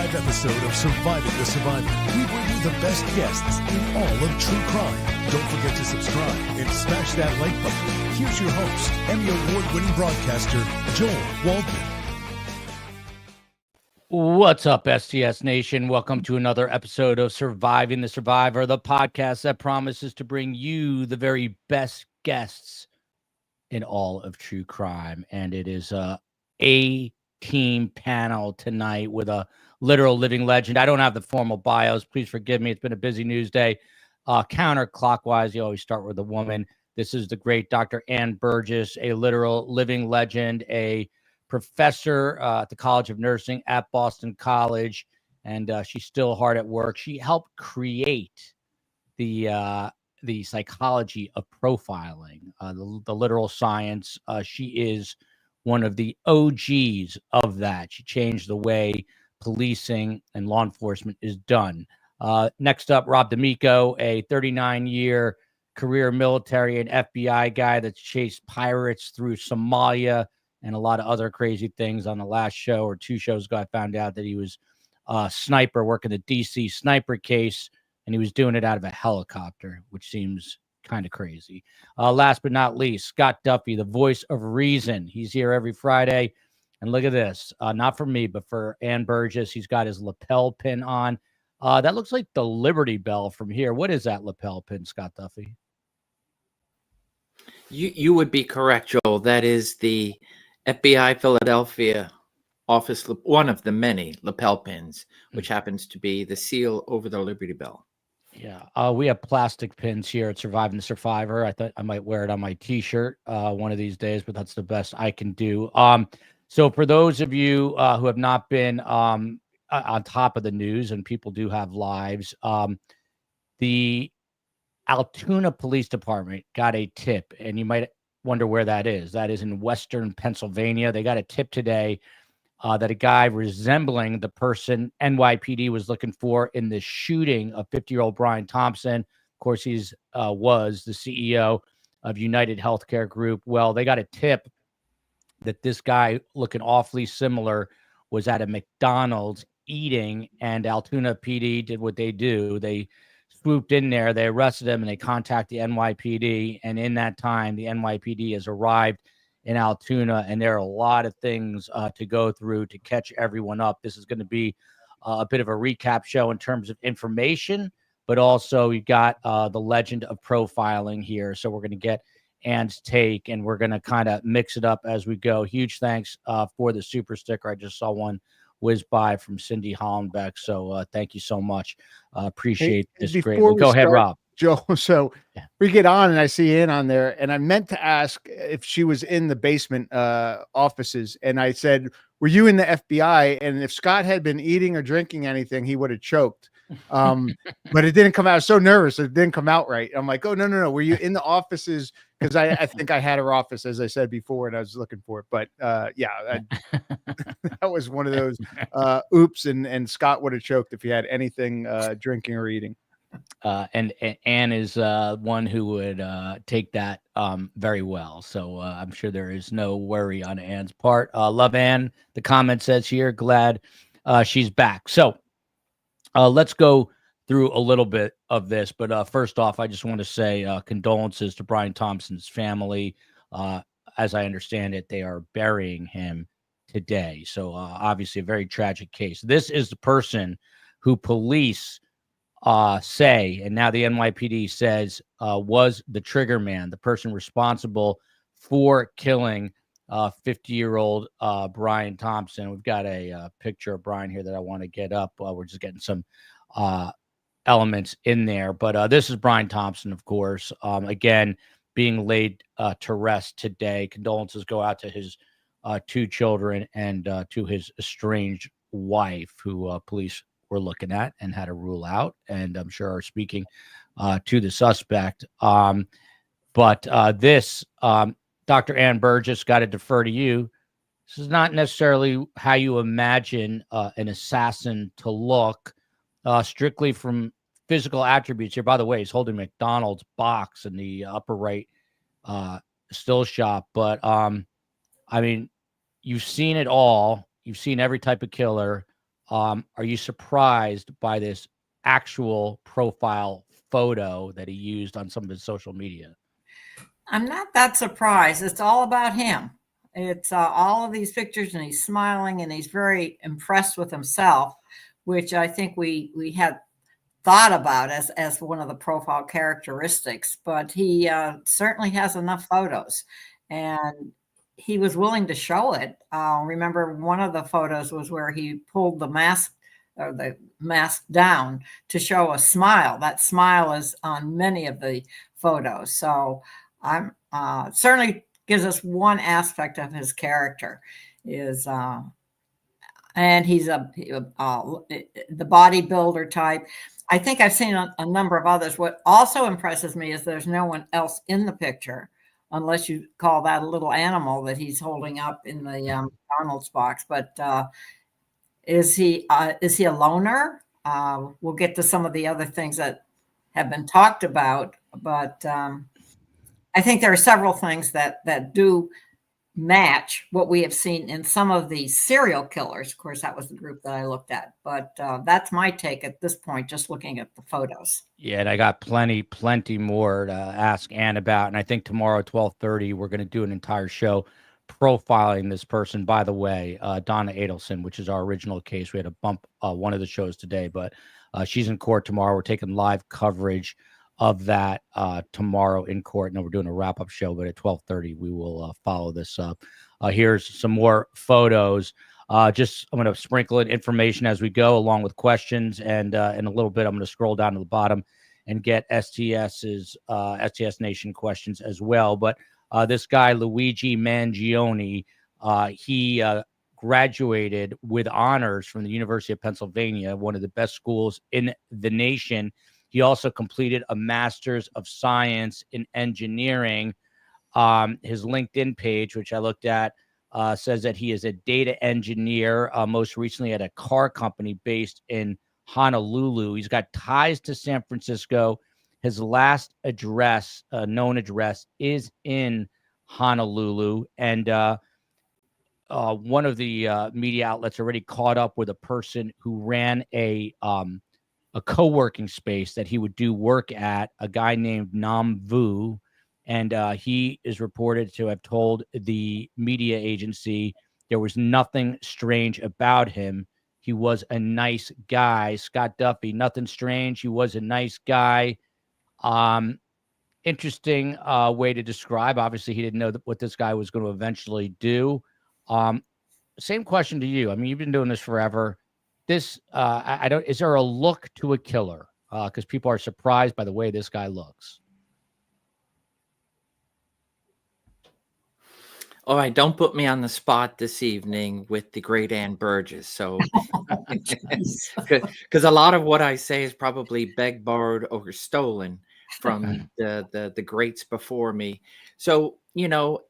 live episode of Surviving the Survivor. We bring you the best guests in all of true crime. Don't forget to subscribe and smash that like button. Here's your host, Emmy Award-winning broadcaster, Joel Waldman. What's up, STS Nation? Welcome to another episode of Surviving the Survivor, the podcast that promises to bring you the very best guests in all of true crime. And it is a team panel tonight with a literal living legend. I don't have the formal bios. Please forgive me. It's been a busy news day. Counterclockwise, you always start with a woman. This is the great Dr. Ann Burgess, a literal living legend, a professor at the College of Nursing at Boston College, and she's still hard at work. She helped create the psychology of profiling, the literal science. She is one of the OGs of that. She changed the way policing and law enforcement is done. Next up, Rob D'Amico, a 39-year career military and FBI guy that's chased pirates through Somalia and a lot of other crazy things. On the last show or two shows ago, I found out that he was a sniper working the DC sniper case, and he was doing it out of a helicopter, which seems kind of crazy. Last but not least, Scott Duffy, the voice of reason. He's here every Friday. And look at this. Not for me, but for Ann Burgess. He's got his lapel pin on. That looks like the Liberty Bell from here. What is that lapel pin, Scott Duffy? You would be correct, Joel. That is the FBI Philadelphia office, one of the many lapel pins, which happens to be the seal over the Liberty Bell. Yeah, we have plastic pins here at Surviving the Survivor. I thought I might wear it on my T-shirt one of these days, but that's the best I can do. So for those of you who have not been on top of the news, and people do have lives, the Altoona Police Department got a tip, and you might wonder where that is. That is in Western Pennsylvania. They got a tip today that a guy resembling the person NYPD was looking for in the shooting of 50-year-old Brian Thompson. Of course, he's was the CEO of United Healthcare Group. Well, they got a tip that this guy looking awfully similar was at a McDonald's eating, and Altoona PD did what they do. They swooped in there, they arrested him, and they contacted the NYPD. And in that time, the NYPD has arrived in Altoona, and there are a lot of things to go through to catch everyone up. This is going to be a bit of a recap show in terms of information, but also you got the legend of profiling here. So we're going to get Ann's take, and we're going to kind of mix it up as we go. Huge thanks for the super sticker. I just saw one whiz by from Cindy Hollenbeck. So thank you so much. Appreciate this greatly. Go ahead, Rob. Joe, so we get on and I see Ann on there, and I meant to ask if she was in the basement offices, and I said, were you in the FBI? And if Scott had been eating or drinking anything, he would have choked. But it didn't come out. I was so nervous it didn't come out right. I'm like, oh, no. Were you in the offices? Because I think I had her office, as I said before, and I was looking for it. But that was one of those oops, and Scott would have choked if he had anything drinking or eating. And Ann is one who would take that very well. So I'm sure there is no worry on Ann's part. Love Ann. The comment says here, glad she's back. So let's go through a little bit of this. But first off, I just want to say condolences to Brian Thompson's family. As I understand it, they are burying him today. So obviously a very tragic case. This is the person who police say, and now the NYPD says, was the trigger man, the person responsible for killing 50-year-old Brian Thompson. We've got a picture of Brian here that I want to get up. We're just getting some elements in there, but this is Brian Thompson, of course, again, being laid to rest today. Condolences go out to his two children and to his estranged wife, who police were looking at and had to rule out, and I'm sure are speaking to the suspect. But this, Dr. Ann Burgess, got to defer to you. This is not necessarily how you imagine an assassin to look, strictly from physical attributes here. By the way, he's holding McDonald's box in the upper right still shot. But I mean, you've seen it all. You've seen every type of killer. Are you surprised by this actual profile photo that he used on some of his social media? I'm not that surprised. It's all about him. It's all of these pictures, and he's smiling, and he's very impressed with himself, which I think we had thought about as one of the profile characteristics. But he certainly has enough photos, and he was willing to show it. Remember, one of the photos was where he pulled the mask down to show a smile. That smile is on many of the photos. So I'm certainly gives us one aspect of his character is, and he's the bodybuilder type. I think I've seen a number of others. What also impresses me is there's no one else in the picture, unless you call that a little animal that he's holding up in the McDonald's box. But is he a loner? We'll get to some of the other things that have been talked about, but I think there are several things that do match what we have seen in some of the serial killers. Of course, that was the group that I looked at, but that's my take at this point, just looking at the photos. Yeah, and I got plenty more to ask Ann about. And I think tomorrow at 12:30, we're going to do an entire show profiling this person. By the way, Donna Adelson, which is our original case. We had to bump one of the shows today, but she's in court tomorrow. We're taking live coverage of that tomorrow in court, and then we're doing a wrap-up show. But at 12:30, we will follow this up. Here's some more photos. I'm going to sprinkle in information as we go, along with questions, and in a little bit, I'm going to scroll down to the bottom and get STS Nation questions as well. But this guy, Luigi Mangione, he graduated with honors from the University of Pennsylvania, one of the best schools in the nation. He also completed a Master's of Science in Engineering. His LinkedIn page, which I looked at, says that he is a data engineer, most recently at a car company based in Honolulu. He's got ties to San Francisco. His last address, known address, is in Honolulu. And one of the media outlets already caught up with a person who ran a co-working space that he would do work at, a guy named Nam Vu. And he is reported to have told the media agency there was nothing strange about him. He was a nice guy. Scott Duffy, nothing strange. He was a nice guy. Interesting way to describe. Obviously, he didn't know what this guy was going to eventually do. Same question to you. I mean, you've been doing this forever. Is there a look to a killer? Because people are surprised by the way this guy looks. All right, don't put me on the spot this evening with the great Ann Burgess. So, because a lot of what I say is probably begged, borrowed, or stolen from the greats before me. So,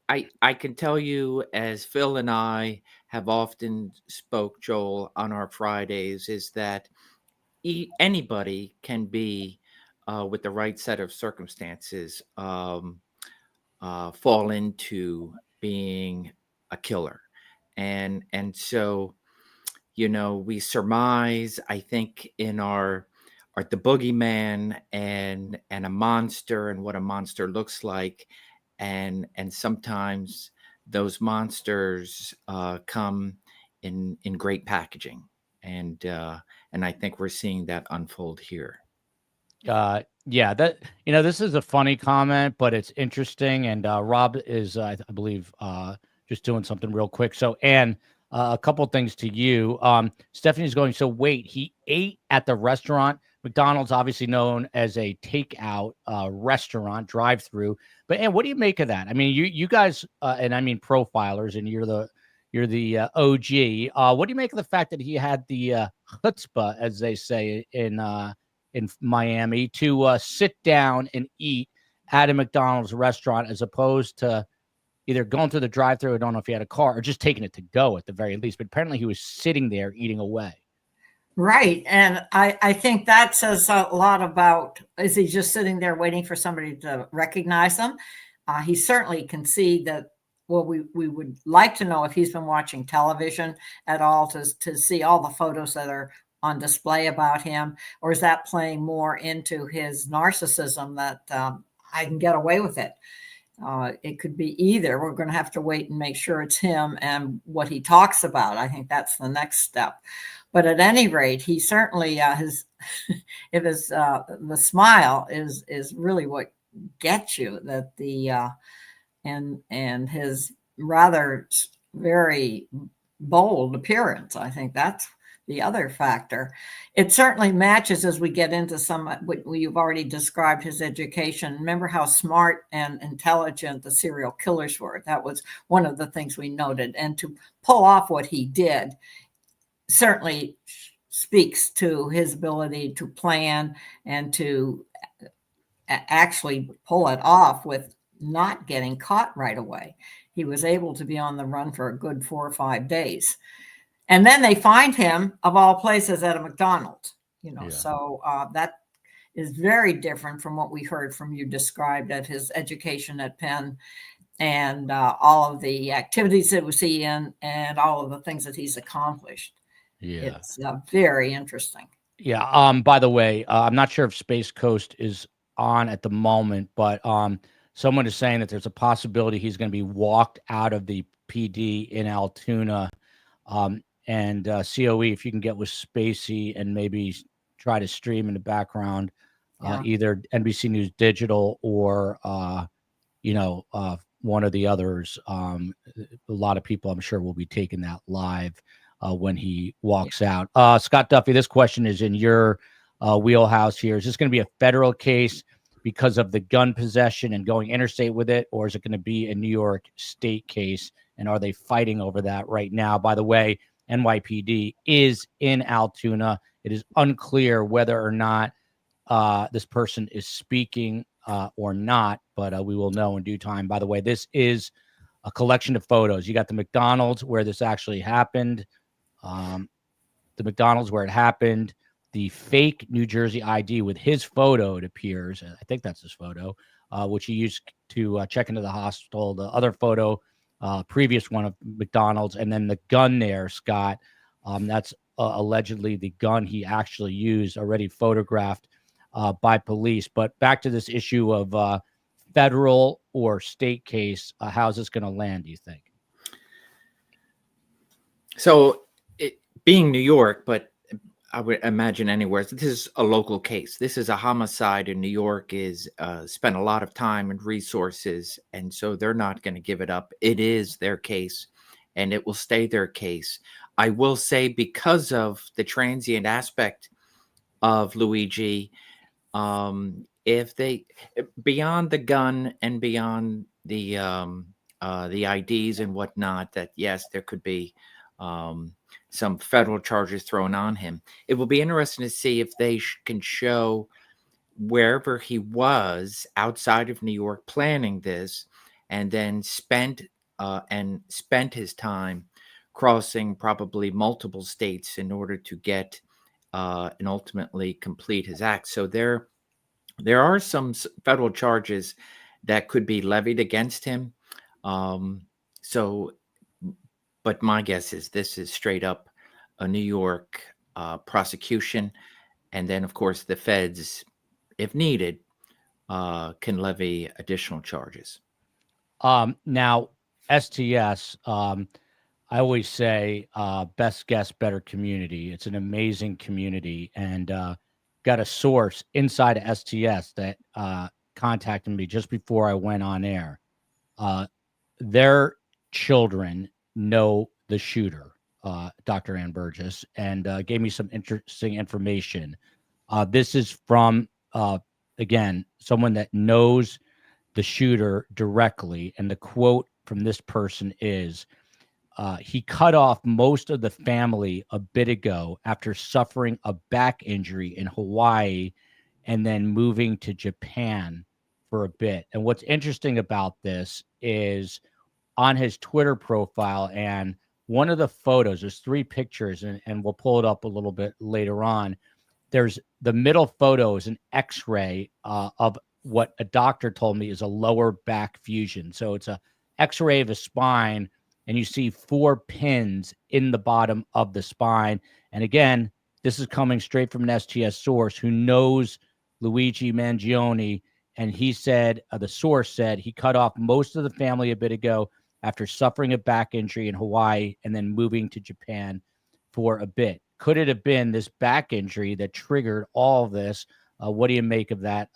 I can tell you, as Phil and I have often spoke, Joel, on our Fridays, is that anybody can be, with the right set of circumstances, fall into being a killer. And so, we surmise, I think, in our the boogeyman and a monster and what a monster looks like. And sometimes those monsters come in great packaging. And I think we're seeing that unfold here. Yeah, this is a funny comment, but it's interesting. And Rob is, I believe, just doing something real quick. So, Ann, a couple things to you. Stephanie's going, so wait, he ate at the restaurant. McDonald's, obviously known as a takeout restaurant, drive-through. But Ann, what do you make of that? I mean, you guys, and I mean profilers, and you're the OG. What do you make of the fact that he had the chutzpah, as they say in Miami, to sit down and eat at a McDonald's restaurant, as opposed to either going through the drive-thru, I don't know if he had a car, or just taking it to go at the very least. But apparently he was sitting there eating away. Right. And I think that says a lot about, is he just sitting there waiting for somebody to recognize him? He certainly can see that well, we would like to know if he's been watching television at all to see all the photos that are on display about him, or is that playing more into his narcissism that I can get away with it? It could be either. We're going to have to wait and make sure it's him and what he talks about. I think that's the next step. But at any rate, he certainly his if his the smile is really what gets you, that the and his rather very bold appearance. I think that's the other factor. It certainly matches as we get into some what you've already described, his education. Remember how smart and intelligent the serial killers were. That was one of the things we noted. And to pull off what he did certainly speaks to his ability to plan and to actually pull it off with not getting caught right away. He was able to be on the run for a good 4 or 5 days. And then they find him, of all places, at a McDonald's, So that is very different from what we heard from you described at his education at Penn and all of the activities that we see in and all of the things that he's accomplished. Yeah. It's very interesting. Yeah. By the way, I'm not sure if Space Coast is on at the moment, but someone is saying that there's a possibility he's going to be walked out of the PD in Altoona. And COE, if you can get with Spacey and maybe try to stream in the background, either NBC News Digital or, one of the others. A lot of people, I'm sure, will be taking that live when he walks out. Scott Duffy, this question is in your wheelhouse here. Is this going to be a federal case because of the gun possession and going interstate with it, or is it going to be a New York state case? And are they fighting over that right now? By the way, NYPD is in Altoona. It is unclear whether or not this person is speaking or not, but we will know in due time. By the way, this is a collection of photos. You got the McDonald's where this actually happened, the McDonald's where it happened, the fake New Jersey ID with his photo, it appears. I think that's his photo, which he used to check into the hospital. The other photo, previous one of McDonald's, and then the gun there, Scott. That's allegedly the gun he actually used, already photographed by police. But back to this issue of federal or state case, how's this going to land, do you think? So, being New York, but I would imagine anywhere, this is a local case. This is a homicide, and New York is spent a lot of time and resources, and so they're not going to give it up. It is their case, and it will stay their case. I will say, because of the transient aspect of Luigi, if they, beyond the gun and beyond the IDs and whatnot, that yes, there could be some federal charges thrown on him. It will be interesting to see if they can show wherever he was outside of New York planning this, and then spent his time crossing probably multiple states in order to get and ultimately complete his act. So there are some federal charges that could be levied against him. But my guess is this is straight up a New York prosecution. And then, of course, the feds, if needed, can levy additional charges. Now, STS, I always say best guest, better community. It's an amazing community. And got a source inside of STS that contacted me just before I went on air. Their children know the shooter, Dr. Ann Burgess, and gave me some interesting information. This is from, again, someone that knows the shooter directly. And the quote from this person is, he cut off most of the family a bit ago after suffering a back injury in Hawaii and then moving to Japan for a bit. And what's interesting about this is on his Twitter profile, and one of the photos, there's 3 pictures, and we'll pull it up a little bit later on. There's the middle photo is an x-ray of what a doctor told me is a lower back fusion. So it's a X-ray of his spine, and you see 4 pins in the bottom of the spine. And again, this is coming straight from an STS source who knows Luigi Mangione. And he said, the source said, he cut off most of the family a bit ago after suffering a back injury in Hawaii and then moving to Japan for a bit. Could it have been this back injury that triggered all of this? What do you make of that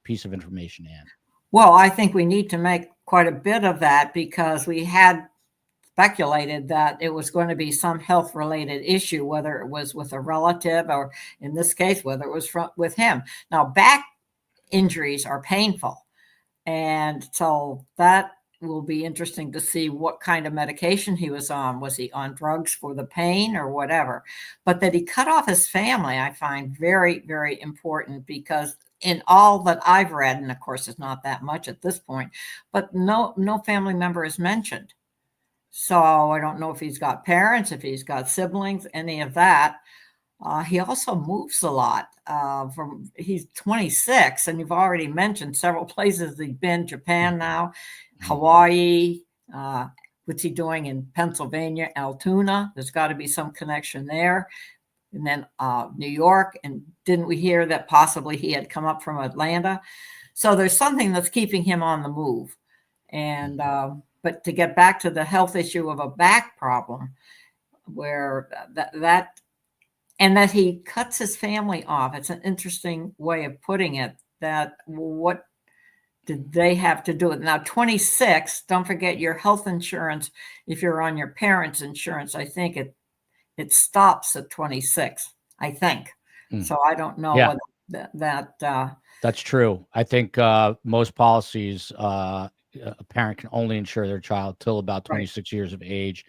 piece of information, Ann? Well, I think we need to make quite a bit of that because we had speculated that it was going to be some health related issue, whether it was with a relative or in this case, whether it was with him. Now, back injuries are painful. And so that will be interesting to see what kind of medication he was on. Was he on drugs for the pain or whatever? But that he cut off his family, I find very, very important because in all that I've read, and of course it's not that much at this point, but no family member is mentioned. So I don't know if he's got parents, if he's got siblings, any of that. He also moves a lot. He's 26, and you've already mentioned several places he's been. Japan now, Hawaii. What's he doing in Pennsylvania? Altoona. There's got to be some connection there. And then New York. And didn't we hear that possibly he had come up from Atlanta? So there's something that's keeping him on the move. And but to get back to the health issue of a back problem, where that he cuts his family off. It's an interesting way of putting it. That what did they have to do with? Now, 26, don't forget your health insurance. If you're on your parents' insurance, I think it stops at 26, I think. So I don't know whether that's true. I think most policies, a parent can only insure their child till about 26 years of age.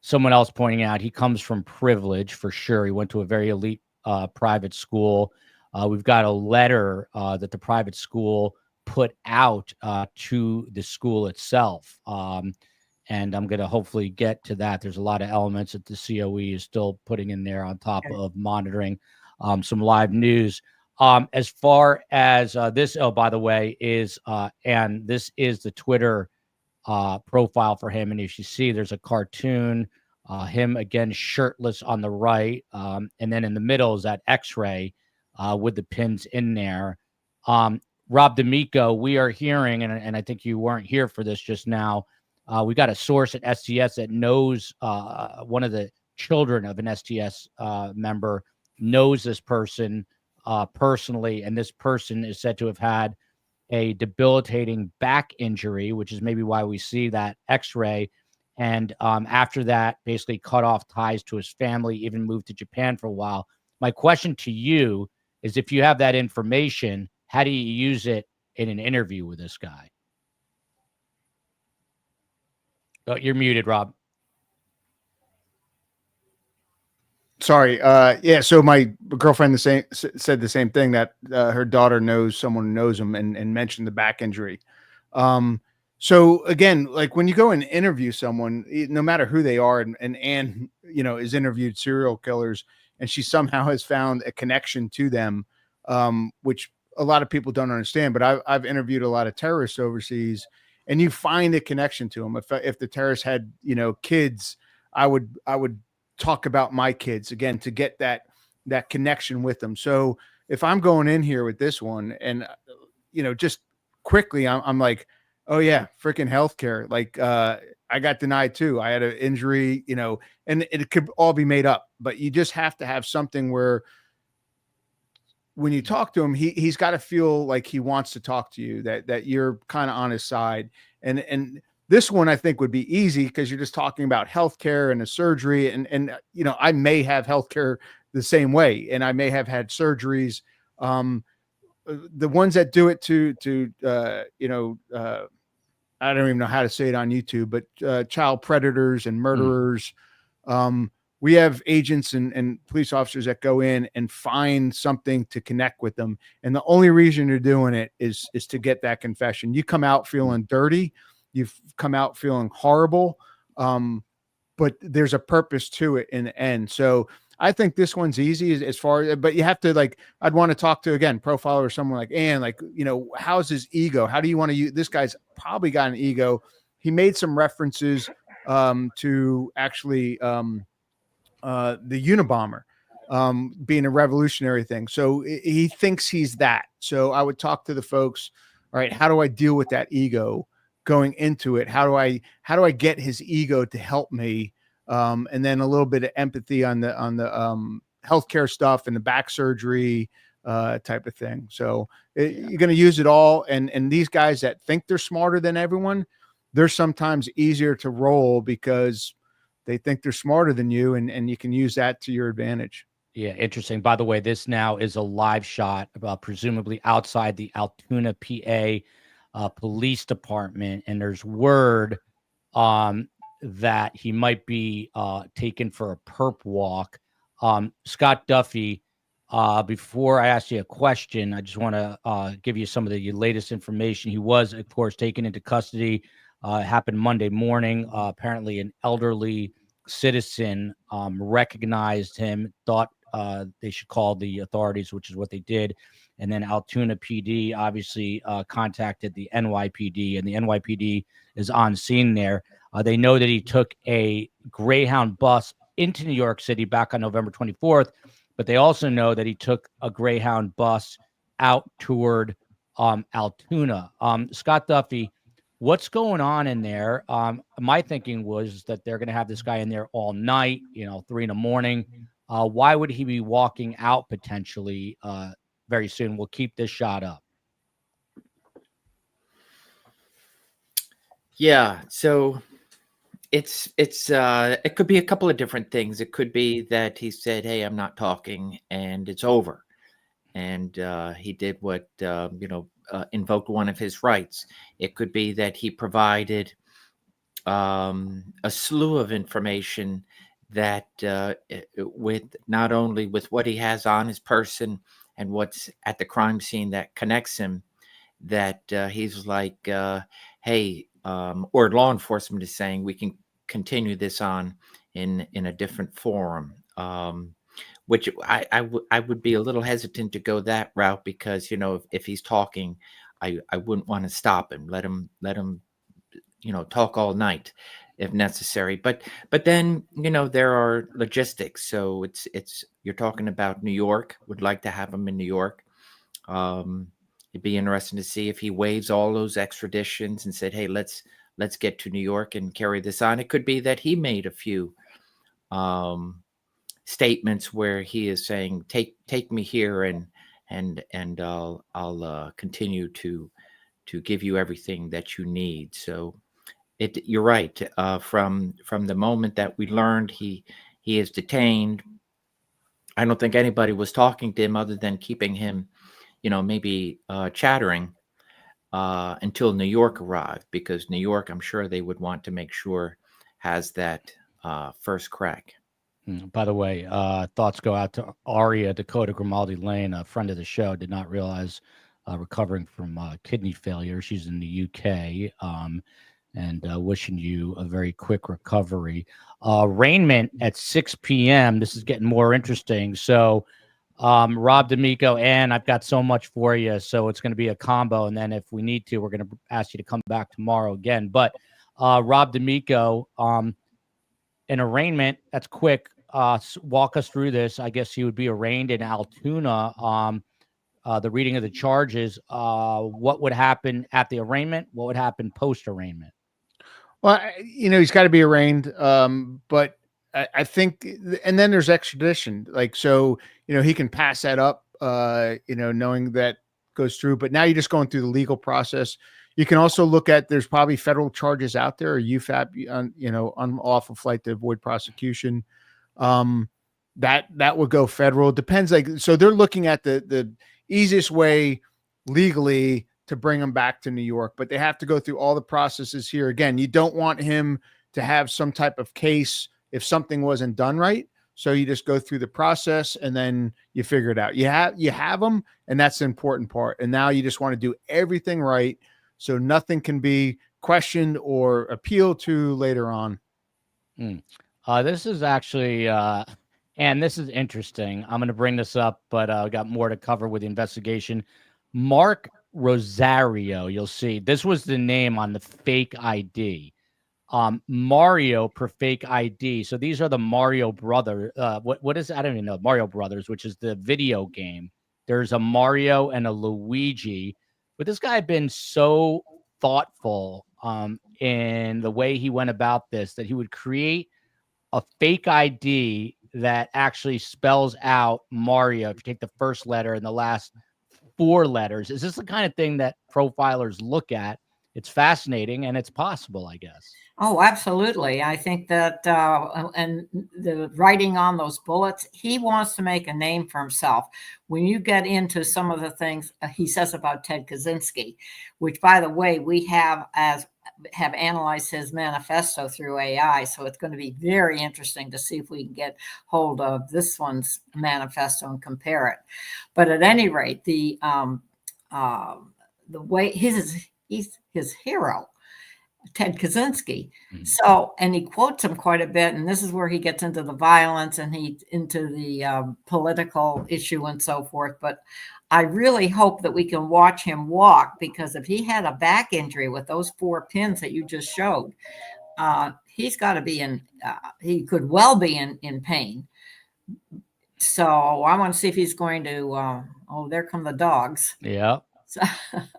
Someone else pointing out he comes from privilege for sure. He went to a very elite private school. We've got a letter that the private school put out to the school itself. And I'm going to hopefully get to that. There's a lot of elements that the COE is still putting in there on top of monitoring some live news. As far as this, by the way, is, and this is the Twitter profile for him. And if you see, there's a cartoon, him again, shirtless on the right. And then in the middle is that X-ray with the pins in there. Rob D'Amico, we are hearing, and I think you weren't here for this just now. We got a source at STS that knows one of the children of an STS member, knows this person personally, and this person is said to have had a debilitating back injury, which is maybe why we see that X-ray. And after that, basically cut off ties to his family, even moved to Japan for a while. My question to you is, if you have that information, how do you use it in an interview with this guy? Oh, you're muted, Rob. Sorry. Yeah. So my girlfriend said the same thing, that her daughter knows someone who knows him, and mentioned the back injury. So again, like when you go and interview someone, no matter who they are, and Ann, is interviewed serial killers, and she somehow has found a connection to them, which a lot of people don't understand. But I've interviewed a lot of terrorists overseas, and you find a connection to them. If the terrorists had, kids, I would talk about my kids again to get that connection with them. So if I'm going in here with this one, and just quickly, I'm like, oh yeah, freaking healthcare. Like I got denied too. I had an injury, and it could all be made up, but you just have to have something where when you talk to him, he's got to feel like he wants to talk to you, that you're kind of on his side. And this one I think would be easy because you're just talking about healthcare and a surgery. And I may have healthcare the same way, and I may have had surgeries. The ones that do it to I don't even know how to say it on YouTube, but child predators and murderers. We have agents and police officers that go in and find something to connect with them. And the only reason you're doing it is to get that confession. You come out feeling dirty. You've come out feeling horrible. But there's a purpose to it in the end. So I think this one's easy as far as, but you have to I'd want to talk to, again, profiler or someone like Ann, how's his ego? How do you want to use, this guy's probably got an ego. he made some references to actually the Unabomber being a revolutionary thing. So he thinks he's that. So I would talk to the folks, all right, how do I deal with that ego going into it? How do I get his ego to help me? And then a little bit of empathy on the healthcare stuff and the back surgery type of thing. So you're going to use it all. And these guys that think they're smarter than everyone, they're sometimes easier to roll because they think they're smarter than you, and you can use that to your advantage. Yeah, interesting. By the way, this now is a live shot, presumably outside the Altoona, PA police department, and there's word that he might be taken for a perp walk. Scott Duffy, before I ask you a question, I just want to give you some of the latest information. He was, of course, taken into custody. It happened Monday morning. Apparently, an elderly citizen recognized him, thought they should call the authorities, which is what they did. And then Altoona PD obviously contacted the NYPD, and the NYPD is on scene there. They know that he took a Greyhound bus into New York City back on November 24th, but they also know that he took a Greyhound bus out toward Altoona. Scott Duffy, what's going on in there? My thinking was that they're going to have this guy in there all night, 3 a.m. Why would he be walking out potentially very soon? We'll keep this shot up. Yeah. So it could be a couple of different things. It could be that he said, "Hey, I'm not talking," and it's over. And he did what, invoked one of his rights. It could be that he provided a slew of information that with not only with what he has on his person and what's at the crime scene that connects him, that he's like, hey, or law enforcement is saying we can continue this on in a different forum. Which I would be a little hesitant to go that route because, if he's talking, I wouldn't want to stop him, let him, talk all night if necessary. But then, there are logistics. So it's, you're talking about New York, would like to have him in New York. It'd be interesting to see if he waives all those extraditions and said, hey, let's get to New York and carry this on. It could be that he made a few, statements where he is saying, take me here and I'll continue to give you everything that you need. So you're right. From the moment that we learned he is detained, I don't think anybody was talking to him other than keeping him, maybe chattering until New York arrived, because New York, I'm sure they would want to make sure has that first crack. By the way, thoughts go out to Aria Dakota Grimaldi Lane, a friend of the show. Did not realize recovering from kidney failure. She's in the UK, and wishing you a very quick recovery. Arraignment at 6 p.m. This is getting more interesting. So, Rob D'Amico, and I've got so much for you. So it's going to be a combo. And then if we need to, we're going to ask you to come back tomorrow again. But Rob D'Amico, an arraignment, that's quick. Walk us through this. I guess he would be arraigned in Altoona. The reading of the charges. What would happen at the arraignment? What would happen post arraignment? Well, he's got to be arraigned. But I think, and then there's extradition. So, he can pass that up, knowing that goes through. But now you're just going through the legal process. You can also look at, there's probably federal charges out there, or UFAP, unlawful flight to avoid prosecution. That would go federal. Depends. So they're looking at the easiest way legally to bring him back to New York, but they have to go through all the processes here. Again, you don't want him to have some type of case if something wasn't done right. So you just go through the process and then you figure it out. You have them, and that's the important part. And now you just want to do everything right, so nothing can be questioned or appealed to later on. This is actually, and this is interesting. I'm going to bring this up, but I got more to cover with the investigation. Mark Rosario. You'll see this was the name on the fake ID. Mario per fake ID. So these are the Mario brother. What is, I don't even know, Mario Brothers, which is the video game. There's a Mario and a Luigi. But this guy had been so thoughtful in the way he went about this, that he would create a fake ID that actually spells out Mario. If you take the first letter and the last 4 letters, is this the kind of thing that profilers look at? It's fascinating, and it's possible, I guess. Oh, absolutely. I think that, and the writing on those bullets, he wants to make a name for himself. When you get into some of the things he says about Ted Kaczynski, which, by the way, we have analyzed his manifesto through AI. So it's going to be very interesting to see if we can get hold of this one's manifesto and compare it. But at any rate, the way he's his hero, Ted Kaczynski. So, and he quotes him quite a bit, and this is where he gets into the violence and into the political issue and so forth. But I really hope that we can watch him walk, because if he had a back injury with those 4 pins that you just showed, he's got to be he could well be in pain. So I want to see if he's going to, there come the dogs. Yeah. So,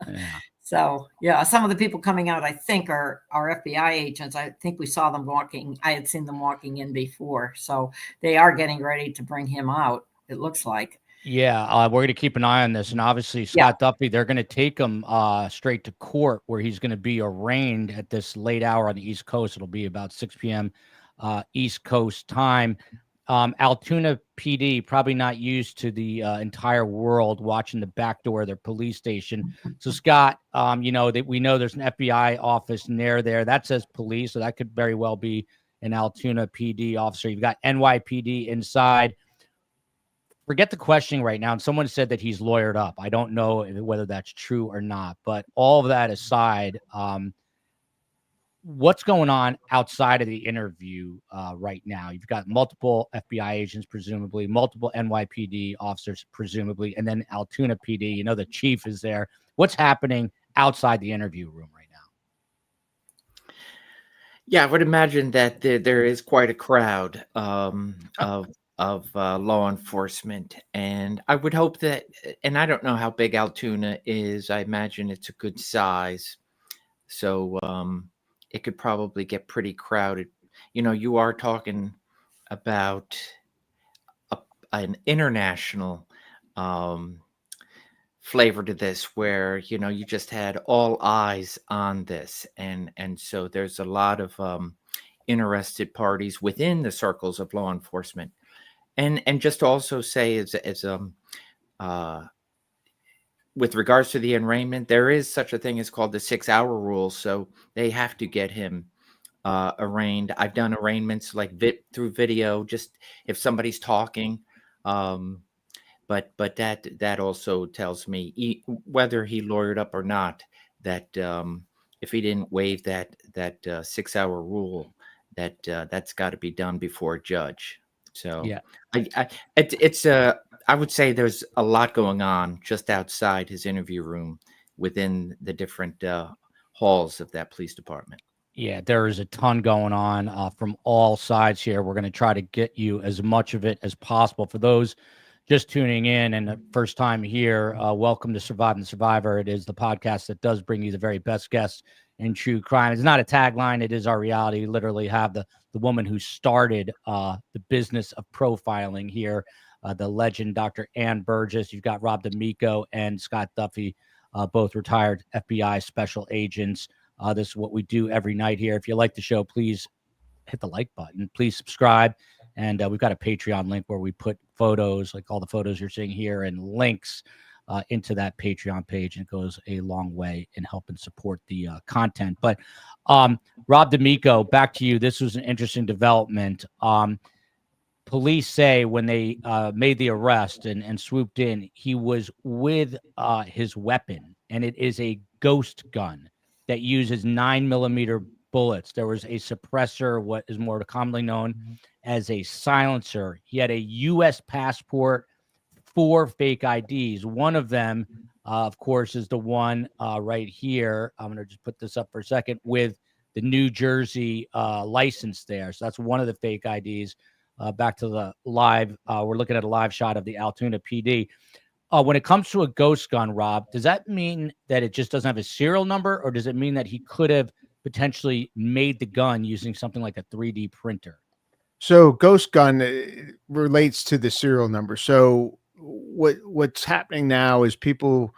yeah. So, yeah, some of the people coming out, I think, are FBI agents. I think we saw them walking. I had seen them walking in before. So they are getting ready to bring him out, it looks like. Yeah, we're going to keep an eye on this. And obviously, Scott Duffy, they're going to take him straight to court, where he's going to be arraigned at this late hour on the East Coast. It'll be about 6 p.m. East Coast time. Altoona PD, probably not used to the entire world watching the back door of their police station. So, Scott, we know there's an FBI office near there that says police, so that could very well be an Altoona PD officer. You've got NYPD inside. Forget the questioning right now. And someone said that he's lawyered up. I don't know whether that's true or not, but all of that aside, what's going on outside of the interview right now? You've got multiple FBI agents, presumably, multiple NYPD officers, presumably, and then Altoona PD. The chief is there. What's happening outside the interview room right now? Yeah, I would imagine that there is quite a crowd of law enforcement, and I would hope that, and I don't know how big Altoona is. I imagine it's a good size, so it could probably get pretty crowded. You are talking about an international flavor to this, where you just had all eyes on this, and so there's a lot of interested parties within the circles of law enforcement. And just to also say, with regards to the arraignment, there is such a thing as called the 6-hour rule. So they have to get him arraigned. I've done arraignments like through video, just if somebody's talking. But that also tells me whether he lawyered up or not, that if he didn't waive that 6-hour rule, that's got to be done before a judge. So yeah, I would say there's a lot going on just outside his interview room within the different halls of that police department. Yeah, there is a ton going on from all sides here. We're going to try to get you as much of it as possible. For those just tuning in and the first time here, welcome to Surviving the Survivor. It is the podcast that does bring you the very best guests in true crime. It's not a tagline. It is our reality. We literally have the woman who started the business of profiling here, the legend, Dr. Ann Burgess. You've got Rob D'Amico and Scott Duffy, both retired FBI special agents. This is what we do every night here. If you like the show, please hit the like button. Please subscribe. And we've got a Patreon link where we put photos, like all the photos you're seeing here, and links into that Patreon page. And it goes a long way in helping support the content. But Rob D'Amico, back to you. This was an interesting development. Police say when they made the arrest and swooped in, he was with his weapon, and it is a ghost gun that uses 9mm bullets. There was a suppressor, what is more commonly known as a silencer. He had a U.S. passport, 4 fake IDs. One of them of course, is the one right here. I'm going to just put this up for a second with the New Jersey license there. So that's one of the fake IDs. Back to the live. We're looking at a live shot of the Altoona PD. When it comes to a ghost gun, Rob, does that mean that it just doesn't have a serial number, or does it mean that he could have potentially made the gun using something like a 3D printer? So ghost gun relates to the serial number. So what's happening now is people,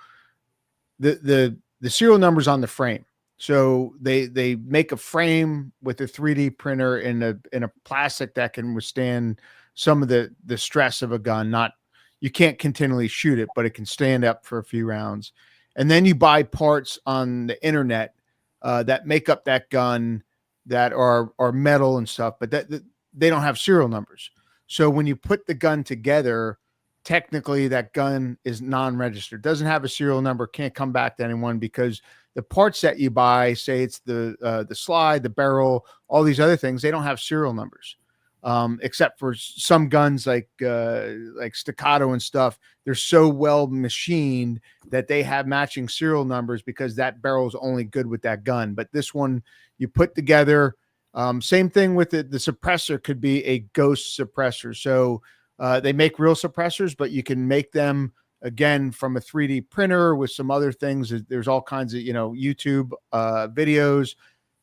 the serial numbers on the frame. So they make a frame with a 3D printer in a plastic that can withstand some of the stress of a gun. Not, you can't continually shoot it, but it can stand up for a few rounds. And then you buy parts on the internet that make up that gun that are metal and stuff, but that they don't have serial numbers. So when you put the gun together, technically that gun is non-registered, doesn't have a serial number, can't come back to anyone, because the parts that you buy, say it's the slide, the barrel, all these other things, they don't have serial numbers. Except for some guns like Staccato and stuff, they're so well machined that they have matching serial numbers because that barrel is only good with that gun. But this one you put together, same thing with the suppressor could be a ghost suppressor. So they make real suppressors, but you can make them again from a 3D printer with some other things. There's all kinds of, YouTube videos,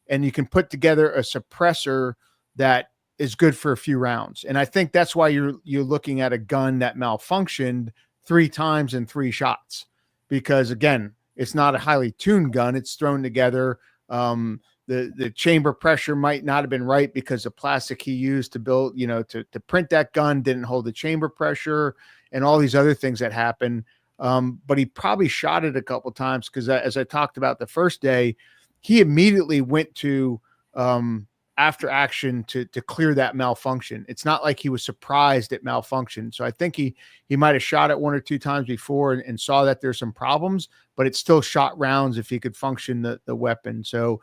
and you can put together a suppressor that is good for a few rounds. And I think that's why you're looking at a gun that malfunctioned 3 times in 3 shots, because again, it's not a highly tuned gun. It's thrown together. The chamber pressure might not have been right because the plastic he used to build, to print that gun didn't hold the chamber pressure, and all these other things that happen. But he probably shot it a couple times because, as I talked about the first day, he immediately went to after action to clear that malfunction. It's not like he was surprised at malfunction. So I think he might have shot it 1 or 2 times before and saw that there's some problems, but it still shot rounds if he could function the weapon. So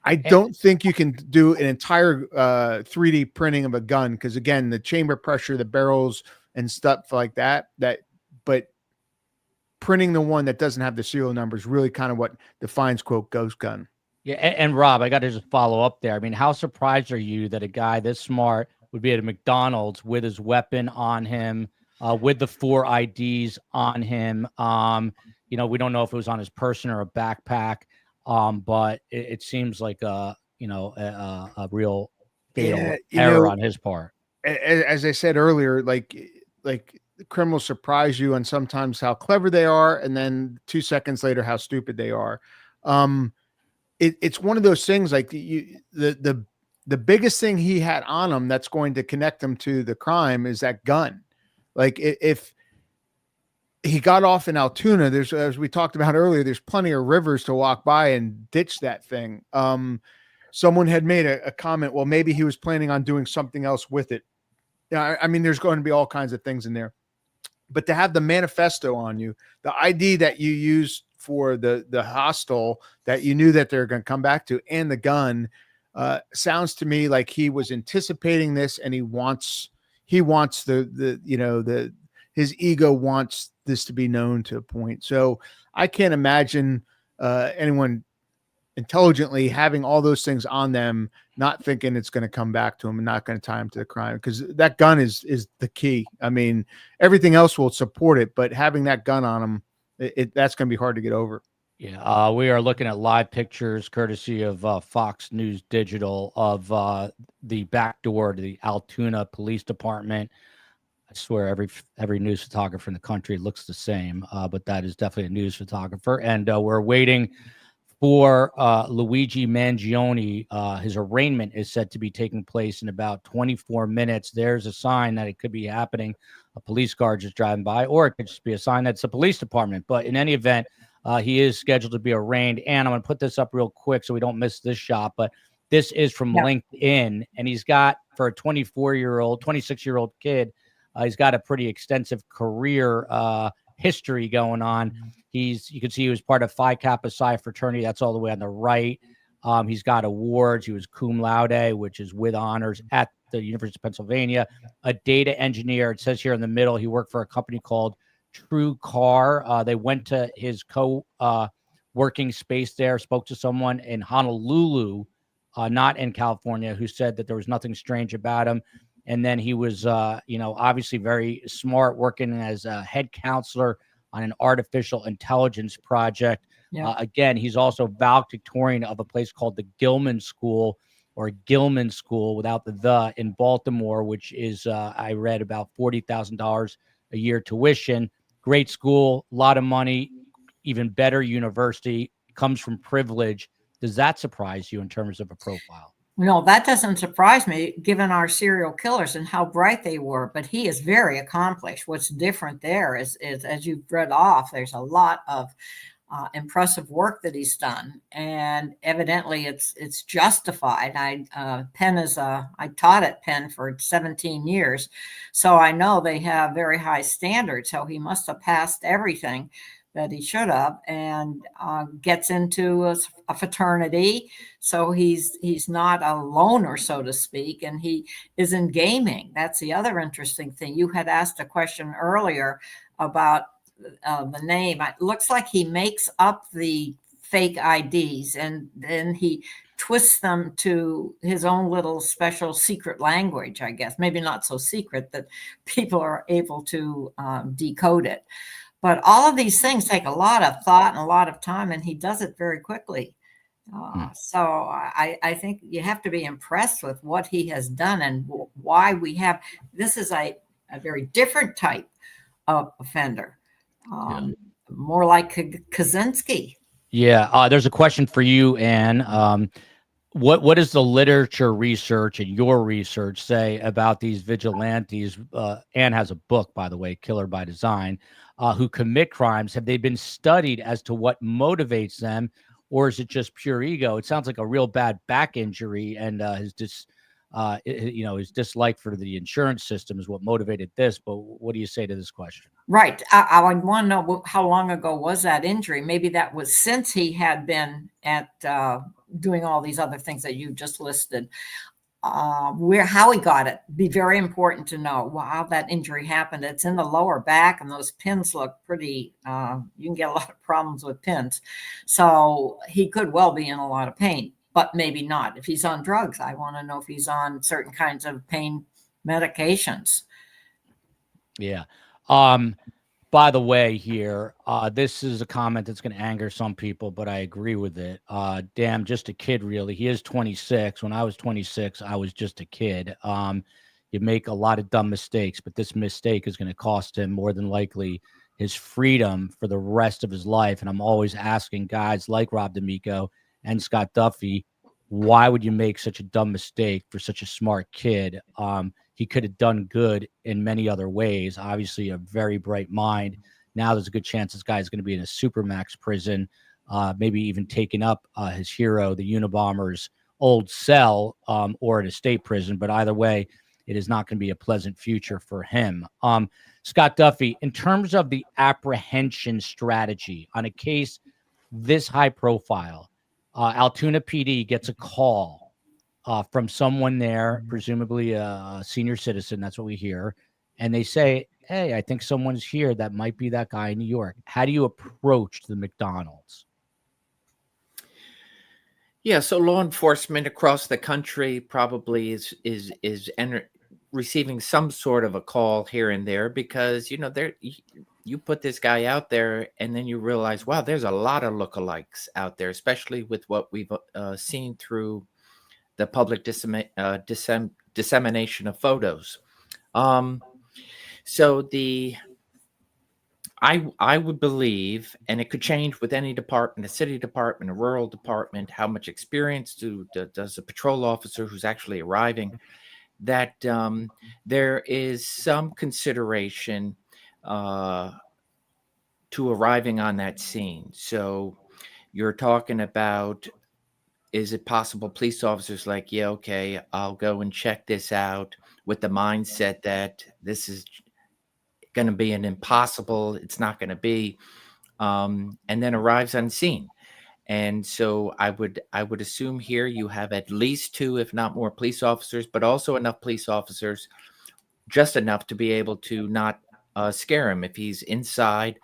I don't think you can do an entire 3D printing of a gun, because again, the chamber pressure, the barrels and stuff like that, but printing the one that doesn't have the serial number is really kind of what defines, quote, ghost gun. Yeah, and Rob, I got to just follow up there. I mean, how surprised are you that a guy this smart would be at a McDonald's with his weapon on him, with the 4 IDs on him? We don't know if it was on his person or a backpack, but it seems like a real fatal error on his part. As I said earlier, like criminals surprise you on sometimes how clever they are, and then 2 seconds later how stupid they are. It's one of those things, like the biggest thing he had on him that's going to connect him to the crime is that gun. Like if he got off in Altoona, there's, as we talked about earlier, there's plenty of rivers to walk by and ditch that thing. Someone had made a comment, well, maybe he was planning on doing something else with it. Yeah, I mean, there's going to be all kinds of things in there, but to have the manifesto on you, the ID that you used for the hostel that you knew that they're going to come back to, and the gun, sounds to me like he was anticipating this, and he wants his ego wants this to be known to a point. So I can't imagine anyone intelligently having all those things on them, not thinking it's going to come back to him and not going to tie him to the crime, because that gun is the key. I mean, everything else will support it, but having that gun on him, that's going to be hard to get over. Yeah, we are looking at live pictures courtesy of Fox News Digital of the back door to the Altoona Police Department. I swear every news photographer in the country looks the same, but that is definitely a news photographer. And we're waiting for Luigi Mangione. His arraignment is set to be taking place in about 24 minutes. There's a sign that it could be happening. A police car just driving by, or it could just be a sign that's a police department. But in any event, he is scheduled to be arraigned. And I'm going to put this up real quick so we don't miss this shot. But this is from LinkedIn, and he's got, for a 26-year-old kid, he's got a pretty extensive career history going on. You can see he was part of Phi Kappa Psi fraternity. That's all the way on the right. He's got awards. He was cum laude, which is with honors at the University of Pennsylvania. A data engineer. It says here in the middle, he worked for a company called True Car. They went to his working space there, spoke to someone in Honolulu, not in California, who said that there was nothing strange about him. And then he was, obviously very smart, working as a head counselor on an artificial intelligence project. Yeah. Again, he's also valedictorian of a place called the Gilman School, or Gilman School without the in Baltimore, which is, I read, about $40,000 a year tuition. Great school, a lot of money, even better university, comes from privilege. Does that surprise you in terms of a profile? No, that doesn't surprise me, given our serial killers and how bright they were. But he is very accomplished. What's different there is as you've read off, there's a lot of impressive work that he's done, and evidently it's justified. Penn is I taught at Penn for 17 years, so I know they have very high standards. So he must have passed everything that he should have, and gets into a fraternity. So he's not a loner, so to speak, and he is in gaming. That's the other interesting thing. You had asked a question earlier about the name. It looks like he makes up the fake IDs, and then he twists them to his own little special secret language, I guess. Maybe not so secret that people are able to decode it. But all of these things take a lot of thought and a lot of time, and he does it very quickly. So I think you have to be impressed with what he has done and why we have. This is a very different type of offender, more like Kaczynski. Yeah. There's a question for you, Ann. What does the literature research and your research say about these vigilantes? Ann has a book, by the way, Killer by Design, who commit crimes. Have they been studied as to what motivates them, or is it just pure ego? It sounds like a real bad back injury, and his dislike for the insurance system is what motivated this. But what do you say to this question? Right. I would want to know how long ago was that injury? Maybe that was since he had been at doing all these other things that you just listed. How he got it, be very important to know how that injury happened. It's in the lower back, and those pins look pretty, you can get a lot of problems with pins. So he could well be in a lot of pain, but maybe not. If he's on drugs, I want to know if he's on certain kinds of pain medications. Yeah. By the way, here, this is a comment that's going to anger some people, but I agree with it. Damn, just a kid, really. He is 26. When I was 26, I was just a kid. You make a lot of dumb mistakes, but this mistake is going to cost him more than likely his freedom for the rest of his life. And I'm always asking guys like Rob D'Amico and Scott Duffy, why would you make such a dumb mistake for such a smart kid? He could have done good in many other ways. Obviously, a very bright mind. Now there's a good chance this guy is going to be in a supermax prison, maybe even taking up his hero, the Unabomber's old cell, or at a state prison. But either way, it is not going to be a pleasant future for him. Scott Duffy, in terms of the apprehension strategy on a case this high profile, Altoona PD gets a call from someone there, presumably a senior citizen. That's what we hear. And they say, hey, I think someone's here that might be that guy in New York. How do you approach the McDonald's? Yeah, so law enforcement across the country probably is receiving some sort of a call here and there, because you put this guy out there and then you realize, wow, there's a lot of lookalikes out there, especially with what we've seen through the public dissemination of photos. So I would believe, and it could change with any department, a city department, a rural department, how much experience does a patrol officer who's actually arriving, that there is some consideration to arriving on that scene. So you're talking about, is it possible police officers like, yeah, okay, I'll go and check this out, with the mindset that this is going to be an impossible, it's not going to be, and then arrives on scene. And so I would assume here you have at least 2, if not more, police officers, but also enough police officers, just enough to be able to not scare him. If he's inside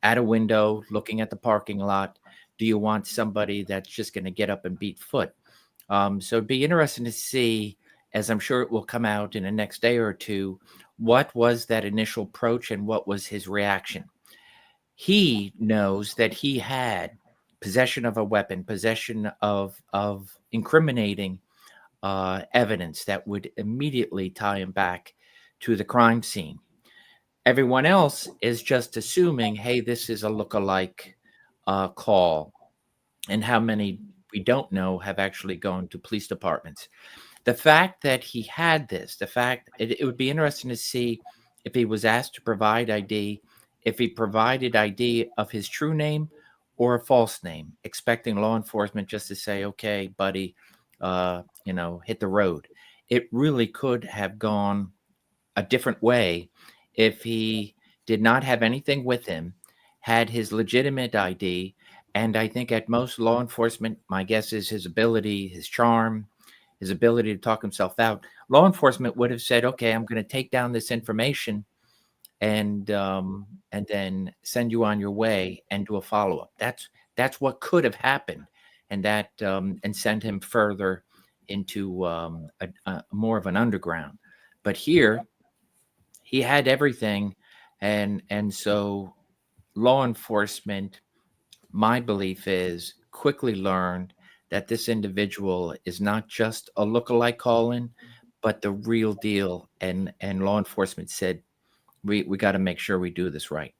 at a window looking at the parking lot, do you want somebody that's just going to get up and beat foot? So it'd be interesting to see, as I'm sure it will come out in the next day or two, what was that initial approach and what was his reaction. He knows that he had possession of a weapon, possession of incriminating evidence that would immediately tie him back to the crime scene. Everyone else is just assuming, hey, this is a lookalike call, and how many we don't know have actually gone to police departments. The fact that he had this, it would be interesting to see if he was asked to provide ID, if he provided ID of his true name or a false name, expecting law enforcement just to say, okay, buddy, hit the road. It really could have gone a different way if he did not have anything with him, had his legitimate ID, and I think at most law enforcement, my guess is his ability, his charm, his ability to talk himself out. Law enforcement would have said, okay, I'm going to take down this information and then send you on your way and do a follow-up. That's what could have happened, and that and send him further into a more of an underground. But here, he had everything, and so law enforcement, my belief is, quickly learned that this individual is not just a lookalike call-in, but the real deal. And law enforcement said, we got to make sure we do this right.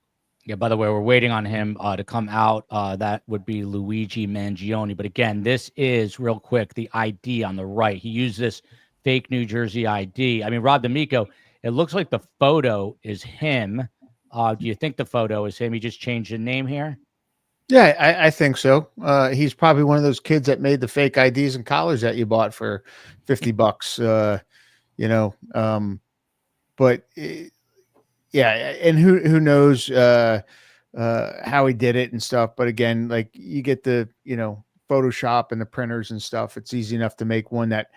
Yeah, by the way, we're waiting on him to come out. That would be Luigi Mangione. But again, this is, real quick, the ID on the right. He used this fake New Jersey ID. I mean, Rob D'Amico, it looks like the photo is him. Do you think the photo is him? He just changed the name here? Yeah, I think so. He's probably one of those kids that made the fake IDs in college that you bought for $50. But yeah, and who knows how he did it and stuff. But again, like, you get the Photoshop and the printers and stuff. It's easy enough to make one that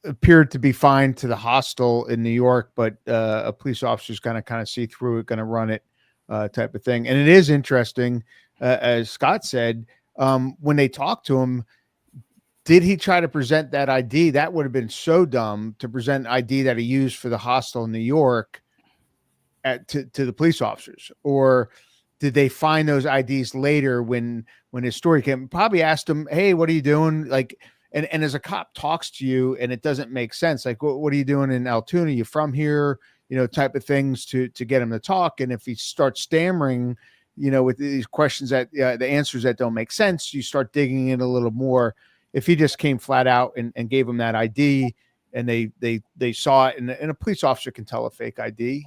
appeared to be fine to the hostel in New York, but a police officer's going to kind of see through it, going to run it, type of thing. And it is interesting, as Scott said, when they talked to him, did he try to present that ID? That would have been so dumb, to present ID that he used for the hostel in New York to the police officers. Or did they find those IDs later when his story came? Probably asked him, hey, what are you doing? Like, and as a cop talks to you and it doesn't make sense, like, what are you doing in Altoona? You from here? Type of things to get him to talk. And if he starts stammering, with these questions that the answers that don't make sense, you start digging in a little more. If he just came flat out and gave him that ID, and they saw it, and a police officer can tell a fake ID,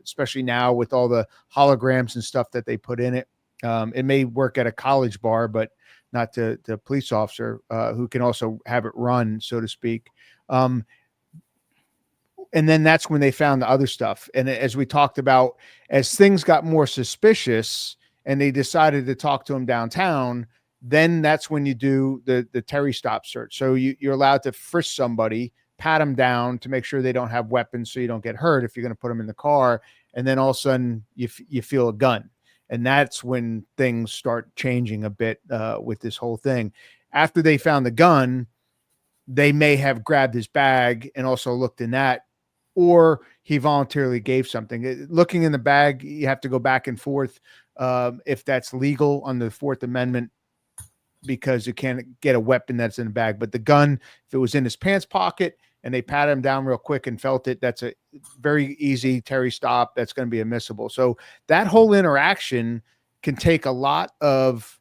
especially now with all the holograms and stuff that they put in it. It may work at a college bar, but not to the police officer, who can also have it run, so to speak. And then that's when they found the other stuff. And as we talked about, as things got more suspicious and they decided to talk to him downtown, then that's when you do the Terry stop search. So you're allowed to frisk somebody, pat them down to make sure they don't have weapons, so you don't get hurt if you're going to put them in the car. And then all of a sudden you feel a gun. And that's when things start changing a bit with this whole thing. After they found the gun, they may have grabbed his bag and also looked in that, or he voluntarily gave something. Looking in the bag, you have to go back and forth if that's legal under the Fourth Amendment, because you can't get a weapon that's in the bag. But the gun, if it was in his pants pocket and they pat him down real quick and felt it, that's a very easy Terry stop. That's going to be admissible. So that whole interaction can take a lot of,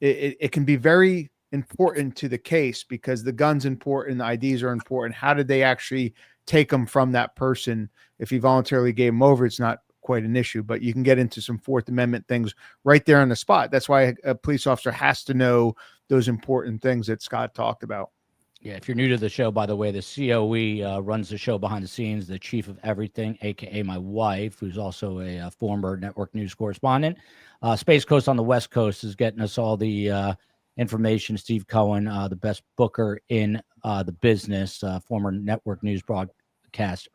it can be very important to the case, because the gun's important, the IDs are important. How did they actually take them from that person? If he voluntarily gave them over, it's not quite an issue, but you can get into some Fourth Amendment things right there on the spot. That's why a police officer has to know those important things that Scott talked about. Yeah, if you're new to the show, by the way, the COE runs the show behind the scenes, the chief of everything, aka my wife, who's also a former network news correspondent. Space Coast on the West Coast is getting us all the information. Steve Cohen, the best booker in the business, former network news broadcast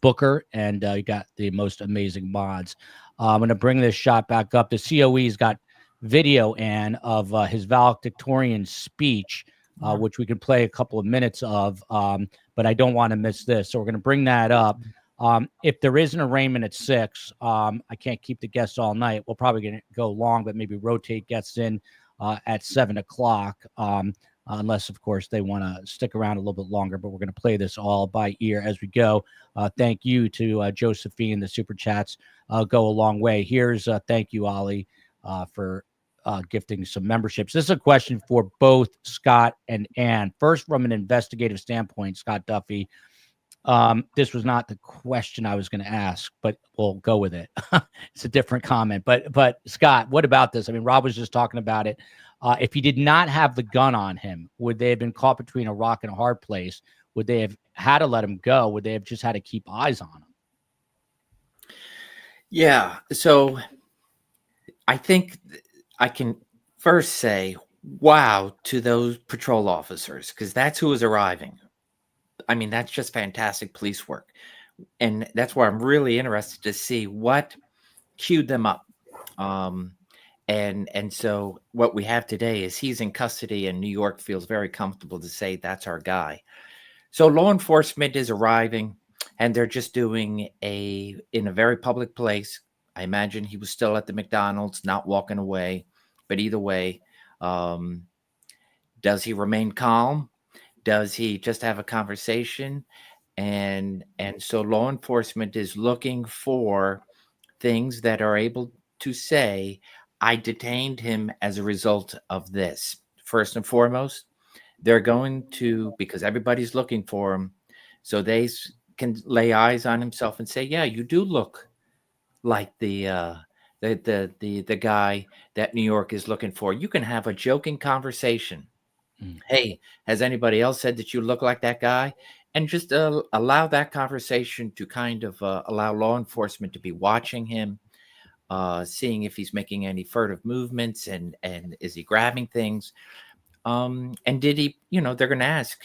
Booker, and you got the most amazing mods. I'm going to bring this shot back up. The COE's got video, Ann, of his valedictorian speech, which we can play a couple of minutes of, but I don't want to miss this. So we're going to bring that up. If there is an arraignment at 6, I can't keep the guests all night. We're probably going to go long, but maybe rotate guests in at 7 o'clock, unless, of course, they want to stick around a little bit longer. But we're going to play this all by ear as we go. Thank you to Josephine. The super chats go a long way. Here's thank you, Ollie, for gifting some memberships. This is a question for both Scott and Ann. First, from an investigative standpoint, Scott Duffy. This was not the question I was going to ask, but we'll go with it. It's a different comment. But Scott, what about this? I mean, Rob was just talking about it. If he did not have the gun on him, would they have been caught between a rock and a hard place? Would they have had to let him go? Would they have just had to keep eyes on him? Yeah. So I think I can first say, wow, to those patrol officers, because that's who was arriving. I mean, that's just fantastic police work. And that's why I'm really interested to see what queued them up. And so what we have today is he's in custody, and New York feels very comfortable to say that's our guy. So law enforcement is arriving, and they're just doing in a very public place. I imagine he was still at the McDonald's, not walking away. But either way, does he remain calm? Does he just have a conversation? And so law enforcement is looking for things that are able to say, I detained him as a result of this. First and foremost, they're going to, because everybody's looking for him, so they can lay eyes on himself and say, yeah, you do look like the guy that New York is looking for. You can have a joking conversation. Hey, has anybody else said that you look like that guy? And just allow that conversation to kind of allow law enforcement to be watching him, seeing if he's making any furtive movements, and is he grabbing things? And did he, they're going to ask,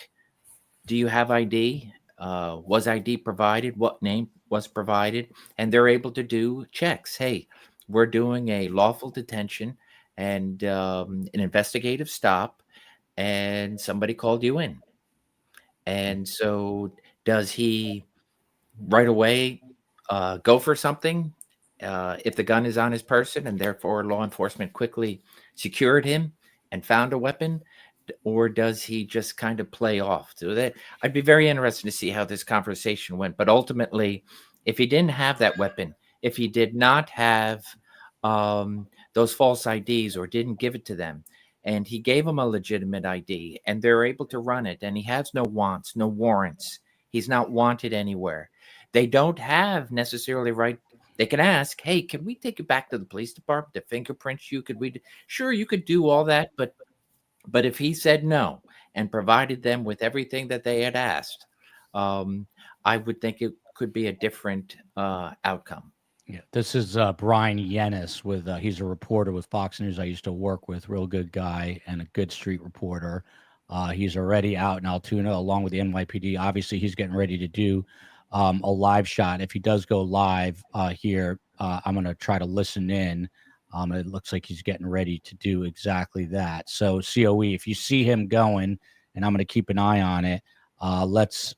do you have ID? Was ID provided? What name was provided? And they're able to do checks. Hey, we're doing a lawful detention and an investigative stop, and somebody called you in. And so does he right away go for something if the gun is on his person, and therefore law enforcement quickly secured him and found a weapon? Or does he just kind of play off? So that I'd be very interested to see how this conversation went. But ultimately, if he didn't have that weapon, if he did not have those false IDs or didn't give it to them, and he gave them a legitimate ID, and they're able to run it, and he has no wants, no warrants, he's not wanted anywhere, they don't have necessarily right. They can ask, hey, can we take you back to the police department to fingerprint you? Sure, you could do all that, but if he said no and provided them with everything that they had asked, I would think it could be a different outcome. Yeah, this is Brian Yennis with he's a reporter with Fox News I used to work with, real good guy and a good street reporter. He's already out in Altoona along with the NYPD. Obviously, he's getting ready to do a live shot. If he does go live here, I'm going to try to listen in. It looks like he's getting ready to do exactly that. So COE, if you see him going, and I'm going to keep an eye on it, that's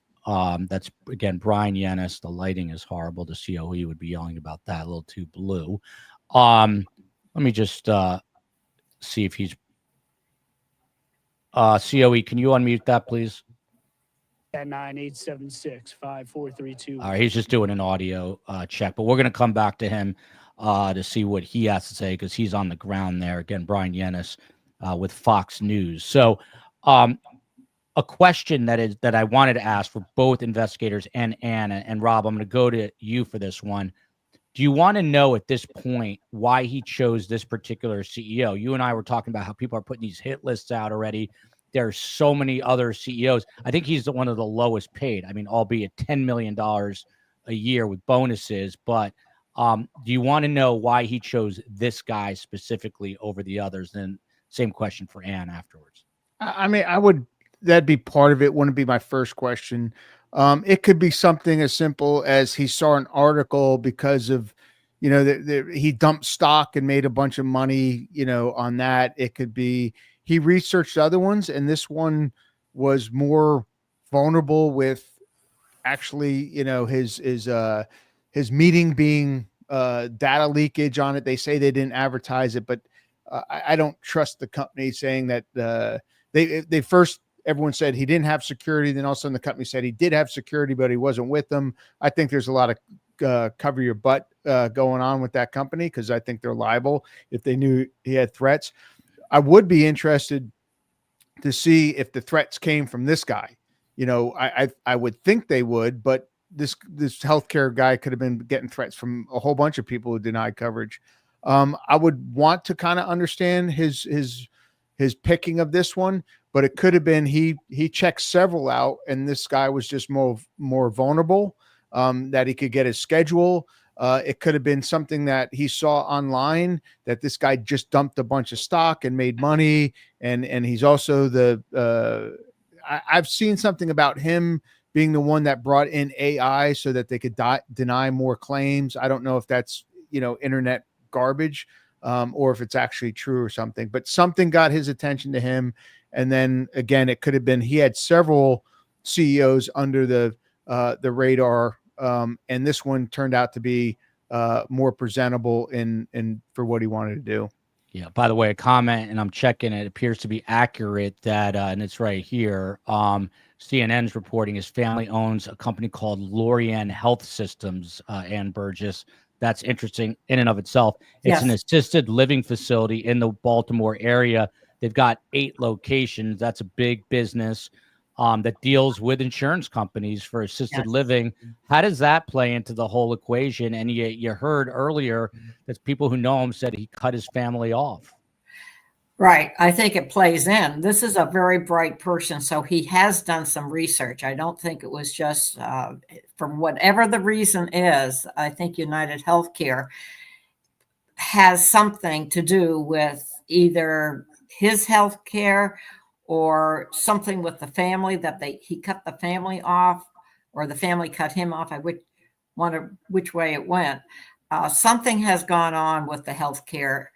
again Brian Yennis. The lighting is horrible. The COE would be yelling about that, a little too blue. Let me just see if he's COE. Can you unmute that, please? At 9-876-5432. All right, he's just doing an audio check, but we're going to come back to him to see what he has to say, because he's on the ground there. Again, Brian Yennis with Fox News. So a question that I wanted to ask for both investigators and Anna and Rob, I'm going to go to you for this one. Do you want to know at this point why he chose this particular CEO? You and I were talking about how people are putting these hit lists out already. There's so many other CEOs. I think he's one of the lowest paid. I mean, albeit $10 million a year with bonuses. But do you want to know why he chose this guy specifically over the others? Then same question for Ann afterwards. I mean, I would that'd be part of it. Wouldn't be my first question. It could be something as simple as he saw an article because of, he dumped stock and made a bunch of money, on that. It could be he researched other ones, and this one was more vulnerable with actually, his meeting being data leakage on it. They say they didn't advertise it, but I don't trust the company saying that they first everyone said he didn't have security. Then all of a sudden the company said he did have security, but he wasn't with them. I think there's a lot of cover your butt going on with that company, because I think they're liable if they knew he had threats. I would be interested to see if the threats came from this guy. I would think they would, but this healthcare guy could have been getting threats from a whole bunch of people who denied coverage. I would want to kind of understand his picking of this one, but it could have been he checked several out, and this guy was just more vulnerable, that he could get his schedule. It could have been something that he saw online, that this guy just dumped a bunch of stock and made money. And he's also I've seen something about him being the one that brought in AI so that they could deny more claims. I don't know if that's, internet garbage, or if it's actually true or something, but something got his attention to him. And then again, it could have been, he had several CEOs under the radar. And this one turned out to be more presentable in for what he wanted to do. Yeah. By the way, a comment, and I'm checking it, appears to be accurate that, and it's right here. CNN's reporting his family owns a company called Lorian Health Systems, Ann Burgess. That's interesting in and of itself. It's an assisted living facility in the Baltimore area. They've got 8 locations. That's a big business that deals with insurance companies for assisted living. How does that play into the whole equation? And you heard earlier that people who know him said he cut his family off. Right. I think it plays in. This is a very bright person, so he has done some research. I don't think it was just from whatever the reason is. I think United Healthcare has something to do with either his health care or something with the family, that he cut the family off, or the family cut him off. I would wonder which way it went. Something has gone on with the healthcare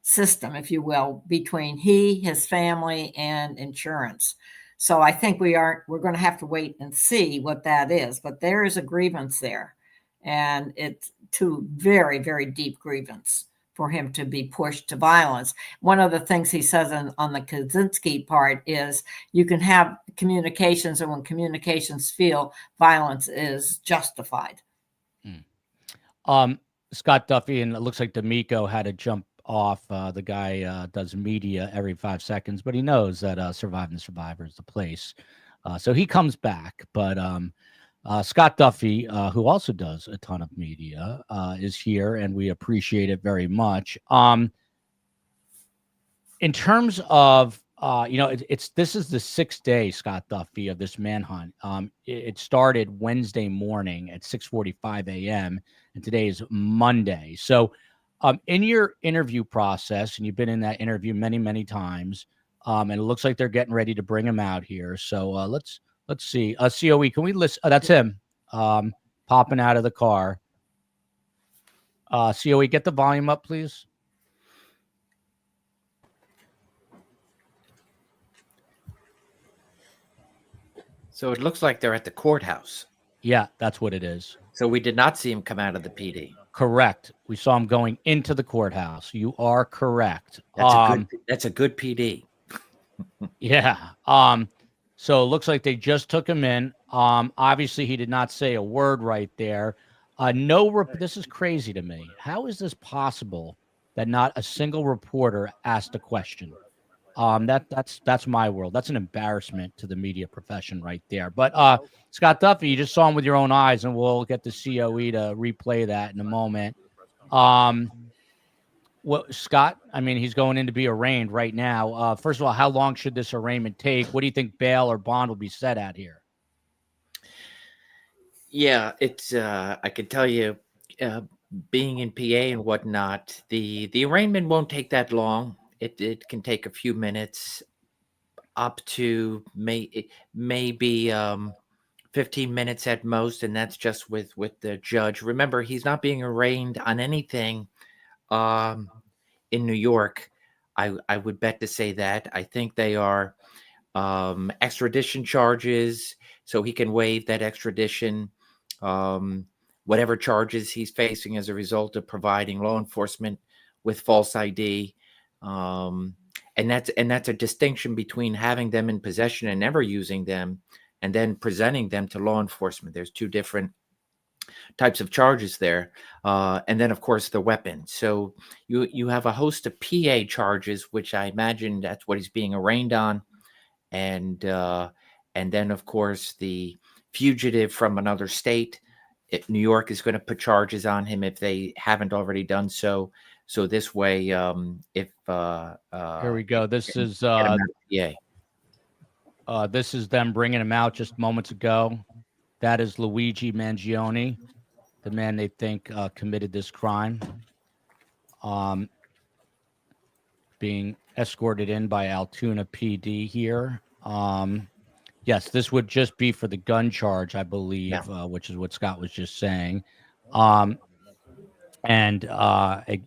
system, if you will, between his family and insurance. So I think we're going to have to wait and see what that is. But there is a grievance there, and it's two very, very deep grievance for him to be pushed to violence. One of the things he says on the Kaczynski part is you can have communications, and when communications feel violence is justified. Scott Duffy, and it looks like D'Amico had to jump off. The guy does media every 5 seconds, but he knows that Surviving the Survivor is the place. So he comes back. But Scott Duffy, who also does a ton of media, is here, and we appreciate it very much. In terms of, this is the 6th day, Scott Duffy, of this manhunt. It started Wednesday morning at 6:45 a.m., and today is Monday. So in your interview process, and you've been in that interview many, many times, and it looks like they're getting ready to bring him out here. So let's see. COE, can we listen? That's him popping out of the car. COE, get the volume up, please. So it looks like they're at the courthouse. Yeah, that's what it is. So we did not see him come out of the PD. Correct. We saw him going into the courthouse. You are correct. That's a good PD. Yeah. So it looks like they just took him in. Obviously, he did not say a word right there. This is crazy to me. How is this possible that not a single reporter asked a question? That's my world. That's an embarrassment to the media profession right there. But Scott Duffy, you just saw him with your own eyes, and we'll get the COE to replay that in a moment. Scott, I mean, he's going in to be arraigned right now. First of all, how long should this arraignment take? What do you think bail or bond will be set at here? Yeah, it's I can tell you, being in PA and whatnot, the arraignment won't take that long. It can take a few minutes. up to maybe 15 minutes at most, and that's just with the judge. Remember, he's not being arraigned on anything in New York. I would bet to say that. I think they are extradition charges, so he can waive that extradition, whatever charges he's facing as a result of providing law enforcement with false ID. And that's a distinction between having them in possession and never using them, and then presenting them to law enforcement. There's two different types of charges there. And then, of course, the weapon. So you have a host of PA charges, which I imagine that's what he's being arraigned on. And then, of course, the fugitive from another state. New York is going to put charges on him if they haven't already done so. So this way, if Here we go. This is this is them bringing him out just moments ago. That is Luigi Mangione, the man they think committed this crime. Being escorted in by Altoona PD here. Yes, this would just be for the gun charge, I believe, which is what Scott was just saying.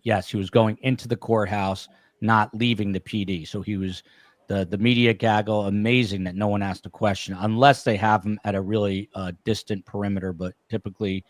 Yes, he was going into the courthouse, not leaving the PD. So he was the media gaggle. Amazing that no one asked a question unless they have him at a really distant perimeter. But typically,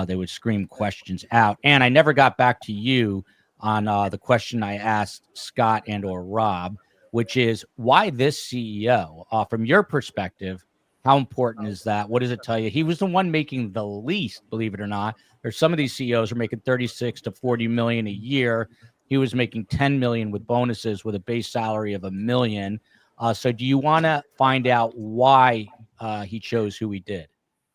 they would scream questions out. And I never got back to you on the question I asked Scott and or Rob, which is why this CEO? From your perspective, how important is that? What does it tell you? He was the one making the least, believe it or not. There's some of these CEOs are making 36 to 40 million a year. He was making 10 million with bonuses with a base salary of $1 million. So do you want to find out why he chose who he did?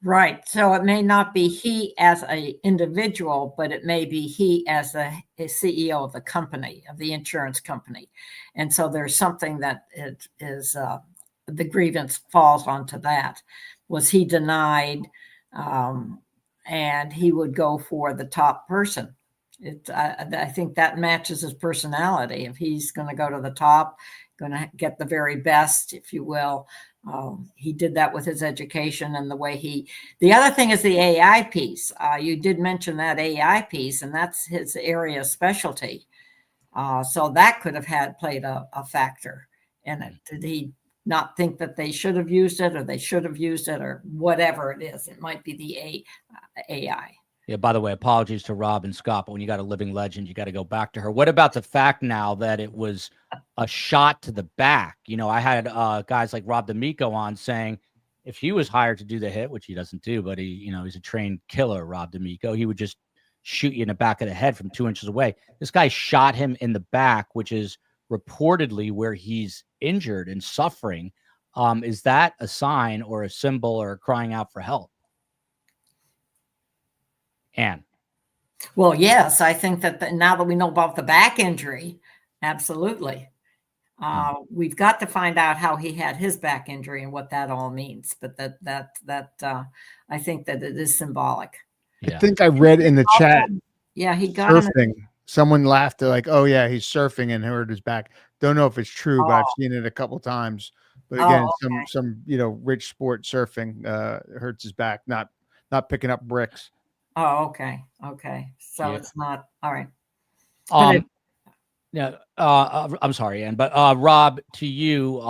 Right. So it may not be he as an individual, but it may be he as a CEO of the company, of the insurance company. And so there's something that is the grievance falls onto that. Was he denied? And he would go for the top person. I think that matches his personality. If he's going to go to the top, going to get the very best, if you will. He did that with his education and the way the other thing is the AI piece. You did mention that AI piece, and that's his area of specialty. So that could have played a factor in it. Did he not think that they should have used it, or they should have used it, or whatever it is? It might be the AI. Yeah, by the way, apologies to Rob and Scott, but when you got a living legend, you got to go back to her. What about the fact now that it was a shot to the back? You know, I had guys like Rob D'Amico on saying if he was hired to do the hit, which he doesn't do, but he's a trained killer, Rob D'Amico, he would just shoot you in the back of the head from 2 inches away. This guy shot him in the back, which is reportedly where he's injured and suffering. Is that a sign or a symbol or crying out for help? Ann. Well, yes, I think that now that we know about the back injury, absolutely. We've got to find out how he had his back injury and what that all means. But that I think that it is symbolic. Yeah. I think I read in the chat. Yeah, he got surfing. Someone laughed. They're like, "Oh yeah, he's surfing and hurt his back." Don't know if it's true, but I've seen it a couple times. But again, some rich sport surfing hurts his back, not picking up bricks. Oh, okay. So it's not all right. I'm sorry, Ann, but Rob, to you,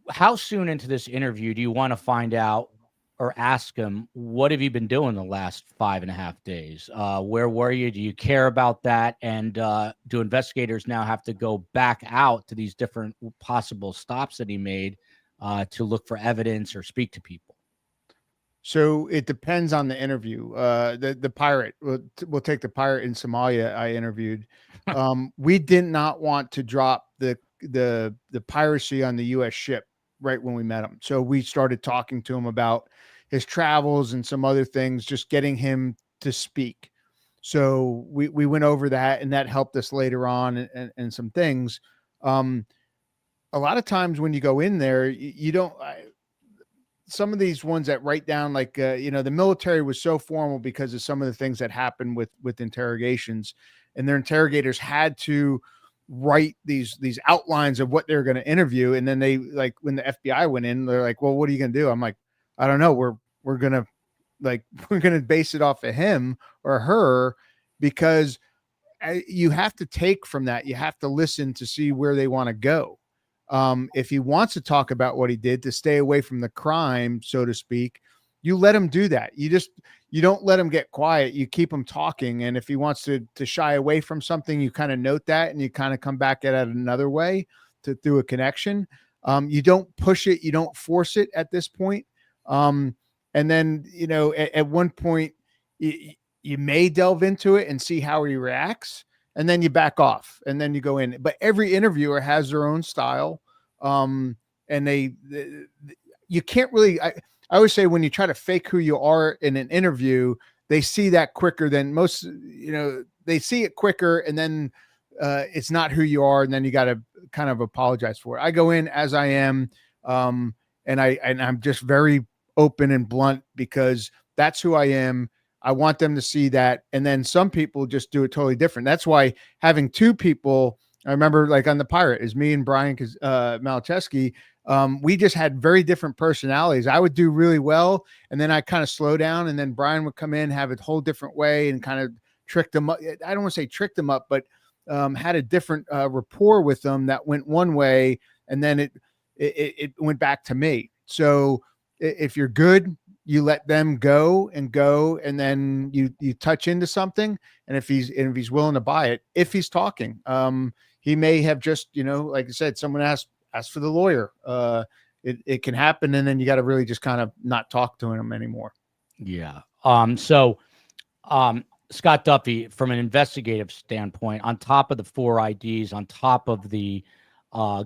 how soon into this interview do you want to find out or ask him, what have you been doing the last 5.5 days? Where were you? Do you care about that? And do investigators now have to go back out to these different possible stops that he made to look for evidence or speak to people? So it depends on the interview. The pirate, we'll take the pirate in Somalia I interviewed. We did not want to drop the piracy on the U.S. ship right when we met him. So we started talking to him about his travels and some other things, just getting him to speak. So we went over that, and that helped us later on and some things. A lot of times when you go in there, you don't. Some of these ones that write down, like, the military was so formal because of some of the things that happened with interrogations, and their interrogators had to write these outlines of what they're going to interview. And then they, like, when the FBI went in, they're like, well, what are you going to do? I'm like, I don't know. We're going to we're going to base it off of him or her, because you have to take from that. You have to listen to see where they want to go. If he wants to talk about what he did to stay away from the crime, so to speak, you let him do that. You don't let him get quiet. You keep him talking. And if he wants to shy away from something, you kind of note that, and you kind of come back at it another way through a connection. You don't push it. You don't force it at this point. And then, at one point you may delve into it and see how he reacts, and then you back off, and then you go in. But every interviewer has their own style. And you can't really, I always say, when you try to fake who you are in an interview, they see that quicker than most, they see it quicker, and then it's not who you are. And then you got to kind of apologize for it. I go in as I am. And I'm just very open and blunt, because that's who I am. I want them to see that. And then some people just do it totally different. That's why having two people, I remember, like on the Pirate, is me and Brian Malachewski. We just had very different personalities. I would do really well, and then I kind of slow down, and then Brian would come in, have a whole different way, and kind of trick them up. I don't want to say trick them up, but had a different rapport with them that went one way, and then it went back to me. So if you're good, you let them go, and then you touch into something. And if he's willing to buy it, if he's talking, he may have just, like I said, someone asked for the lawyer. It can happen. And then you got to really just kind of not talk to him anymore. Yeah. Scott Duffy, from an investigative standpoint, on top of the 4 IDs, on top of the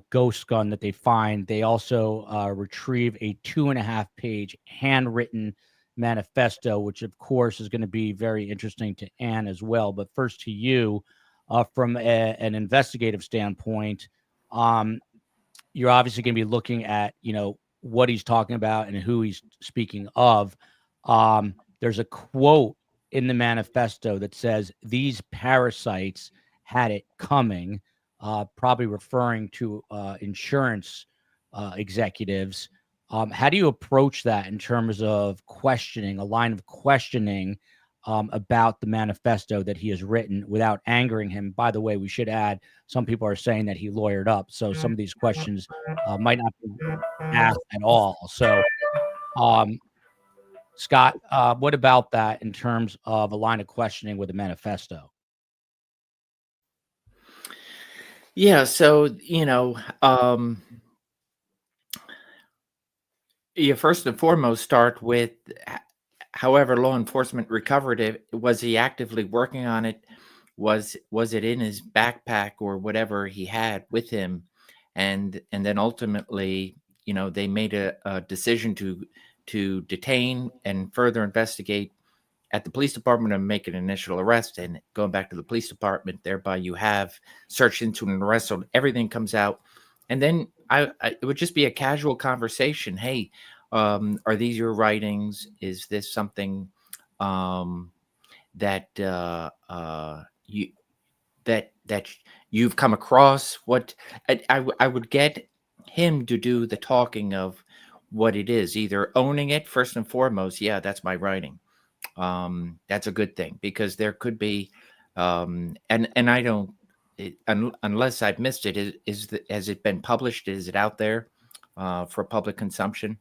ghost gun that they find, they also retrieve a 2.5-page handwritten manifesto, which of course is going to be very interesting to Ann as well. But first to you, from an investigative standpoint, you're obviously going to be looking at, what he's talking about and who he's speaking of. There's a quote in the manifesto that says, "These parasites had it coming," probably referring to insurance executives. How do you approach that in terms of questioning, a line of questioning about the manifesto that he has written without angering him? By the way, we should add, some people are saying that he lawyered up, so some of these questions might not be asked at all. So, Scott, what about that in terms of a line of questioning with a manifesto? Yeah, so you first and foremost start with however law enforcement recovered it. Was he actively working on it? Was it in his backpack or whatever he had with him? And then ultimately, they made a decision to detain and further investigate at the police department and make an initial arrest. And going back to the police department, thereby you have searched into an arrest, so everything comes out. And then it would just be a casual conversation. Hey, are these your writings? Is this something that you've come across? What I would get him to do the talking of what it is, either owning it first and foremost. Yeah, that's my writing. That's a good thing, because there could be, and I don't, unless I've missed it, has it been published? Is it out there for public consumption?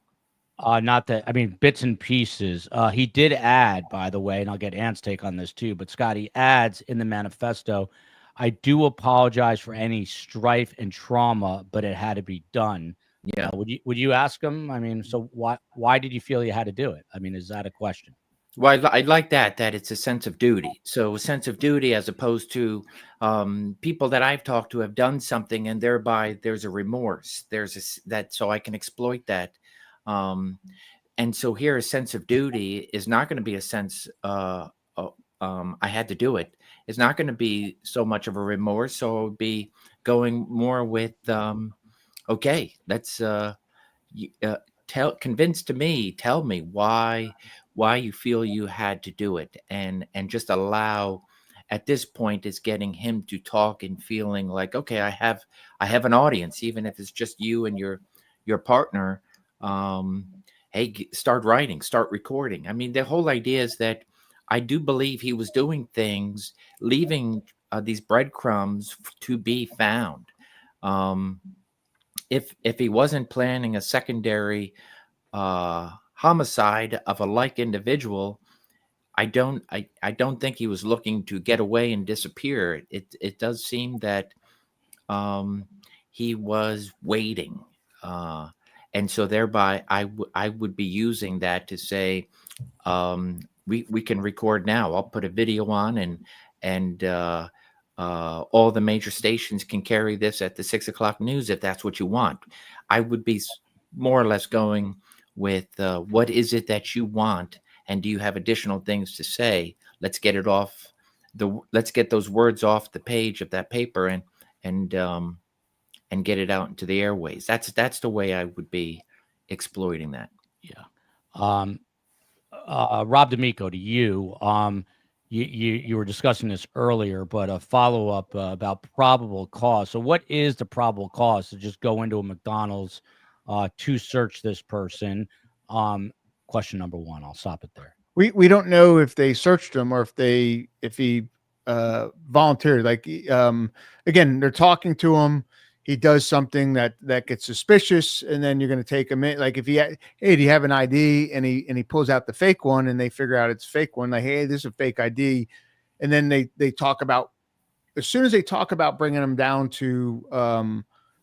Not that, I mean, bits and pieces. He did add, by the way, and I'll get Ann's take on this too, but Scott, he adds in the manifesto, "I do apologize for any strife and trauma, but it had to be done." Yeah. Would you ask him? I mean, so why did you feel you had to do it? I mean, is that a question? Well, I'd like that it's a sense of duty. So a sense of duty, as opposed to people that I've talked to have done something, and thereby there's a remorse. So I can exploit that. And so here, a sense of duty is not going to be a sense I had to do it. It's not going to be so much of a remorse. So it would be going more with, okay, let's tell me why you feel you had to do it, and just allow at this point is getting him to talk and feeling like, okay, I have an audience, even if it's just you and your partner. Hey, start writing, start recording. I mean, the whole idea is that I do believe he was doing things, leaving these breadcrumbs to be found. If he wasn't planning a secondary homicide of a like individual, I don't think he was looking to get away and disappear. It does seem that he was waiting, and so thereby I would be using that to say, we can record now. I'll put a video on, and all the major stations can carry this at the 6 o'clock news if that's what you want. I would be more or less going with what is it that you want, and do you have additional things to say? Let's get it off let's get those words off the page of that paper and get it out into the airways. That's the way I would be exploiting that. Yeah. Rob D'Amico, to you. You were discussing this earlier, but a follow-up about probable cause. So what is the probable cause to just go into a McDonald's to search this person? Question number one. I'll stop it there. We don't know if they searched him or if he volunteered. Like, again, they're talking to him. He does something that gets suspicious, and then you're going to take him in. Like, if hey, do you have an ID? And he pulls out the fake one, and they figure out it's a fake one. Like, hey, this is a fake ID. And then they talk about, as soon as they talk about bringing him down to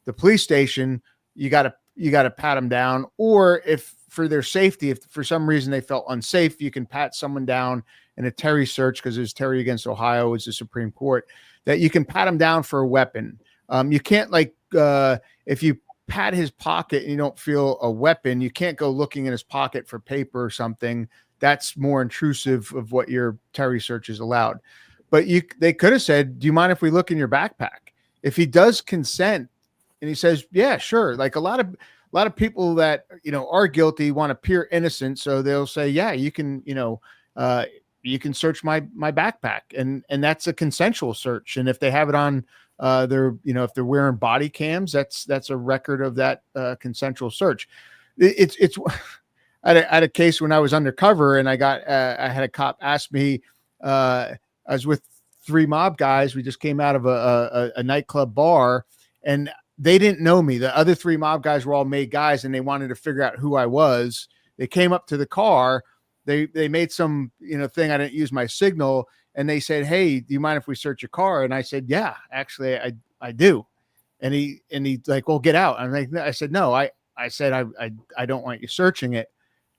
the police station, you got to pat him down. Or if for their safety, if for some reason they felt unsafe, you can pat someone down in a Terry search, because there's Terry against Ohio, is the Supreme Court, that you can pat him down for a weapon. You can't, like, if you pat his pocket and you don't feel a weapon, you can't go looking in his pocket for paper or something. That's more intrusive of what your Terry search is allowed. But they could have said, do you mind if we look in your backpack? If he does consent and he says, yeah, sure. Like, a lot of people that, are guilty want to appear innocent. So they'll say, yeah, you can, you can search my backpack, and that's a consensual search. And if they have it on if they're wearing body cams, that's a record of that consensual search. It's I had a case when I was undercover, and I had a cop ask me, I was with 3 mob guys. We just came out of a nightclub bar, and they didn't know me. The other 3 mob guys were all made guys, and they wanted to figure out who I was. They came up to the car. They made some, thing. I didn't use my signal. And they said, hey, do you mind if we search your car? And I said, yeah, actually I do. And he like, well, get out. I said, no, I said, I don't want you searching it.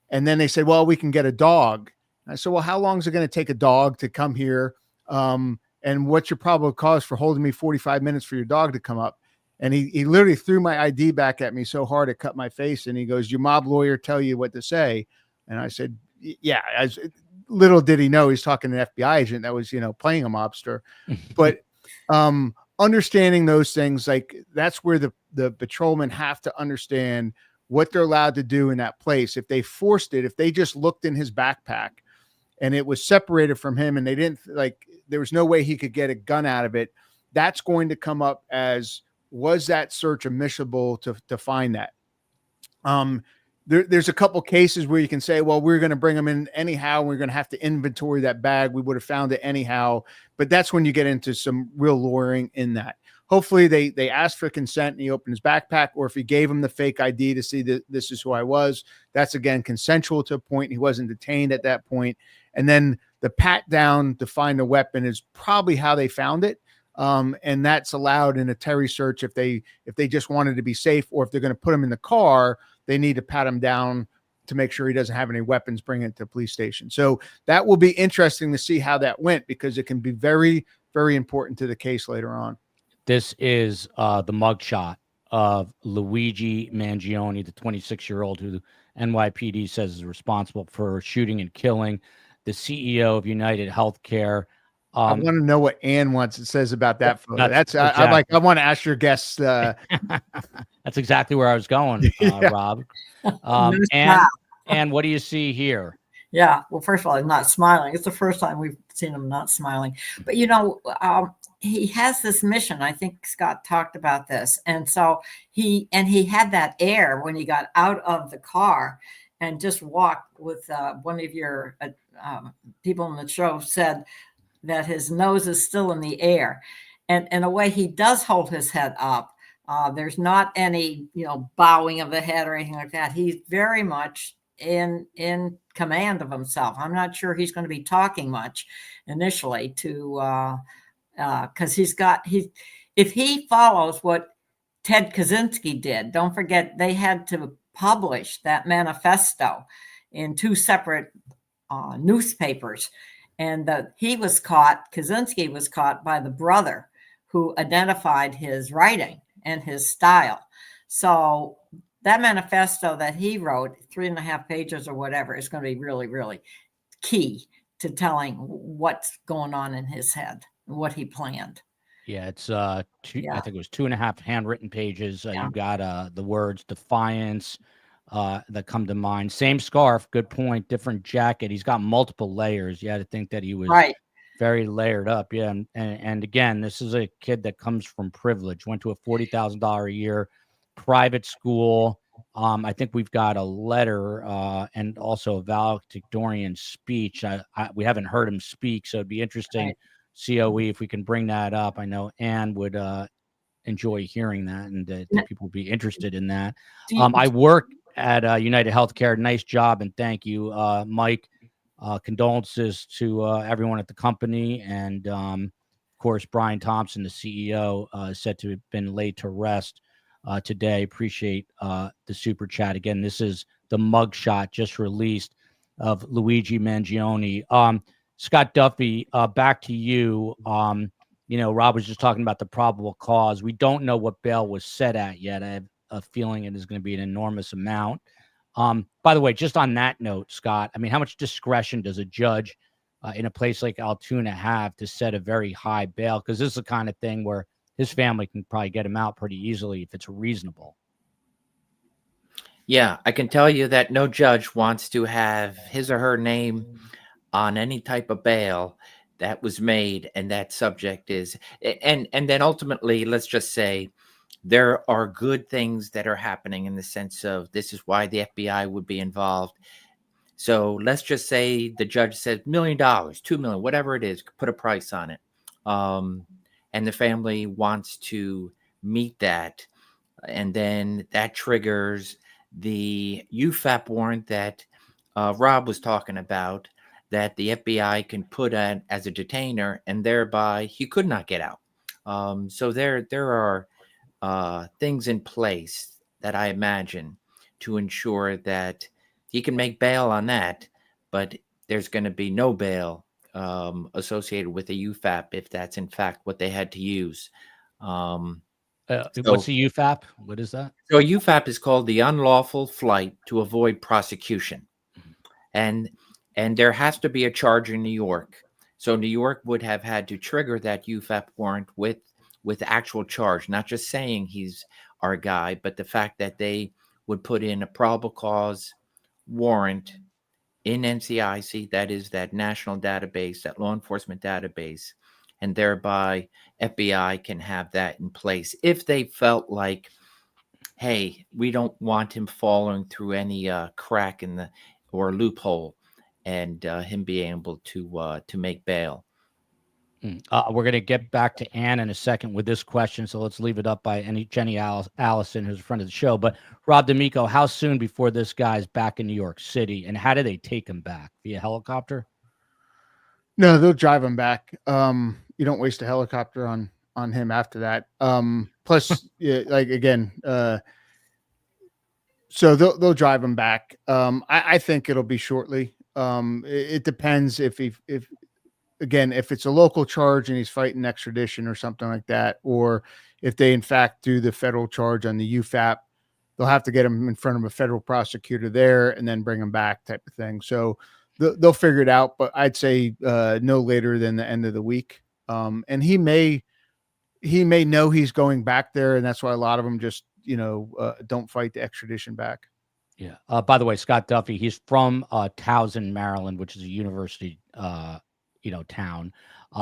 And then they said, well, we can get a dog. I said, well, how long is it going to take a dog to come here? And what's your probable cause for holding me 45 minutes for your dog to come up? And he literally threw my ID back at me so hard it cut my face. And he goes, your mob lawyer tell you what to say? And I said, yeah. Little did he know he's talking to an FBI agent that was, playing a mobster. But understanding those things, like, that's where the patrolmen have to understand what they're allowed to do in that place. If they forced it, if they just looked in his backpack and it was separated from him, and they didn't, like, there was no way he could get a gun out of it, that's going to come up as, was that search admissible to find that? There's a couple cases where you can say, well, we're going to bring them in anyhow. And we're going to have to inventory that bag. We would have found it anyhow. But that's when you get into some real lawyering in that. Hopefully they asked for consent and he opened his backpack, or if he gave him the fake ID to see that this is who I was, that's, again, consensual to a point. He wasn't detained at that point. And then the pat down to find a weapon is probably how they found it. And that's allowed in a Terry search if they just wanted to be safe, or if they're going to put him in the car, they need to pat him down to make sure he doesn't have any weapons, bring it to the police station. So that will be interesting to see how that went, because it can be very, very important to the case later on. This is the mugshot of Luigi Mangione, the 26-year-old who the NYPD says is responsible for shooting and killing the CEO of United Healthcare. I want to know what Ann says about that photo. Exactly. I want to ask your guests. That's exactly where I was going, Rob. And what do you see here? Yeah. Well, first of all, he's not smiling. It's the first time we've seen him not smiling. But he has this mission. I think Scott talked about this, and so he had that air when he got out of the car and just walked with one of your people in the show said that his nose is still in the air, and in a way, he does hold his head up. There's not any bowing of the head or anything like that. He's very much in command of himself. I'm not sure he's going to be talking much initially to because if he follows what Ted Kaczynski did, don't forget they had to publish that manifesto in two separate newspapers, and Kaczynski was caught by the brother who identified his writing and his style. So that manifesto that he wrote, 3.5 pages or whatever, is going to be really, really key to telling what's going on in his head and what he planned. Yeah, it's I think it was 2.5 handwritten pages. You got the words defiance that come to mind. Same scarf, good point, different jacket. He's got multiple layers. You had to think that he was very layered up. Yeah, and again, this is a kid that comes from privilege. Went to a $40,000 a year private school. I think we've got a letter and also a valedictorian speech. We haven't heard him speak, so it'd be interesting, COE, if we can bring that up. I know Anne would enjoy hearing that, and that people would be interested in that. I work at United Healthcare. Nice job, and thank you, Mike. Condolences to everyone at the company, and of course, Brian Thompson, the CEO, is said to have been laid to rest today. Appreciate the super chat. Again, this is the mugshot just released of Luigi Mangione. Scott Duffy, back to you. Rob was just talking about the probable cause. We don't know what bail was set at yet. I have a feeling it is going to be an enormous amount. By the way, just on that note, Scott, I mean, how much discretion does a judge in a place like Altoona have to set a very high bail? Because this is the kind of thing where his family can probably get him out pretty easily if it's reasonable. Yeah, I can tell you that no judge wants to have his or her name on any type of bail that was made, and that subject is, and then ultimately, let's just say there are good things that are happening in the sense of this is why the FBI would be involved. So let's just say the judge says $1 million, $2 million, whatever it is, put a price on it. And the family wants to meet that. And then that triggers the UFAP warrant that Rob was talking about, that the FBI can put on as a detainer, and thereby he could not get out. So there are things in place that I imagine to ensure that he can make bail on that, but there's going to be no bail associated with a UFAP if that's in fact what they had to use. What's the UFAP? What is that? So a UFAP is called the unlawful flight to avoid prosecution. And there has to be a charge in New York. So New York would have had to trigger that UFAP warrant with actual charge, not just saying he's our guy, but the fact that they would put in a probable cause warrant in NCIC, that is that national database, that law enforcement database, and thereby FBI can have that in place if they felt like, hey, we don't want him falling through any crack in or loophole, and him being able to make bail. We're going to get back to Ann in a second with this question, so let's leave it up by Jenny Allison, who's a friend of the show. But Rob D'Amico, how soon before this guy's back in New York City, and how do they take him back? Via helicopter? No, they'll drive him back. You don't waste a helicopter on him after that. Plus, again, so they'll drive him back. I think it'll be shortly. It depends if it's a local charge and he's fighting extradition or something like that, or if they in fact do the federal charge on the UFAP, they'll have to get him in front of a federal prosecutor there and then bring him back, type of thing. So they'll figure it out, but I'd say no later than the end of the week. And he may know he's going back there, and that's why a lot of them just don't fight the extradition back. Yeah. By the way, Scott Duffy, he's from Towson, Maryland, which is a university, town.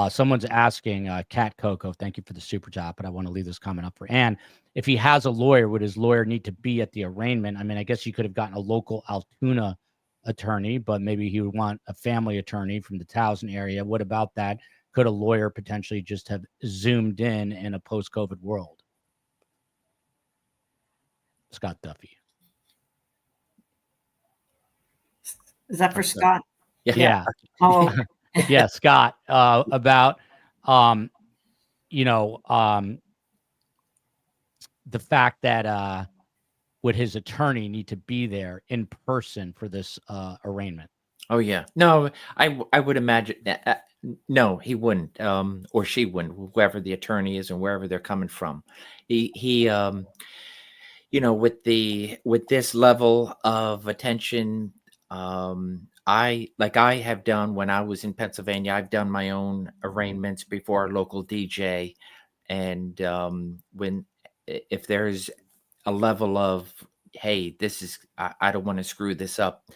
Someone's asking, Cat Coco, thank you for the super chat, but I want to leave this comment up for Ann. If he has a lawyer, would his lawyer need to be at the arraignment? I mean, I guess he could have gotten a local Altoona attorney, but maybe he would want a family attorney from the Towson area. What about that? Could a lawyer potentially just have zoomed in a post-COVID world? Scott Duffy. Is that for Scott? Yeah. Oh, Yeah, Scott, about the fact that would his attorney need to be there in person for this arraignment? Oh yeah, no, I would imagine that, no, he wouldn't, or she wouldn't, whoever the attorney is and wherever they're coming from. He with this level of attention, I have done when I was in Pennsylvania, I've done my own arraignments before our local DJ, and if there's a level of, hey, this is, I don't want to screw this up,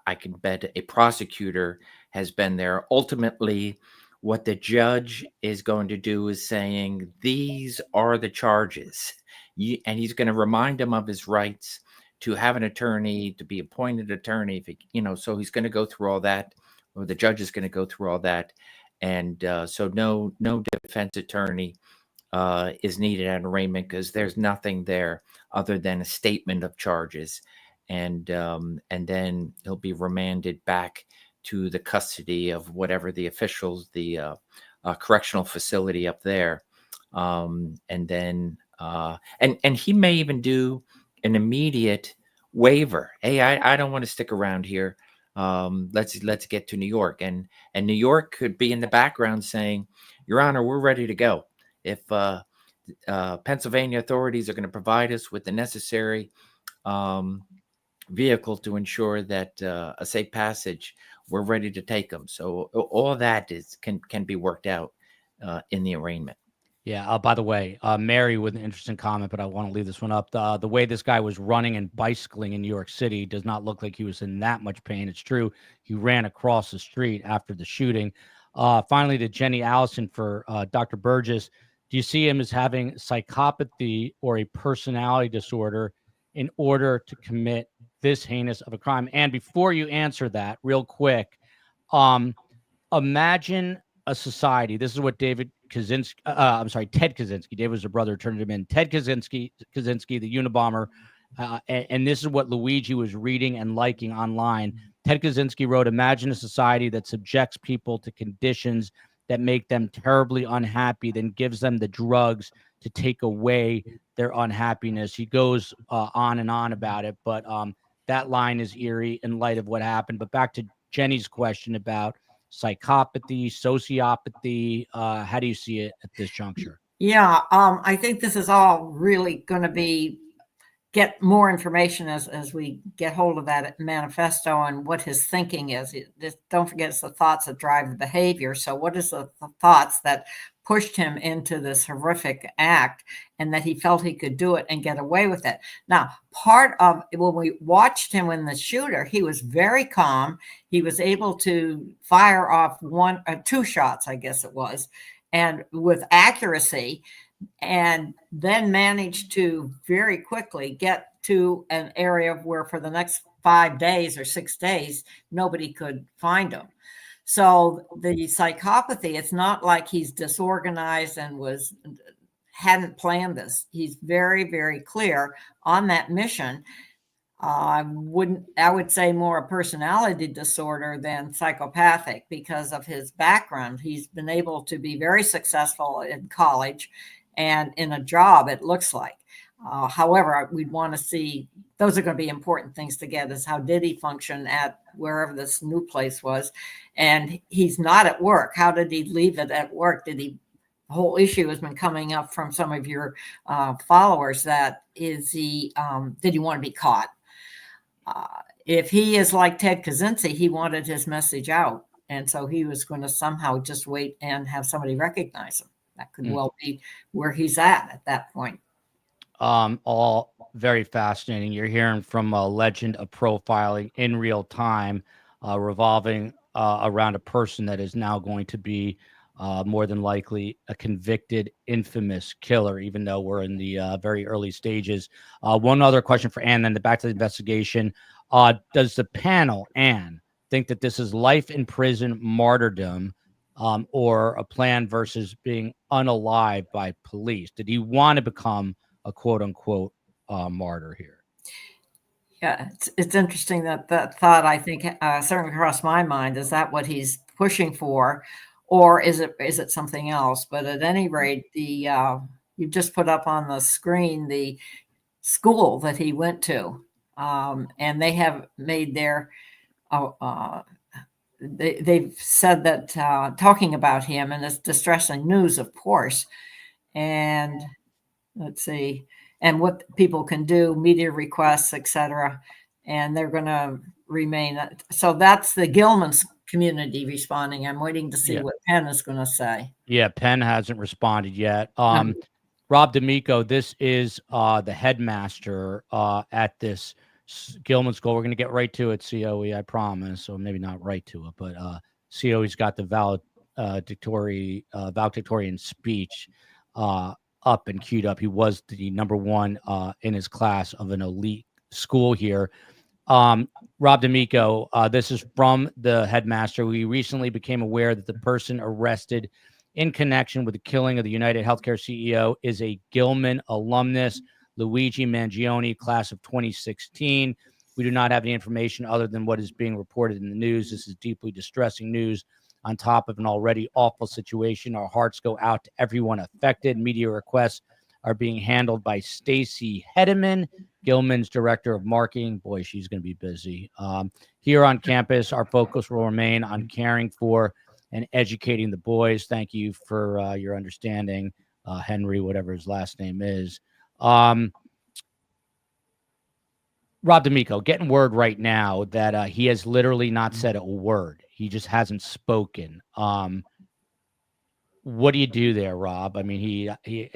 I can bet a prosecutor has been there. Ultimately, what the judge is going to do is saying, these are the charges. And he's going to remind him of his rights to have an attorney, to be appointed attorney. If he, so he's going to go through all that, or the judge is going to go through all that. And so no defense attorney is needed at arraignment, because there's nothing there other than a statement of charges. And then he'll be remanded back to the custody of whatever the officials, the correctional facility up there. And then and he may even do an immediate waiver. Hey, I don't want to stick around here. Let's get to New York. And New York could be in the background saying, Your Honor, we're ready to go. If Pennsylvania authorities are going to provide us with the necessary vehicle to ensure that a safe passage, we're ready to take them. So all that can be worked out in the arraignment. Yeah. By the way, Mary with an interesting comment, but I want to leave this one up. The way this guy was running and bicycling in New York City does not look like he was in that much pain. It's true. He ran across the street after the shooting. Finally, to Jenny Allison for Dr. Burgess. Do you see him as having psychopathy or a personality disorder in order to commit this heinous of a crime? And before you answer that, real quick, imagine a society. This is what Ted Kaczynski. David was a brother, turned him in. Ted Kaczynski, the Unabomber, and this is what Luigi was reading and liking online. Ted Kaczynski wrote, imagine a society that subjects people to conditions that make them terribly unhappy, then gives them the drugs to take away their unhappiness. He goes on and on about it, but that line is eerie in light of what happened. But back to Jenny's question about psychopathy, sociopathy. How do you see it at this juncture? Yeah, I think this is all really going to get more information as we get hold of that manifesto and what his thinking is. Don't forget, it's the thoughts that drive the behavior. So what is the thoughts that pushed him into this horrific act, and that he felt he could do it and get away with it? Now, part of when we watched him in the shooter, he was very calm. He was able to fire off two shots, I guess it was, and with accuracy, and then managed to very quickly get to an area where for the next 5 days or 6 days, nobody could find him. So the psychopathy, it's not like he's disorganized and hadn't planned this. He's very, very clear on that mission. I would say more a personality disorder than psychopathic because of his background. He's been able to be very successful in college and in a job, it looks like. However, we'd want to see, those are going to be important things to get, is how did he function at wherever this new place was? And he's not at work. How did he leave it at work? The whole issue has been coming up from some of your followers, that did he want to be caught? If he is like Ted Kaczynski, he wanted his message out. And so he was going to somehow just wait and have somebody recognize him. That could well be where he's at that point. All very fascinating. You're hearing from a legend of profiling in real time, revolving around a person that is now going to be more than likely a convicted, infamous killer, even though we're in the very early stages. One other question for Ann, then back to the investigation. Does the panel, Ann, think that this is life in prison martyrdom, or a plan versus being unalived by police? Did he want to become a quote unquote martyr here? Yeah, it's interesting that thought, I think, certainly crossed my mind. Is that what he's pushing for, or is it something else? But at any rate, you just put up on the screen the school that he went to, and they have made their they've said that talking about him, and it's distressing news, of course. And let's see, and what people can do, media requests, etc. And they're going to remain. So that's the Gilman's community responding. I'm waiting to see what Penn is going to say. Yeah, Penn hasn't responded yet. Rob D'Amico, this is the headmaster at this Gilman School. We're going to get right to it, COE, I promise. Or maybe not right to it, but COE's got the valedictorian speech up and queued up. He was the number one in his class of an elite school here. Rob D'Amico, this is from the headmaster. We recently became aware that the person arrested in connection with the killing of the United Healthcare CEO is a Gilman alumnus, Luigi Mangione, class of 2016. We do not have any information other than what is being reported in the news. This is deeply distressing news on top of an already awful situation. Our hearts go out to everyone affected. Media requests are being handled by Stacy Hedeman, Gilman's director of marketing. Boy, she's going to be busy. Here on campus, our focus will remain on caring for and educating the boys. Thank you for your understanding, Henry, whatever his last name is. Rob D'Amico, getting word right now that he has literally not said a word. He just hasn't spoken. What do you do there, Rob? I mean, he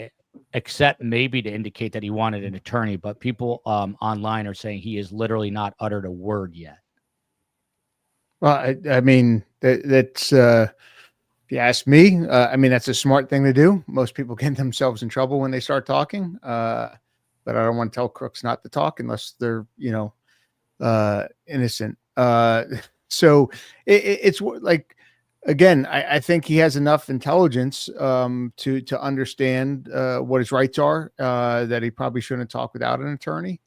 except maybe to indicate that he wanted an attorney, but people online are saying he has literally not uttered a word yet. Well, I mean, that's if you ask me, I mean, that's a smart thing to do. Most people get themselves in trouble when they start talking. But I don't want to tell crooks not to talk unless they're, innocent. So it's like, again, I think he has enough intelligence to understand what his rights are, that he probably shouldn't talk without an attorney.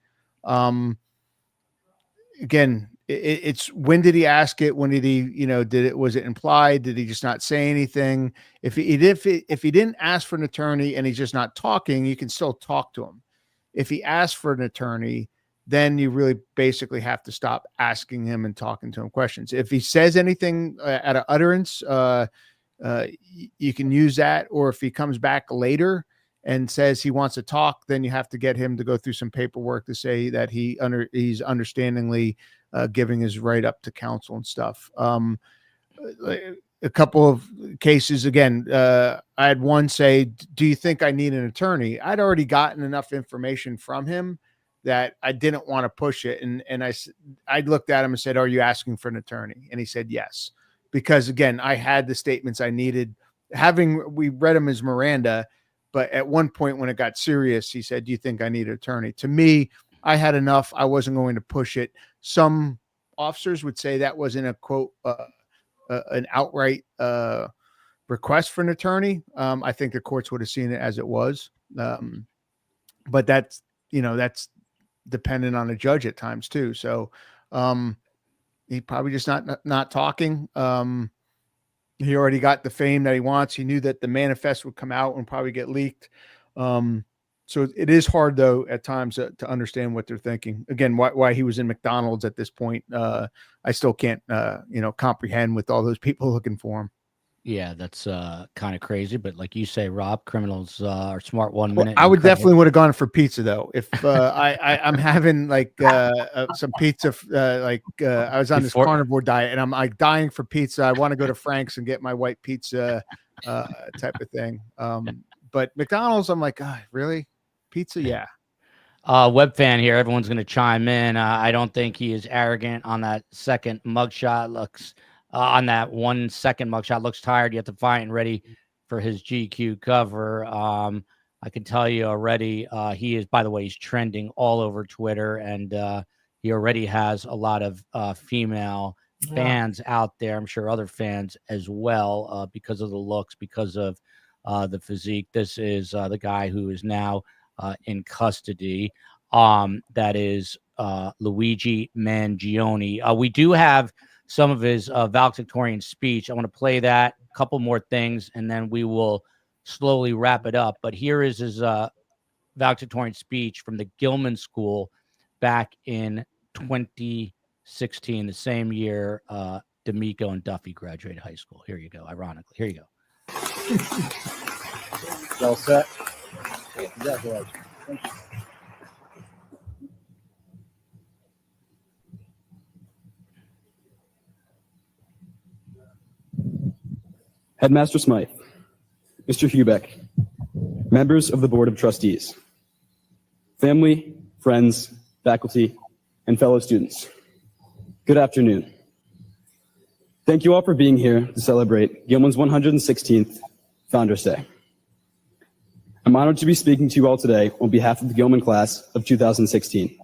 Again, it's when did he ask it? When did he, was it implied? Did he just not say anything? If he didn't ask for an attorney and he's just not talking, you can still talk to him. If he asked for an attorney, then you really basically have to stop asking him and talking to him questions. If he says anything at an utterance, you can use that. Or if he comes back later and says he wants to talk, then you have to get him to go through some paperwork to say that he's understandingly giving his right up to counsel and stuff. A couple of cases, again, I had one say, do you think I need an attorney? I'd already gotten enough information from him that I didn't want to push it. And I looked at him and said, are you asking for an attorney? And he said, yes, because again, I had the statements I needed. We read him as Miranda, but at one point when it got serious, he said, do you think I need an attorney? To me, I had enough. I wasn't going to push it. Some officers would say that wasn't a quote, an outright request for an attorney. I think the courts would have seen it as it was. But that's dependent on a judge at times too. So he probably just not talking. He already got the fame that he wants. He knew that the manifest would come out and probably get leaked. So it is hard though at times to understand what they're thinking. Again, why he was in McDonald's at this point. I still can't, comprehend with all those people looking for him. Yeah, that's kind of crazy. But like you say, Rob, criminals are smart 1 minute. I would definitely would have gone for pizza though. If I'm having like some pizza, I was on this carnivore diet and I'm like dying for pizza. I want to go to Frank's and get my white pizza type of thing. But McDonald's, I'm like, God, really? Pizza? Yeah. Web fan here. Everyone's going to chime in. I don't think he is arrogant on that second mugshot. Looks on that 1 second mugshot. Looks tired yet defiant and ready for his GQ cover. I can tell you already. He is, by the way, he's trending all over Twitter, and he already has a lot of female fans out there. I'm sure other fans as well, because of the looks, because of the physique. This is the guy who is now in custody. That is Luigi Mangione. We do have some of his valedictorian speech. I want to play that, a couple more things, and then we will slowly wrap it up. But here is his valedictorian speech from the Gilman School back in 2016, the same year D'Amico and Duffy graduated high school. Here you go. Ironically, here you go. Well set. Headmaster Smythe, Mr. Hubeck, members of the Board of Trustees, family, friends, faculty, and fellow students, good afternoon. Thank you all for being here to celebrate Gilman's 116th Founders Day. I'm honored to be speaking to you all today on behalf of the Gilman class of 2016.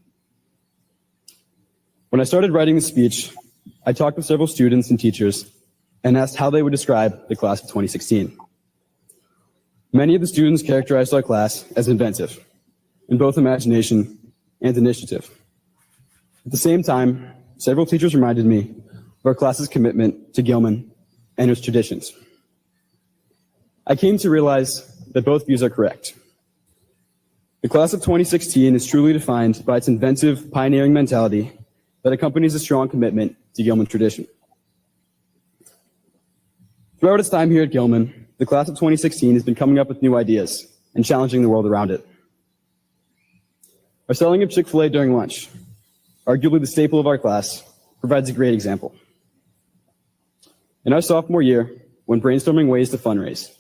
When I started writing the speech, I talked with several students and teachers and asked how they would describe the class of 2016. Many of the students characterized our class as inventive, in both imagination and initiative. At the same time, several teachers reminded me of our class's commitment to Gilman and its traditions. I came to realize that both views are correct. The class of 2016 is truly defined by its inventive, pioneering mentality that accompanies a strong commitment to Gilman tradition. Throughout its time here at Gilman, the class of 2016 has been coming up with new ideas and challenging the world around it. Our selling of Chick-fil-A during lunch, arguably the staple of our class, provides a great example. In our sophomore year, when brainstorming ways to fundraise,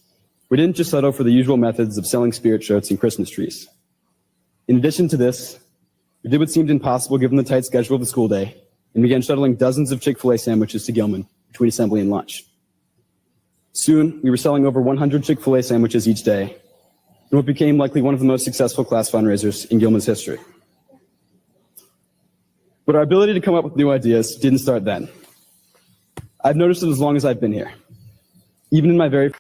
we didn't just settle for the usual methods of selling spirit shirts and Christmas trees. In addition to this, we did what seemed impossible given the tight schedule of the school day and began shuttling dozens of Chick-fil-A sandwiches to Gilman between assembly and lunch. Soon, we were selling over 100 Chick-fil-A sandwiches each day, and what became likely one of the most successful class fundraisers in Gilman's history. But our ability to come up with new ideas didn't start then. I've noticed it as long as I've been here. Even in my very...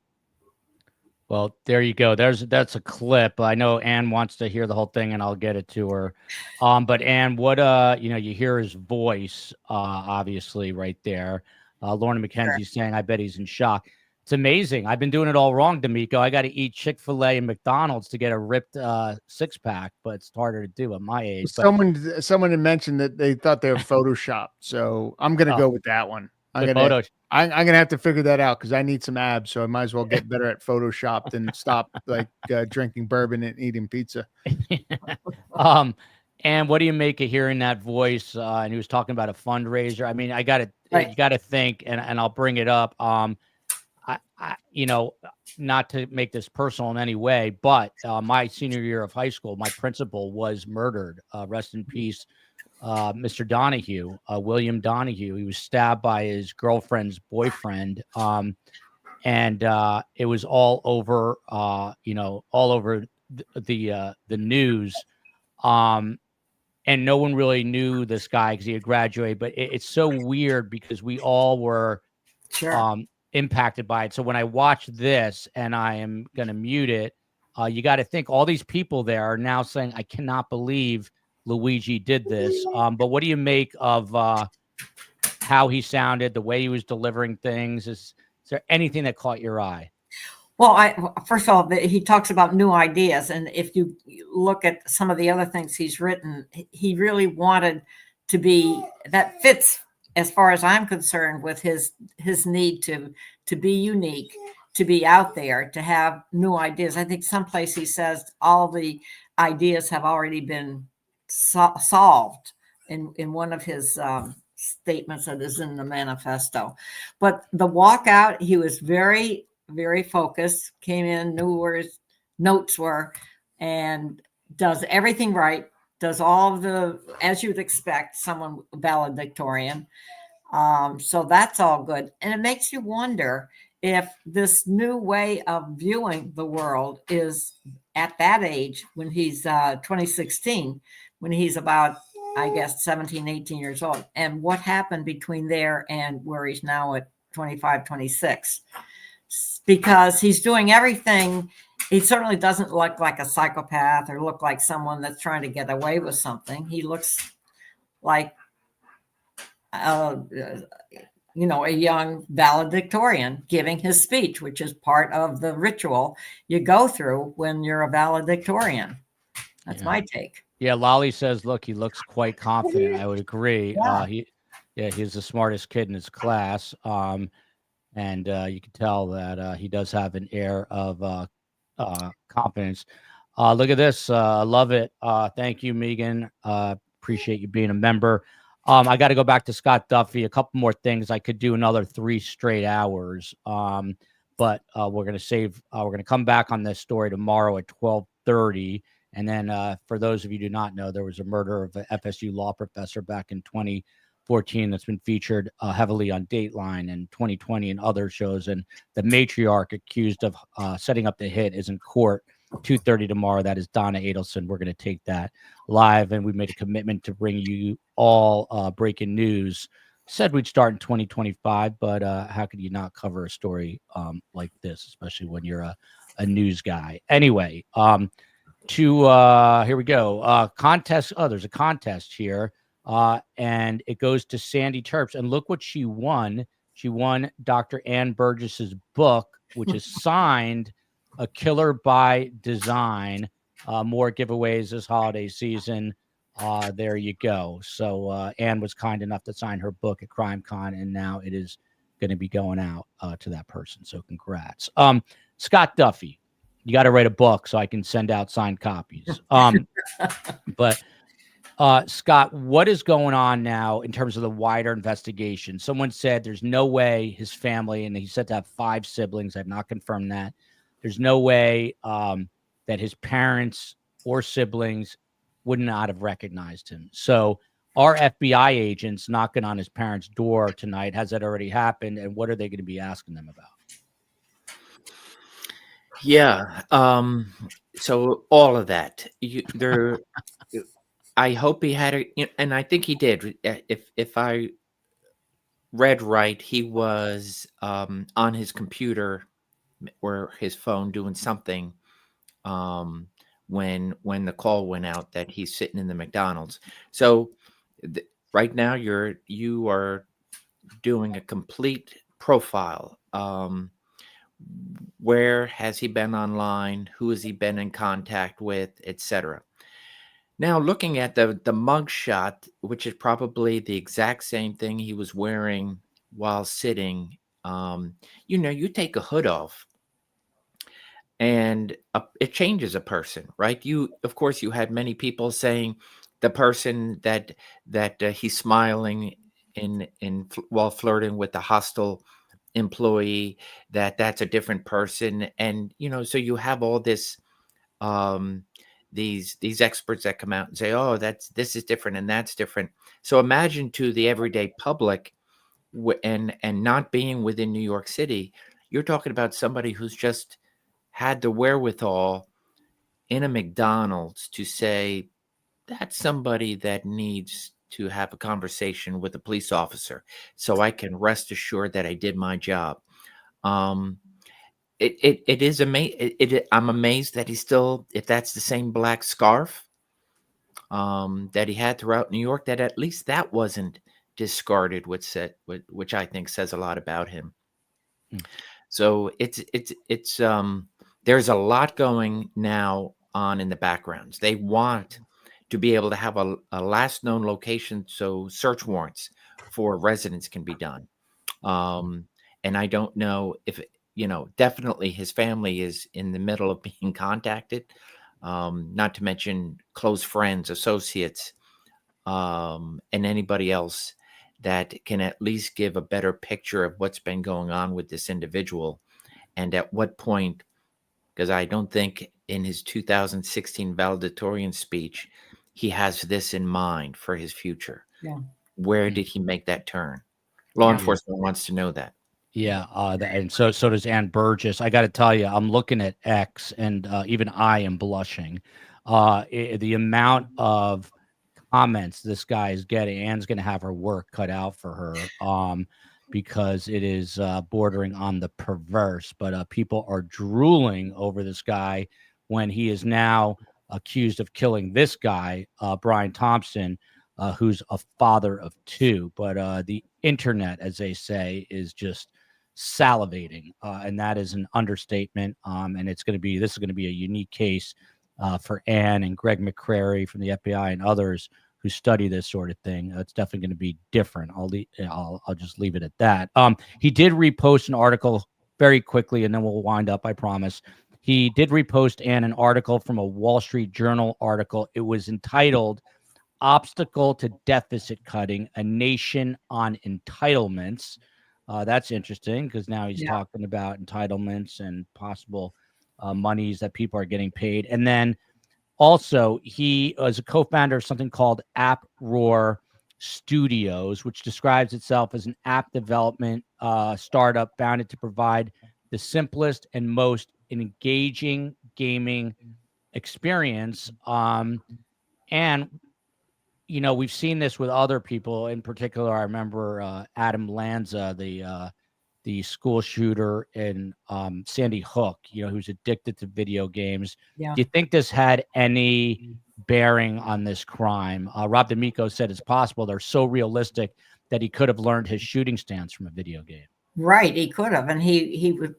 Well, there you go. That's a clip. I know Ann wants to hear the whole thing, and I'll get it to her. But Ann, what you hear his voice, obviously, right there. Lorna McKenzie's saying, "I bet he's in shock." It's amazing. I've been doing it all wrong, D'Amico. I got to eat Chick-fil-A and McDonald's to get a ripped six-pack, but it's harder to do at my age. Someone had mentioned that they thought they were photoshopped, so I'm going to go with that one. I'm going to have to figure that out because I need some abs, so I might as well get better at Photoshop than stop drinking bourbon and eating pizza. And what do you make of hearing that voice? And he was talking about a fundraiser. I mean, you got to think, and I'll bring it up. Not to make this personal in any way, but my senior year of high school, my principal was murdered. Rest in peace, Mr. Donahue, William Donahue. He was stabbed by his girlfriend's boyfriend, and it was all over, all over the news. And no one really knew this guy because he had graduated. But it's so weird because we all were impacted by it. So when I watch this, and I am going to mute it, you got to think all these people there are now saying, "I cannot believe Luigi did this." But what do you make of how he sounded, the way he was delivering things? Is there anything that caught your eye? Well, first of all, he talks about new ideas. And if you look at some of the other things he's written, he really wanted to be, that fits as far as I'm concerned with his need to be unique, to be out there, to have new ideas. I think someplace he says all the ideas have already been solved in one of his statements that is in the manifesto. But the walkout, he was very, very focused, came in, knew where his notes were, and does everything right. does all the, as you'd expect, someone valedictorian. So that's all good. And it makes you wonder if this new way of viewing the world is at that age when he's 2016, when he's about, I guess, 17, 18 years old. And what happened between there and where he's now at 25, 26. Because he's doing everything. He certainly doesn't look like a psychopath or look like someone that's trying to get away with something. He looks like, a young valedictorian giving his speech, which is part of the ritual you go through when you're a valedictorian. That's my take. Yeah, Lolly says, look, he looks quite confident. I would agree. He's the smartest kid in his class. And you can tell that he does have an air of confidence. Look at this. I love it. Thank you, Megan. Appreciate you being a member. I got to go back to Scott Duffy. A couple more things. I could do another 3 straight hours. But we're going to come back on this story tomorrow at 12:30. And then for those of you who do not know, there was a murder of an FSU law professor back in 2014 that's been featured heavily on Dateline and 2020 and other shows. And the matriarch accused of setting up the hit is in court 2:30 tomorrow. That is Donna Adelson. We're going to take that live, and we made a commitment to bring you all breaking news. Said we'd start in 2025, but how could you not cover a story like this, especially when you're a news guy? Anyway, here we go. Contest. Oh, there's a contest here, and it goes to Sandy Terps. And look what she won. She won Dr. Ann Burgess's book, which is signed A Killer by Design. More giveaways this holiday season. There you go. So Ann was kind enough to sign her book at CrimeCon, and now it is going to be going out to that person. So congrats. Scott Duffy, you got to write a book so I can send out signed copies. But Scott, what is going on now in terms of the wider investigation? Someone said there's no way his family, and he said to have 5 siblings. I've not confirmed that. There's no way that his parents or siblings would not have recognized him. So are FBI agents knocking on his parents' door tonight? Has that already happened? And what are they going to be asking them about? Yeah. So all of that. I hope he had and I think he did. If I read right, he was on his computer or his phone doing something when the call went out that he's sitting in the McDonald's. So right now you are doing a complete profile. Where has he been online? Who has he been in contact with, etc. Now, looking at the mug shot, which is probably the exact same thing he was wearing while sitting, you take a hood off and it changes a person, right? Of course, you had many people saying the person that he's smiling while flirting with the hostile employee, that's a different person. And, so you have all this, these experts that come out and say, oh, this is different and that's different. So imagine to the everyday public and not being within New York City, you're talking about somebody who's just had the wherewithal in a McDonald's to say, that's somebody that needs to have a conversation with a police officer so I can rest assured that I did my job. It is amazing. I'm amazed that he's still, if that's the same black scarf that he had throughout New York, that at least that wasn't discarded, which I think says a lot about him. So it's there's a lot going now on in the backgrounds. They want to be able to have a last known location so search warrants for residents can be done. And I don't know if, definitely his family is in the middle of being contacted, not to mention close friends, associates, and anybody else that can at least give a better picture of what's been going on with this individual and at what point, because I don't think in his 2016 valedictorian speech, he has this in mind for his future. Yeah. Where did he make that turn? Law enforcement wants to know that. Yeah, and so does Ann Burgess. I got to tell you, I'm looking at X, and even I am blushing. The amount of comments this guy is getting, Ann's going to have her work cut out for her, because it is bordering on the perverse. But people are drooling over this guy when he is now accused of killing this guy, Brian Thompson, who's a father of two. But the internet, as they say, is just salivating, and that is an understatement. And this is going to be a unique case for Ann and Greg McCrary from the FBI and others who study this sort of thing. It's definitely going to be different. I'll just leave it at that. He did repost an article very quickly, and then we'll wind up, I promise. He did repost an article from a Wall Street Journal article. It was entitled "Obstacle to Deficit Cutting: A Nation on Entitlements." That's interesting because now he's talking about entitlements and possible monies that people are getting paid. And then also, he is a co-founder of something called AppRoar Studios, which describes itself as an app development startup founded to provide the simplest and most engaging gaming experience. And we've seen this with other people. In particular, I remember Adam Lanza, the school shooter in Sandy Hook, who's addicted to video games. Yeah. Do you think this had any bearing on this crime? Rob D'Amico said it's possible. They're so realistic that he could have learned his shooting stance from a video game. Right, he could have, and he was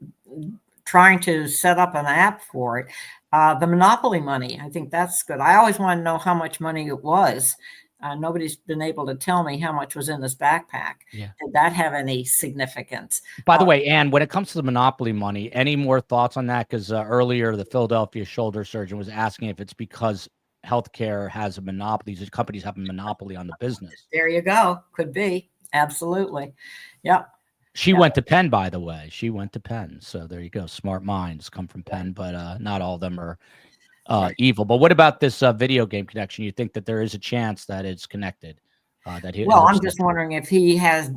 trying to set up an app for it. The Monopoly money, I think that's good. I always want to know how much money it was. Nobody's been able to tell me how much was in this backpack. Yeah. Did that have any significance? By the way, Ann, when it comes to the Monopoly money, any more thoughts on that? Because earlier, the Philadelphia shoulder surgeon was asking if it's because healthcare has a monopoly. These companies have a monopoly on the business. There you go. Could be. Absolutely. Yep. She went to Penn, by the way. She went to Penn. So there you go. Smart minds come from Penn, but not all of them are evil. But what about this video game connection? You think that there is a chance that it's connected? I'm just wondering if he has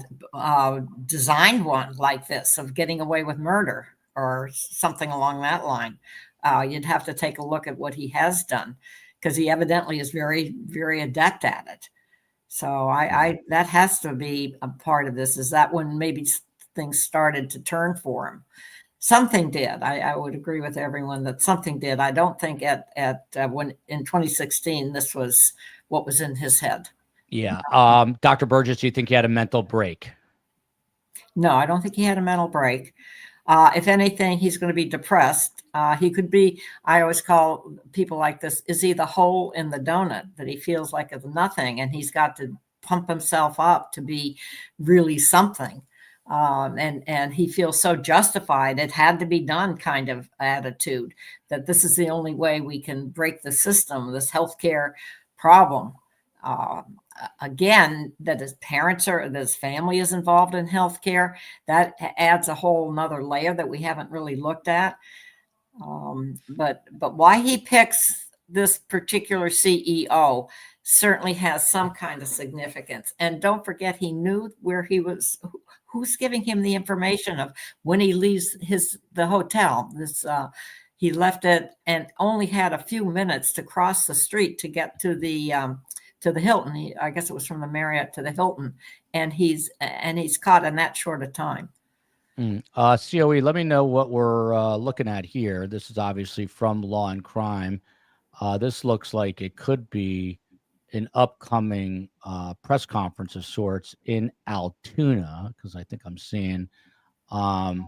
designed one like this of getting away with murder or something along that line. You'd have to take a look at what he has done because he evidently is very, very adept at it. So that has to be a part of this. Is that when maybe things started to turn for him? Something did. I would agree with everyone that something did. I don't think when in 2016 this was what was in his head. Yeah. Dr. Burgess, do you think he had a mental break? No, I don't think he had a mental break. If anything, he's going to be depressed. He could be, I always call people like this, is he the hole in the donut that he feels like it's nothing and he's got to pump himself up to be really something. And he feels so justified. It had to be done kind of attitude that this is the only way we can break the system, this healthcare problem. Again, that his parents that his family is involved in healthcare, that adds a whole nother layer that we haven't really looked at. But why he picks this particular CEO certainly has some kind of significance. And don't forget, he knew where he was, who's giving him the information of when he leaves the hotel. He left it and only had a few minutes to cross the street to get to the Hilton. I guess it was from the Marriott to the Hilton, and he's caught in that short a time. COE, let me know what we're looking at here. This is obviously from Law and Crime. This looks like it could be an upcoming press conference of sorts in Altoona, because I think I'm seeing, and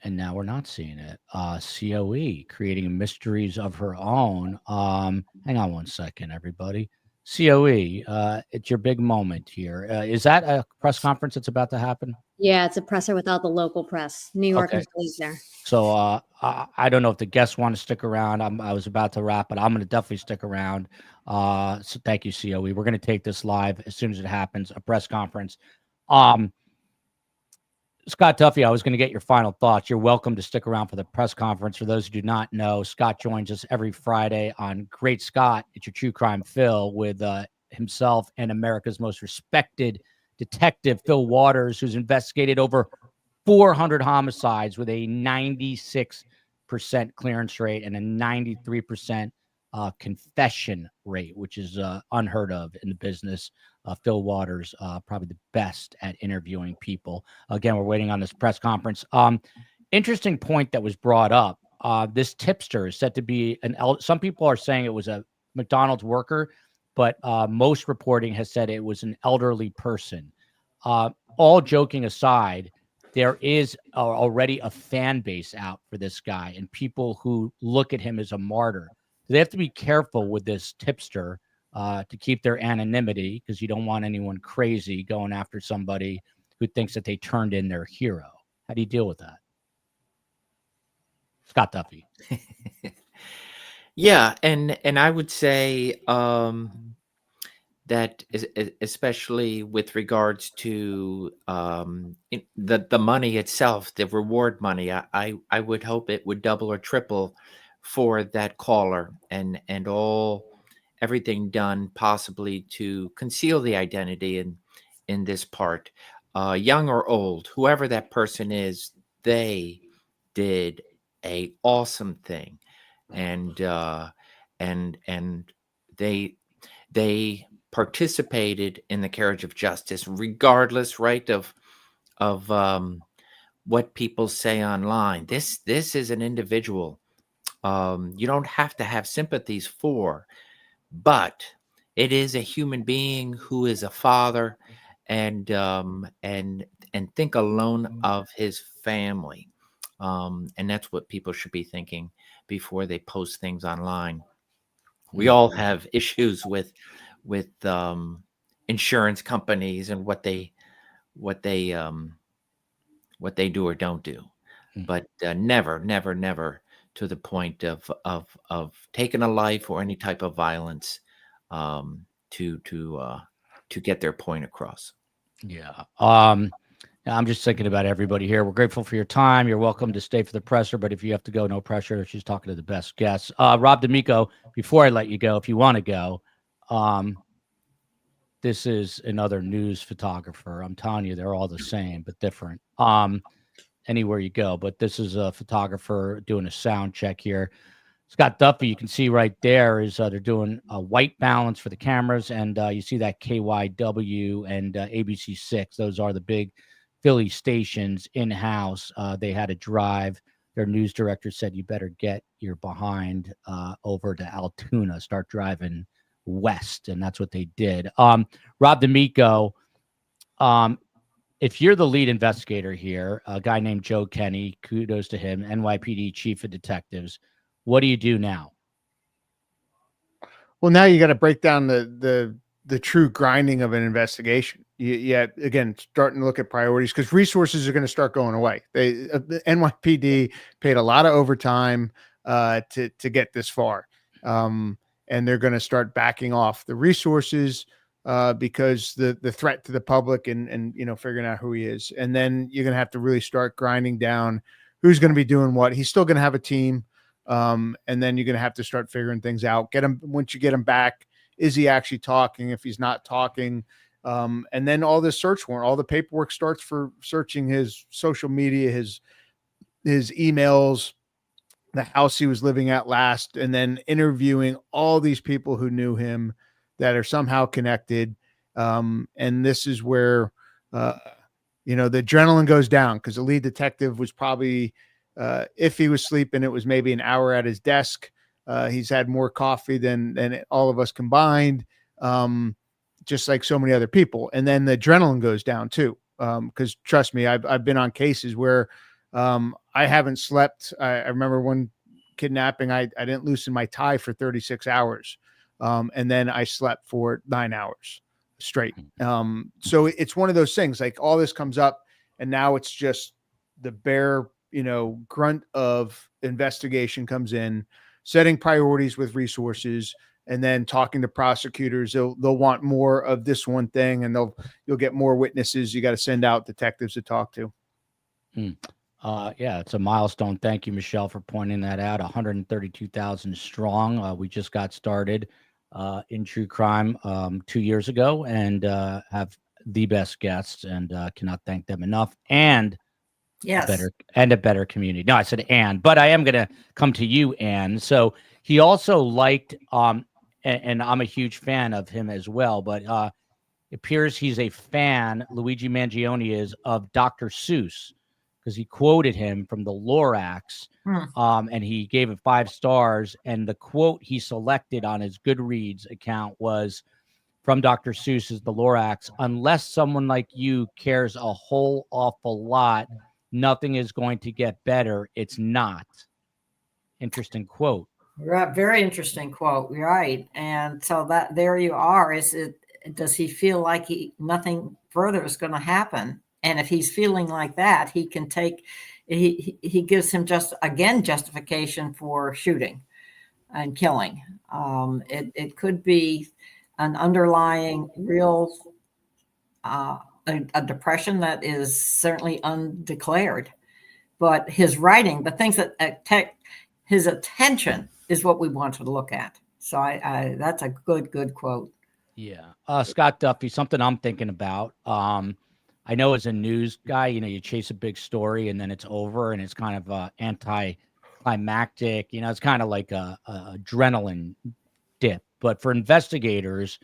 now we're not seeing it. COE creating mysteries of her own. Hang on one second, everybody. COE, it's your big moment here. Is that a press conference that's about to happen? Yeah, it's a presser without the local press. New York employees there. So I don't know if the guests want to stick around. I was about to wrap, but I'm going to definitely stick around. So thank you, COE. We're going to take this live as soon as it happens, a press conference. Scott Duffy, I was going to get your final thoughts. You're welcome to stick around for the press conference. For those who do not know, Scott joins us every Friday on Great Scott. It's your True Crime Phil with himself and America's most respected detective, Phil Waters, who's investigated over 400 homicides with a 96% clearance rate and a 93% confession rate, which is unheard of in the business. Phil Waters, probably the best at interviewing people. Again, we're waiting on this press conference. Interesting point that was brought up. This tipster is said to be some people are saying it was a McDonald's worker, but most reporting has said it was an elderly person. All joking aside, there is already a fan base out for this guy and people who look at him as a martyr. They have to be careful with this tipster to keep their anonymity, because you don't want anyone crazy going after somebody who thinks that they turned in their hero. How do you deal with that? Scott Duffy. Yeah, and I would say that especially with regards to the money itself, the reward money, I would hope it would double or triple for that caller, and everything done possibly to conceal the identity in this part, young or old, whoever that person is, they did a awesome thing, and they participated in the carriage of justice, regardless, right, of what people say online. This is an individual you don't have to have sympathies for, but it is a human being who is a father, and think alone of his family, and that's what people should be thinking before they post things online. We all have issues with insurance companies and what they do or don't do, but never to the point of taking a life or any type of violence to get their point across. Yeah. I'm just thinking about everybody here. We're grateful for your time. You're welcome to stay for the presser, but if you have to go, no pressure. She's talking to the best guests. Rob D'Amico, before I let you go, if you want to go, this is another news photographer. I'm telling you, they're all the same, but different. Anywhere you go, but this is a photographer doing a sound check here. Scott Duffy, you can see right there is they're doing a white balance for the cameras, and you see that KYW and ABC6. Those are the big Philly stations in-house. They had to drive. Their news director said, you better get your behind over to Altoona, start driving west, and that's what they did. Rob D'Amico, if you're the lead investigator here, a guy named Joe Kenny, kudos to him, NYPD chief of detectives, what do you do now? Well, now you got to break down the true grinding of an investigation. Again, starting to look at priorities, because resources are going to start going away. The NYPD paid a lot of overtime to get this far, and they're going to start backing off the resources because the threat to the public and figuring out who he is, and then you're going to have to really start grinding down who's going to be doing what. He's still going to have a team. And then you're going to have to start figuring things out. Once you get him back, is he actually talking? If he's not talking, and then all this search warrant, all the paperwork starts for searching his social media, his emails, the house he was living at last, and then interviewing all these people who knew him that are somehow connected. And this is where, the adrenaline goes down, because the lead detective was probably, if he was sleeping, it was maybe an hour at his desk. He's had more coffee than all of us combined, just like so many other people. And then the adrenaline goes down too, because trust me, I've been on cases where I haven't slept. I remember one kidnapping. I didn't loosen my tie for 36 hours, and then I slept for 9 hours straight. So it's one of those things, like all this comes up, and now it's just the bare grunt of investigation comes in, setting priorities with resources, and then talking to prosecutors. They'll want more of this one thing, and you'll get more witnesses. You got to send out detectives to talk to. Yeah, it's a milestone. Thank you, Michelle, for pointing that out. 132,000 strong. We just got started in true crime 2 years ago, and have the best guests, and cannot thank them enough. And Yes. a better community. No, I said but I am going to come to you, Ann. So he also liked, and I'm a huge fan of him as well, but it appears he's a fan, Luigi Mangione is, of Dr. Seuss, because he quoted him from the Lorax, and he gave it 5 stars. And the quote he selected on his Goodreads account was from Dr. Seuss's The Lorax: "Unless someone like you cares a whole awful lot, nothing is going to get better. It's not." Interesting quote. Right, very interesting quote. Right. And so that there you are. Does he feel like nothing further is going to happen? And if he's feeling like that, he can he gives him justification for shooting and killing. It could be an underlying real a depression that is certainly undeclared. But his writing, the things that his attention is what we want to look at. So that's a good quote. Yeah. Scott Duffy, something I'm thinking about. I know as a news guy, you chase a big story and then it's over, and it's kind of anticlimactic. It's kind of like a adrenaline dip. But for investigators,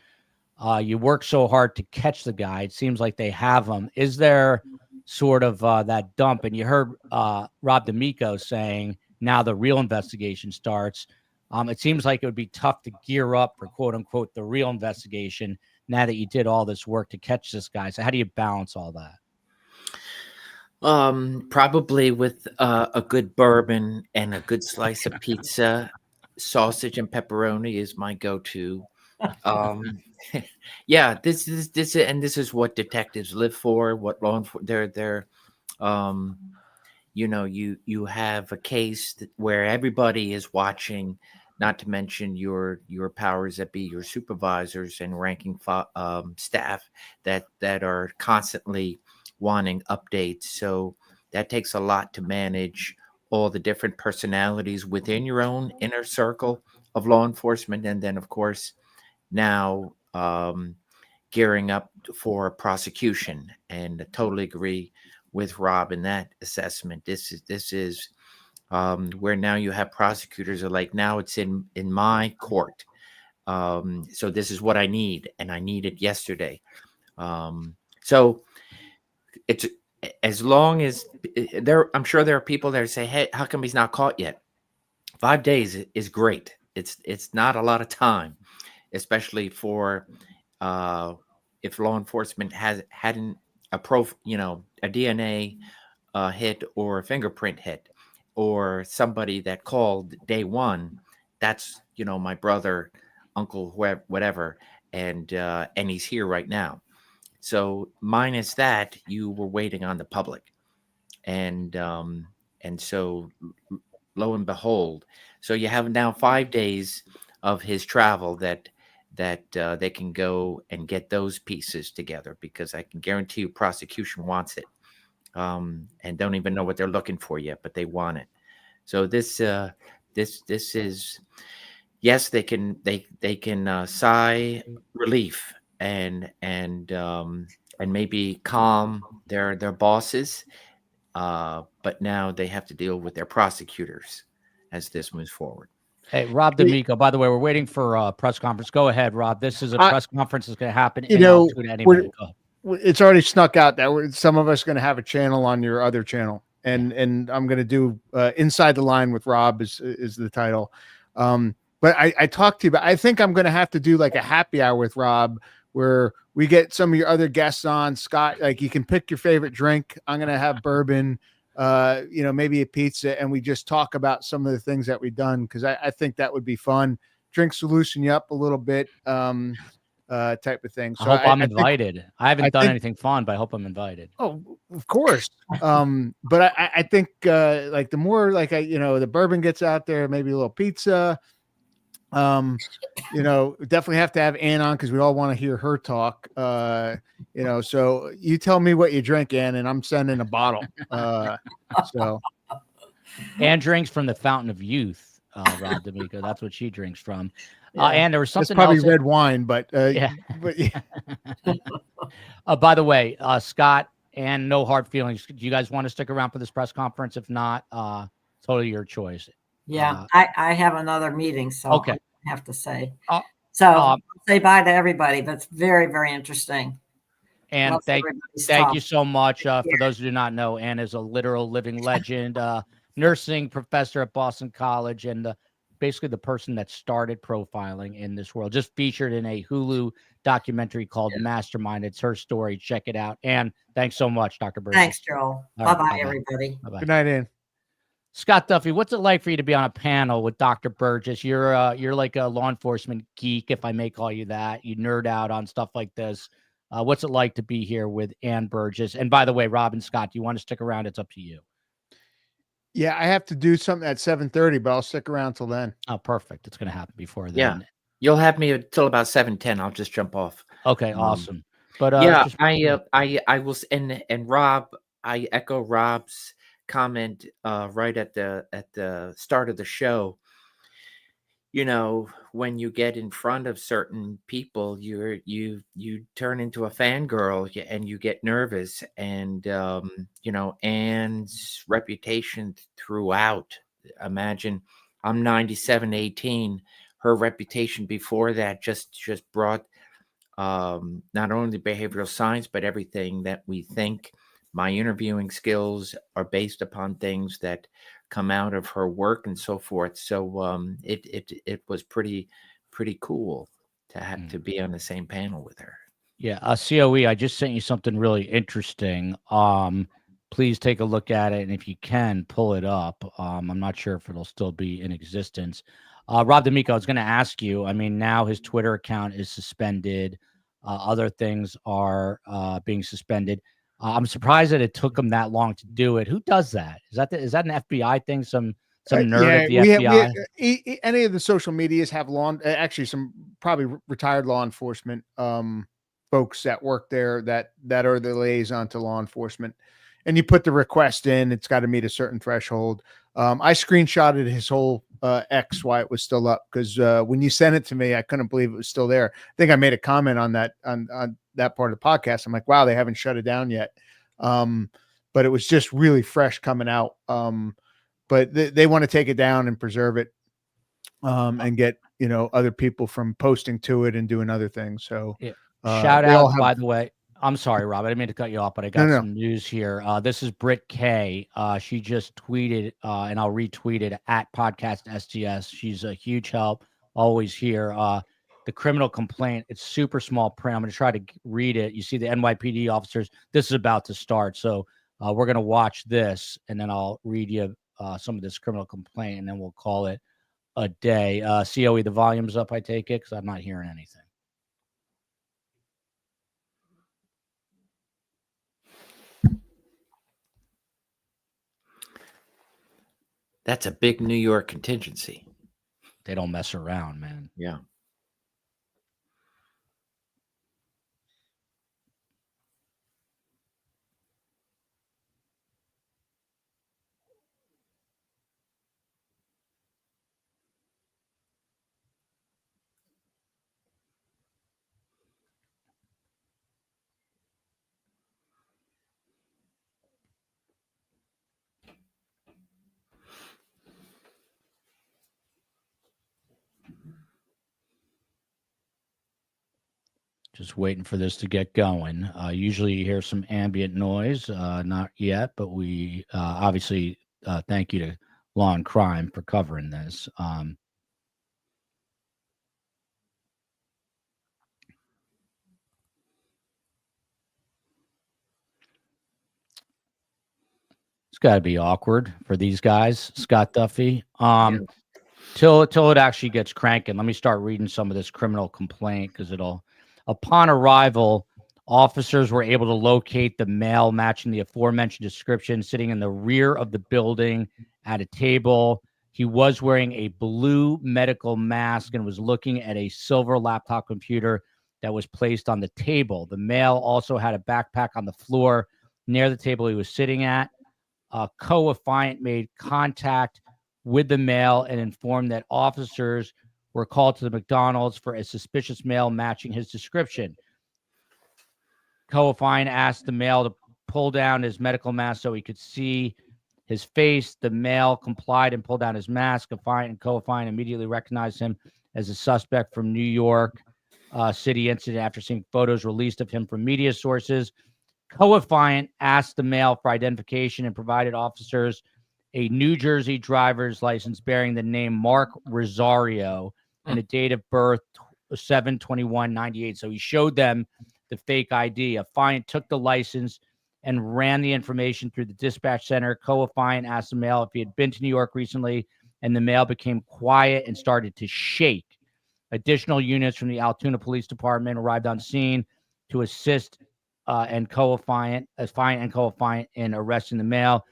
you work so hard to catch the guy. It seems like they have him. Is there sort of that dump? And you heard Rob D'Amico saying now the real investigation starts. It seems like it would be tough to gear up for, quote unquote, the real investigation now that you did all this work to catch this guy. So how do you balance all that? Probably with a good bourbon and a good slice of pizza. Sausage and pepperoni is my go-to. Yeah, this is what detectives live for. What law enforcement they're you have a case where everybody is watching, not to mention your powers that be, your supervisors and ranking staff that are constantly wanting updates. So that takes a lot to manage all the different personalities within your own inner circle of law enforcement. And then, of course, now gearing up for prosecution. And I totally agree with Rob in that assessment. This is where now you have prosecutors are like, now it's in my court. So this is what I need, and I need it yesterday. So it's, as long as I'm sure there are people that say, hey, how come he's not caught yet? 5 days is great. It's not a lot of time, especially for if law enforcement hadn't a DNA hit or a fingerprint hit or somebody that called day one. That's my brother, uncle, whoever, whatever, and he's here right now. So minus that, you were waiting on the public, and so lo and behold, so you have now 5 days of his travel that they can go and get those pieces together, because I can guarantee you prosecution wants it, and don't even know what they're looking for yet, but they want it. So this is, yes, they can sigh relief and maybe calm their bosses, but now they have to deal with their prosecutors as this moves forward. Hey, Rob D'Amico, by the way, we're waiting for a press conference. Go ahead, Rob. This is a press conference that's going to happen. It's already snuck out that some of us are going to have a channel on your other channel, and I'm going to do Inside the Line with Rob is the title. But I talked to you, but I think I'm going to have to do like a happy hour with Rob where we get some of your other guests on. Scott, like, you can pick your favorite drink. I'm going to have bourbon, maybe a pizza, and we just talk about some of the things that we've done, because I think that would be fun. Drinks to loosen you up a little bit, type of thing. So I hope I'm invited. I haven't done anything fun, but I hope I'm invited. Oh, of course. But I think like the more like the bourbon gets out there, maybe a little pizza, Definitely have to have Ann on because we all want to hear her talk. So you tell me what you drink, Ann, and I'm sending a bottle. So Ann drinks from the fountain of youth, Rob D'Amico. That's what she drinks from. And there was it's something probably else. red wine, but Yeah. By the way, Scott, and no hard feelings. Do you guys want to stick around for this press conference? If not, totally your choice. Yeah, I have another meeting, so Okay. I have to say. Uh, So say bye to everybody. That's very, very interesting. And Loves thank everybody's you talk. so much. For those who do not know, Ann is a literal living legend, nursing professor at Boston College, and basically the person that started profiling in this world. Just featured in a Hulu documentary called Mastermind. It's her story. Check it out. And thanks so much, Dr. Burgess. Thanks, Joel. Bye-bye, everybody. Bye-bye. Good night, Ann. Scott Duffy, what's it like for you to be on a panel with Dr. Burgess? You're like a law enforcement geek, if I may call you that. You nerd out on stuff like this. What's it like to be here with Ann Burgess? And by the way, Rob and Scott, do you want to stick around? It's up to you. Yeah, I have to do something at 7:30, but I'll stick around till then. Oh, perfect. It's going to happen before then. Yeah. You'll have me until about 7:10. I'll just jump off. Okay, awesome. But I will, and Rob, I echo Rob's comment right at the start of the show. When you get in front of certain people, you turn into a fangirl and you get nervous. And Ann's reputation throughout. Imagine I'm 97-18. Her reputation before that just brought not only behavioral science but everything that we think. My interviewing skills are based upon things that come out of her work and so forth. So it was pretty cool to have to be on the same panel with her. Yeah, COE, I just sent you something really interesting. Please take a look at it, and if you can, pull it up. I'm not sure if it'll still be in existence. Rob D'Amico, I was going to ask you, I mean, now his Twitter account is suspended. Other things are being suspended. I'm surprised that it took him that long to do it. Who does that? Is that an FBI thing? Some nerd at the FBI? Any of the social medias have actually some probably retired law enforcement folks that work there that are the liaison to law enforcement. And you put the request in, it's got to meet a certain threshold. I screenshotted his whole X why it was still up, because when you sent it to me, I couldn't believe it was still there. I think I made a comment on that on that part of the podcast. I'm like, wow, they haven't shut it down yet. But it was just really fresh coming out. But they want to take it down and preserve it, and get other people from posting to it and doing other things. So shout out, by the way. I'm sorry, Rob. I didn't mean to cut you off, but I got some news here. This is Britt K. She just tweeted, and I'll retweet it at Podcast STS. She's a huge help, always here. The criminal complaint, it's super small print. I'm going to try to read it. You see the NYPD officers. This is about to start. So we're going to watch this, and then I'll read you some of this criminal complaint, and then we'll call it a day. COE, the volume's up, I take it, because I'm not hearing anything. That's a big New York contingency. They don't mess around, man. Yeah. Just waiting for this to get going. Usually you hear some ambient noise. Not yet, but we obviously thank you to Law and Crime for covering this. It's got to be awkward for these guys, Scott Duffy. Till it actually gets cranking. Let me start reading some of this criminal complaint, because upon arrival, officers were able to locate the male matching the aforementioned description sitting in the rear of the building at a table He was wearing a blue medical mask and was looking at a silver laptop computer that was placed on the table. The male also had a backpack on the floor near the table he was sitting at. Co-affiant made contact with the male and informed that officers were called to the McDonald's for a suspicious male matching his description. Co-affiant asked the male to pull down his medical mask so he could see his face. The male complied and pulled down his mask. Affiant and co-affiant immediately recognized him as a suspect from New York City incident after seeing photos released of him from media sources. Co-affiant asked the male for identification and provided officers a New Jersey driver's license bearing the name Mark Rosario and a date of birth 7/21/98. So he showed them the fake ID. Affiant took the license and ran the information through the dispatch center. Co-affiant asked the male if he had been to New York recently, and the male became quiet and started to shake. Additional units from the Altoona Police Department arrived on scene to assist affiant and co-affiant in arresting the male.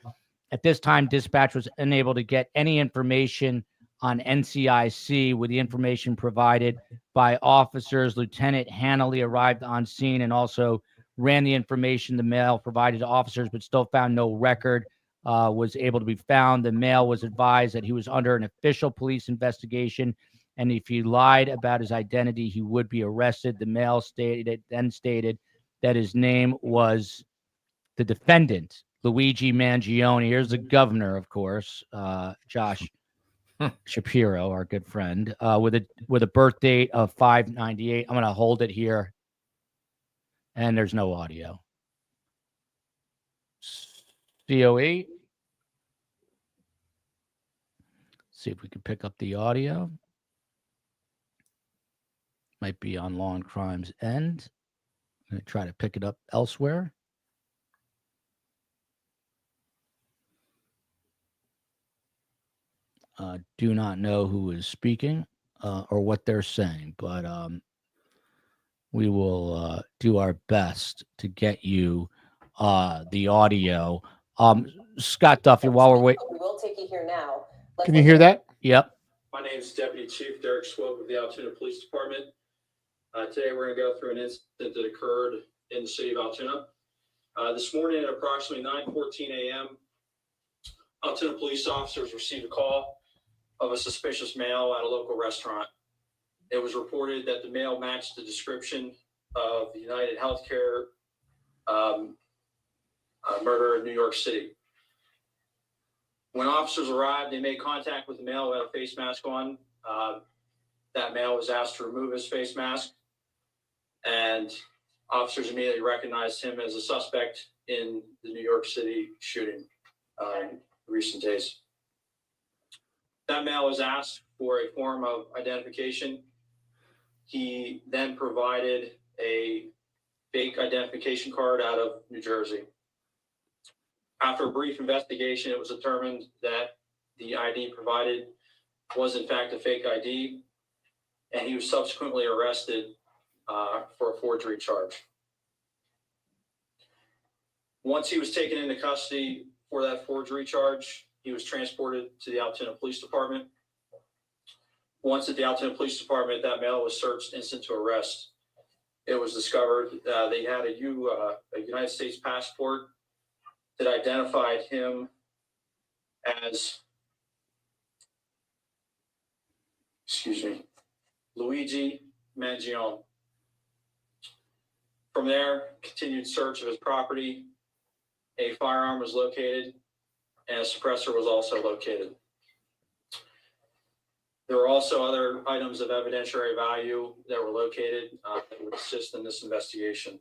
At this time, dispatch was unable to get any information on NCIC with the information provided by officers. Lieutenant Hanley arrived on scene and also ran the information the male provided to officers, but still found no record was able to be found. The male was advised that he was under an official police investigation, and if he lied about his identity, he would be arrested. The male stated that his name was the defendant, Luigi Mangione. Here's the governor, of course, Josh Shapiro, our good friend, with a birth date of 5/98. I'm going to hold it here, and there's no audio. COE. See if we can pick up the audio. Might be on Law and Crime's end. I'm going to try to pick it up elsewhere. Do not know who is speaking or what they're saying, but we will do our best to get you the audio. Scott Duffy, while we're waiting. We will take you here now. Can you hear that? Yep. My name is Deputy Chief Derek Swope of the Altoona Police Department. Today we're going to go through an incident that occurred in the city of Altoona. This morning at approximately 9:14 a.m., Altoona police officers received a call of a suspicious male at a local restaurant. It was reported that the male matched the description of the United Healthcare murder in New York City. When officers arrived, they made contact with the male who had a face mask on. That male was asked to remove his face mask, and officers immediately recognized him as a suspect in the New York City shooting in recent days. That male was asked for a form of identification. He then provided a fake identification card out of New Jersey. After a brief investigation, it was determined that the ID provided was in fact a fake ID, and he was subsequently arrested for a forgery charge. Once he was taken into custody for that forgery charge, he was transported to the Altoona Police Department. Once at the Altoona Police Department, that male was searched instant to arrest. It was discovered they had a United States passport that identified him as, Luigi Mangione. From there, continued search of his property. A firearm was located, and a suppressor was also located. There were also other items of evidentiary value that were located that would assist in this investigation.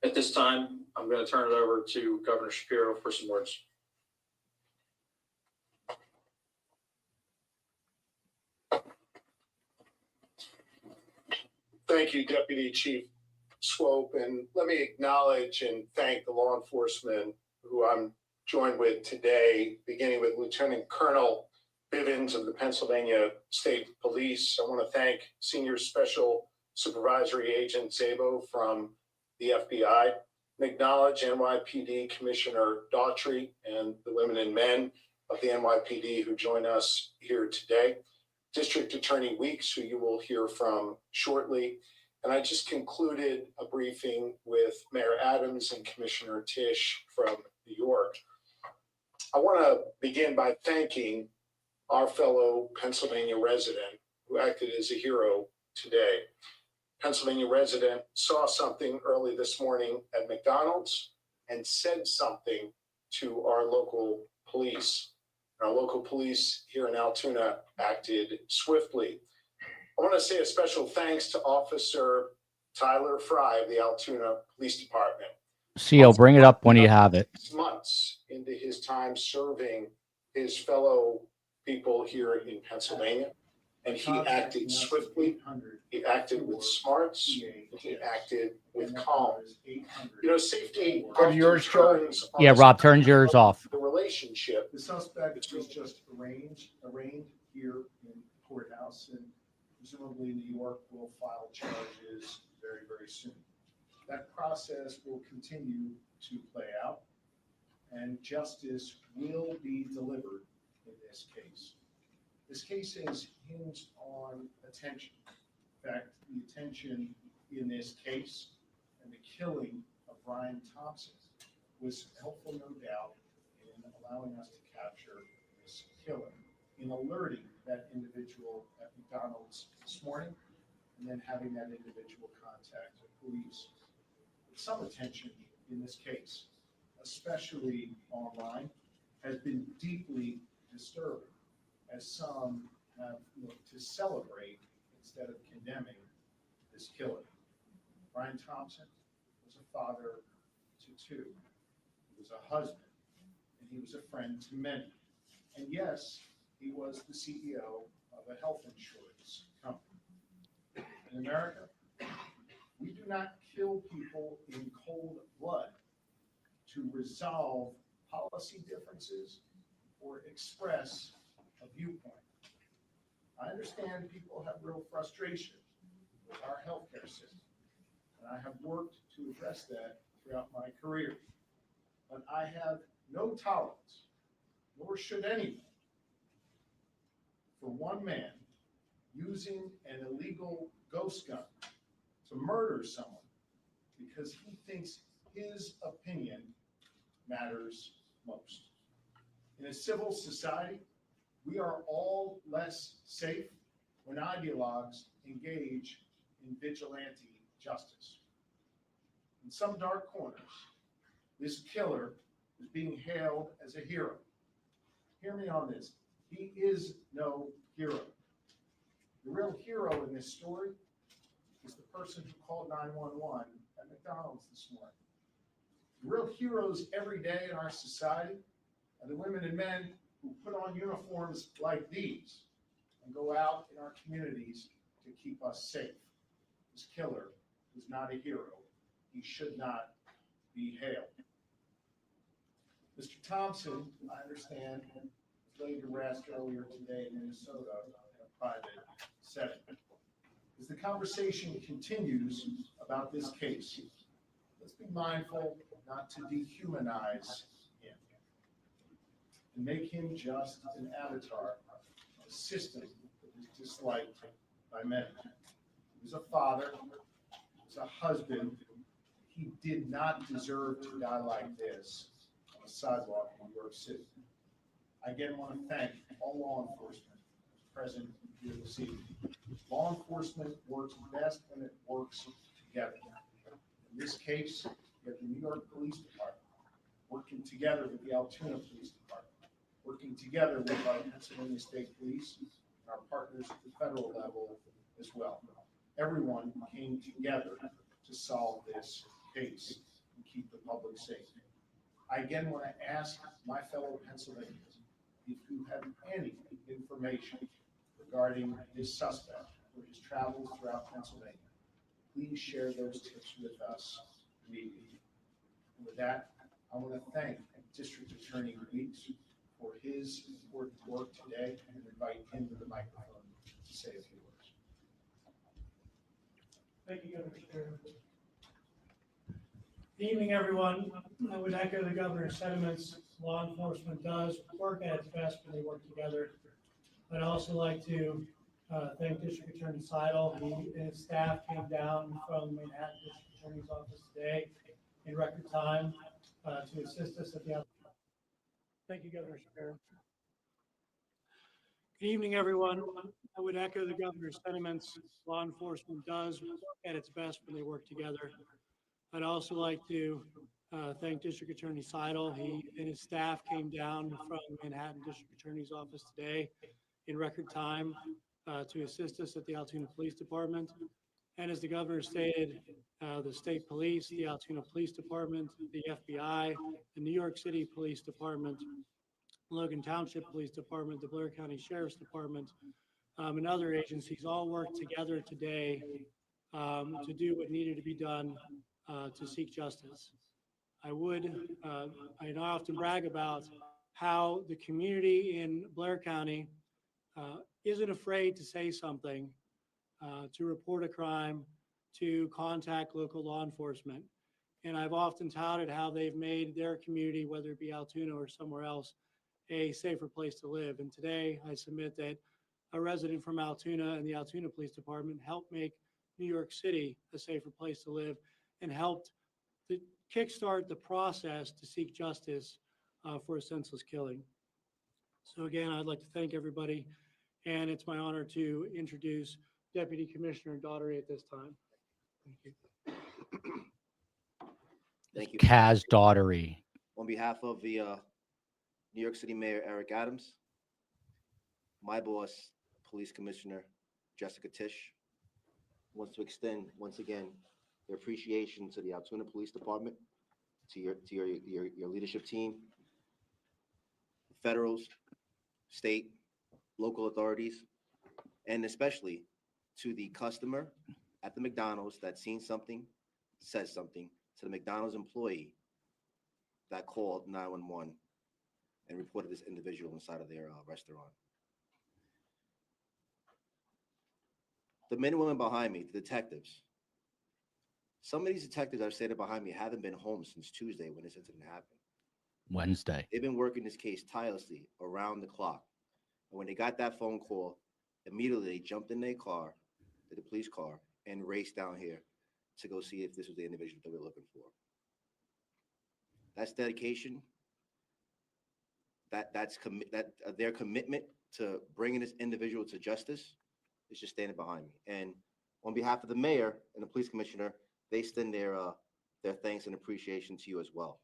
At this time, I'm going to turn it over to Governor Shapiro for some words. Thank you, Deputy Chief Swope, and let me acknowledge and thank the law enforcement who I'm joined with today, beginning with Lieutenant Colonel Bivens of the Pennsylvania State Police. I want to thank Senior Special Supervisory Agent Zabo from the FBI, and acknowledge NYPD Commissioner Daughtry and the women and men of the NYPD who join us here today, District Attorney Weeks, who you will hear from shortly. And I just concluded a briefing with Mayor Adams and Commissioner Tisch from New York. I want to begin by thanking our fellow Pennsylvania resident who acted as a hero today. Pennsylvania resident saw something early this morning at McDonald's and said something to our local police. Our local police here in Altoona acted swiftly. I want to say a special thanks to Officer Tyler Fry of the Altoona Police Department. CO, bring it up when you have it. Months into his time serving his fellow people here in Pennsylvania, and he acted swiftly, he acted with smarts, and he acted with calm. You know, safety. Yours, turns on Yeah, Rob, turn yours off. the relationship. The suspect was just arraigned here in the courthouse, and presumably New York will file charges very, very soon. That process will continue to play out, and justice will be delivered in this case. This case is hinged on attention. In fact, the attention in this case and the killing of Brian Thompson was helpful, no doubt, in allowing us to capture this killer, in alerting that individual at McDonald's this morning, and then having that individual contact the police. Some attention in this case, especially online, has been deeply disturbing, as some have looked to celebrate instead of condemning this killer. Brian Thompson was a father to two. He was a husband, and he was a friend to many. And yes, he was the CEO of a health insurance company. In America, we do not kill people in cold blood to resolve policy differences or express a viewpoint. I understand people have real frustration with our healthcare system, and I have worked to address that throughout my career. But I have no tolerance, nor should anyone, for one man using an illegal ghost gun to murder someone because he thinks his opinion matters most. In a civil society, we are all less safe when ideologues engage in vigilante justice. In some dark corners, this killer is being hailed as a hero. Hear me on this. He is no hero. The real hero in this story is the person who called 911 at McDonald's this morning. The real heroes every day in our society are the women and men who put on uniforms like these and go out in our communities to keep us safe. This killer was not a hero. He should not be hailed. Mr. Thompson, I understand, was laid to rest earlier today in Minnesota in a private setting. As the conversation continues about this case, let's be mindful not to dehumanize him and make him just an avatar of a system that is disliked by many. He was a father, he was a husband. He did not deserve to die like this on a sidewalk in New York City. I again want to thank all law enforcement present here this evening. Law enforcement works best when it works together. In this case, we have the New York Police Department working together with the Altoona Police Department, working together with our Pennsylvania State Police and our partners at the federal level as well. Everyone came together to solve this case and keep the public safe. I again want to ask my fellow Pennsylvanians if you have any information regarding this suspect or his travels throughout Pennsylvania, please share those tips with us immediately. And with that, I want to thank District Attorney Weeks for his important work today and invite him to the microphone to say a few words. Thank you, Governor Shapiro. Good evening, everyone. I would echo the governor's sentiments. Law enforcement does work at its best when they work together. I'd also like to thank District Attorney Seidel. He and his staff came down from Manhattan District Attorney's office today in record time to assist us at the. Thank you, Governor Shapiro. Good evening, everyone. I would echo the governor's sentiments. Law enforcement does work at its best when they work together. I'd also like to thank District Attorney Seidel. He and his staff came down from Manhattan District Attorney's office today in record time to assist us at the Altoona Police Department. And as the governor stated, the state police, the Altoona Police Department, the FBI, the New York City Police Department, Logan Township Police Department, the Blair County Sheriff's Department, and other agencies all worked together today to do what needed to be done to seek justice. I often brag about how the community in Blair County isn't afraid to say something, to report a crime, to contact local law enforcement. And I've often touted how they've made their community, whether it be Altoona or somewhere else, a safer place to live. And today I submit that a resident from Altoona and the Altoona Police Department helped make New York City a safer place to live and helped to kickstart the process to seek justice for a senseless killing. So again, I'd like to thank everybody, and it's my honor to introduce Deputy Commissioner Daugherty at this time. Thank you. Thank you. Kaz Daugherty. On behalf of the New York City Mayor Eric Adams, my boss, Police Commissioner Jessica Tisch, wants to extend once again their appreciation to the Altoona Police Department, to your leadership team, federals, state, local authorities, and especially to the customer at the McDonald's that seen something, says something, to the McDonald's employee that called 911 and reported this individual inside of their restaurant. The men and women behind me, the detectives, some of these detectives that are standing behind me haven't been home since Tuesday when this incident happened. Wednesday. They've been working this case tirelessly around the clock. And when they got that phone call, immediately they jumped in their car, the police car, and raced down here to go see if this was the individual that we were looking for. That's dedication. That's their commitment to bringing this individual to justice is just standing behind me. And on behalf of the mayor and the police commissioner, they extend their thanks and appreciation to you as well.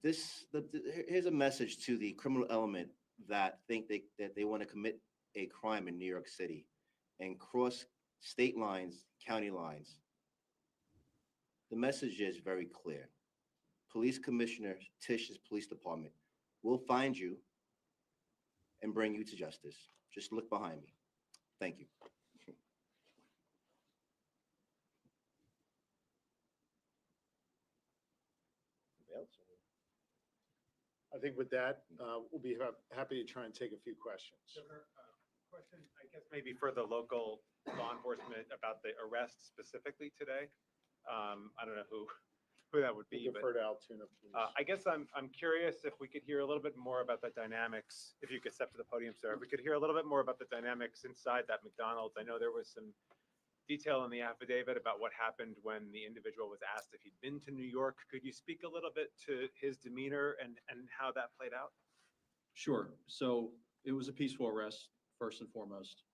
Here's a message to the criminal element that think that they want to commit a crime in New York City and cross state lines, county lines. The message is very clear. Police Commissioner Tisch's police department will find you and bring you to justice. Just look behind me. Thank you. I think with that, we'll be happy to try and take a few questions. Question, I guess maybe for the local law enforcement about the arrest specifically today. I don't know who that would be, but Defer to Altoona, please. I guess I'm curious if we could hear a little bit more about the dynamics. If you could step to the podium, sir. If we could hear a little bit more about the dynamics inside that McDonald's. I know there was some detail in the affidavit about what happened when the individual was asked if he'd been to New York. Could you speak a little bit to his demeanor and how that played out? Sure. So it was a peaceful arrest, first and foremost.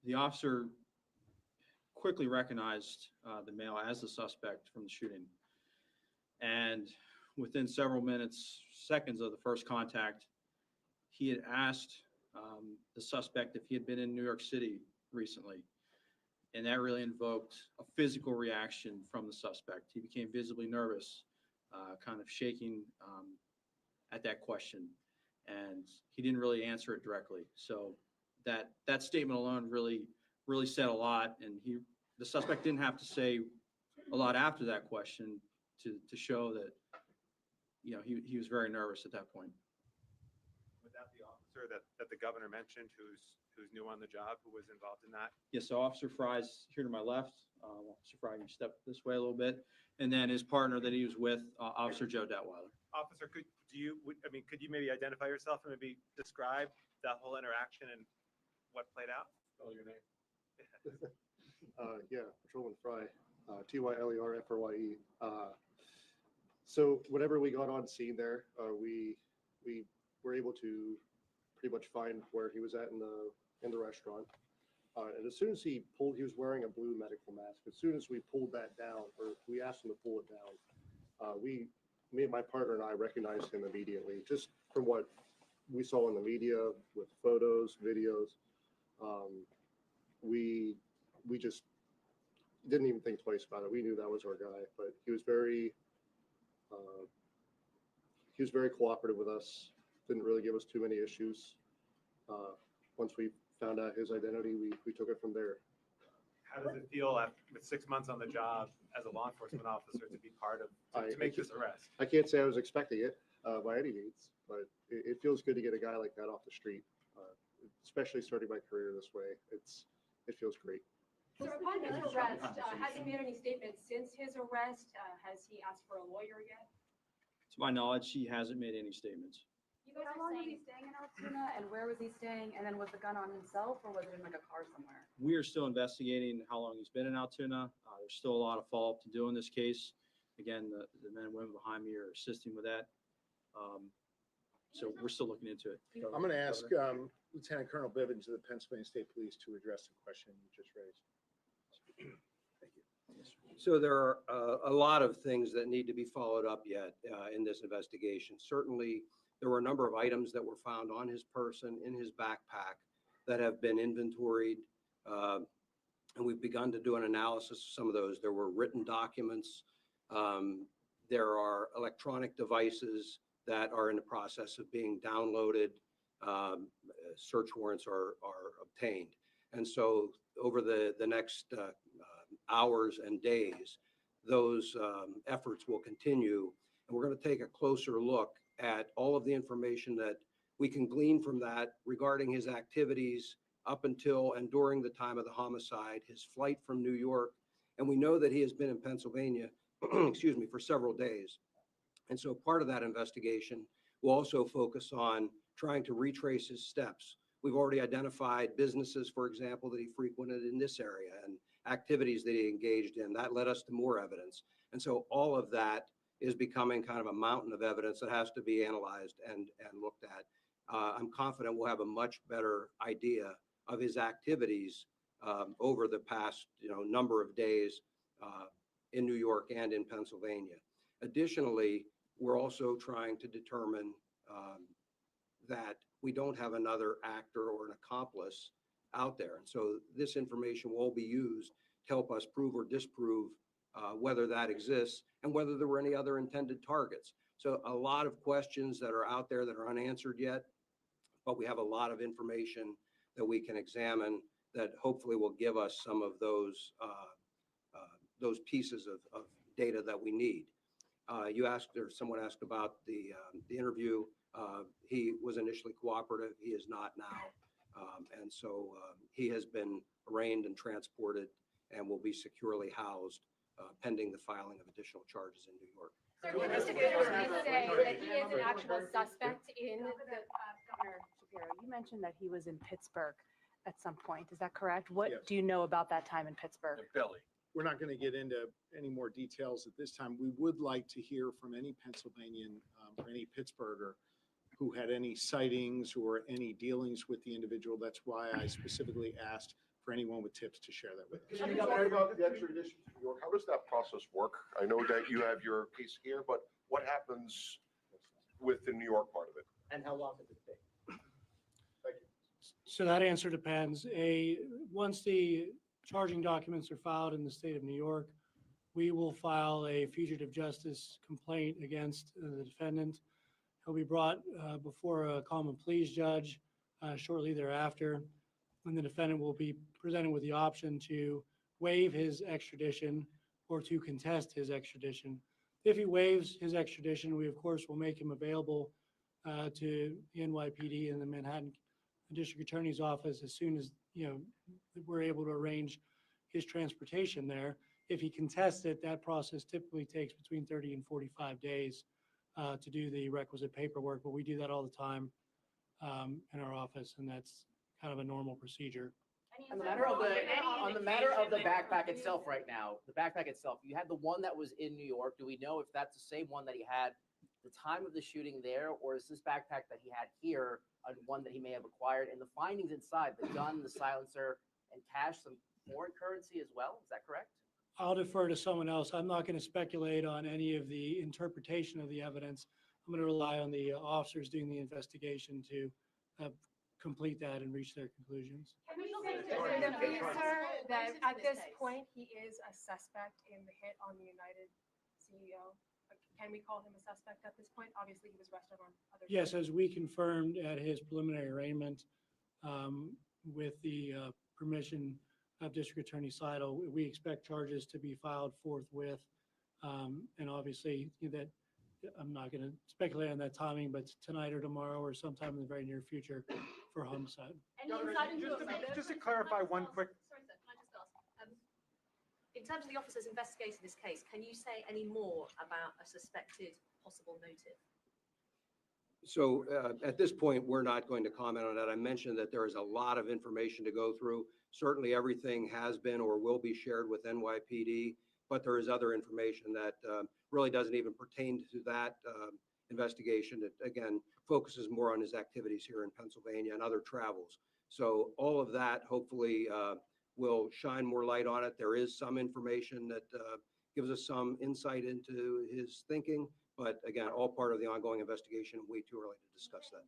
The officer quickly recognized the male as the suspect from the shooting. And within several seconds of the first contact, he had asked the suspect if he had been in New York City recently. And that really invoked a physical reaction from the suspect. He became visibly nervous, kind of shaking at that question. And he didn't really answer it directly. So that statement alone really said a lot. And the suspect didn't have to say a lot after that question to show that, you know, he was very nervous at that point. Was that the officer that the governor mentioned who's new on the job, who was involved in that? Yes, so Officer Fry's here to my left. Officer Fry, you step this way a little bit. And then his partner that he was with, Officer Joe Detweiler. Officer, could you maybe identify yourself and maybe describe that whole interaction and what played out? Spell your name. Yeah, Patrolman Fry, Tylerfrye. So whenever we got on scene there, we were able to pretty much find where he was at in the restaurant. And as soon as he was wearing a blue medical mask. As soon as we pulled that down, or we asked him to pull it down, me and my partner and I recognized him immediately, just from what we saw in the media with photos, videos. We just didn't even think twice about it. We knew that was our guy, but he was very cooperative with us. Didn't really give us too many issues. Once we found out his identity, we took it from there. How does it feel with 6 months on the job as a law enforcement officer to be part of, to make this arrest? I can't say I was expecting it by any means, but it feels good to get a guy like that off the street, especially starting my career this way. It feels great. So upon his arrest, has he made any statements since his arrest? Has he asked for a lawyer yet? To my knowledge, he hasn't made any statements. How long was he staying in Altoona, and where was he staying? And then was the gun on himself, or was it in like a car somewhere? We are still investigating how long he's been in Altoona. There's still a lot of follow-up to do in this case. Again, the men and women behind me are assisting with that. So we're still looking into it. I'm going to ask Lieutenant Colonel Bivens of the Pennsylvania State Police to address the question you just raised. Thank you. So there are a lot of things that need to be followed up yet in this investigation. Certainly, there were a number of items that were found on his person, in his backpack, that have been inventoried, and we've begun to do an analysis of some of those. There were written documents. There are electronic devices that are in the process of being downloaded. Search warrants are obtained. And so over the next hours and days, those efforts will continue. And we're going to take a closer look at all of the information that we can glean from that regarding his activities up until and during the time of the homicide, his flight from New York. And we know that he has been in Pennsylvania, excuse me, for several days. And so part of that investigation will also focus on trying to retrace his steps. We've already identified businesses, for example, that he frequented in this area and activities that he engaged in. That led us to more evidence. And so all of that is becoming kind of a mountain of evidence that has to be analyzed and looked at. I'm confident we'll have a much better idea of his activities over the past number of days in New York and in Pennsylvania. Additionally, we're also trying to determine that we don't have another actor or an accomplice out there. And so this information will be used to help us prove or disprove whether that exists and whether there were any other intended targets. So a lot of questions that are out there that are unanswered yet, but we have a lot of information that we can examine that hopefully will give us some of those pieces of data that we need. You asked, or someone asked about the interview. He was initially cooperative. He is not now. And so he has been arraigned and transported and will be securely housed pending the filing of additional charges in New York. So investigators say that he is an actual suspect in the Governor Shapiro, you mentioned that he was in Pittsburgh at some point. Is that correct? What Yes. do you know about that time in Pittsburgh? Billy. We're not going to get into any more details at this time. We would like to hear from any Pennsylvanian or any Pittsburgher who had any sightings or any dealings with the individual. That's why I specifically asked for anyone with tips to share that with us. Can you talk about the extradition to New York? How does that process work? I know that you have your case here, but what happens with the New York part of it? And how long does it take? Thank you. So that answer depends. Once the charging documents are filed in the state of New York, we will file a fugitive justice complaint against the defendant. He'll be brought before a common pleas judge shortly thereafter, and the defendant will be presented with the option to waive his extradition or to contest his extradition. If he waives his extradition, we of course will make him available to the NYPD and the Manhattan District Attorney's Office as soon as we're able to arrange his transportation there. If he contests it, that process typically takes between 30 and 45 days to do the requisite paperwork, but we do that all the time in our office, and that's kind of a normal procedure. On the matter of the backpack itself right now, the backpack itself, you had the one that was in New York. Do we know if that's the same one that he had the time of the shooting there, or is this backpack that he had here one that he may have acquired? And the findings inside, the gun, the silencer, and cash, some foreign currency as well. Is that correct? I'll defer to someone else. I'm not going to speculate on any of the interpretation of the evidence. I'm going to rely on the officers doing the investigation to complete that and reach their conclusions. Can we say, sir, that at this point, he is a suspect in the hit on the United CEO? Can we call him a suspect at this point? Obviously, he was arrested on other. Yes, as we confirmed at his preliminary arraignment, with the permission of District Attorney Seidel, we expect charges to be filed forthwith. And obviously, that I'm not going to speculate on that timing, but tonight or tomorrow or sometime in the very near future for homicide. Just to clarify one quick. Sorry, sir, can I just ask? In terms of the officers investigating this case, can you say any more about a suspected possible motive? So at this point, we're not going to comment on that. I mentioned that there is a lot of information to go through. Certainly everything has been or will be shared with NYPD, but there is other information that really doesn't even pertain to that investigation. That, again, focuses more on his activities here in Pennsylvania and other travels. So all of that hopefully will shine more light on it. There is some information that gives us some insight into his thinking, but again, all part of the ongoing investigation. Way too early to discuss that.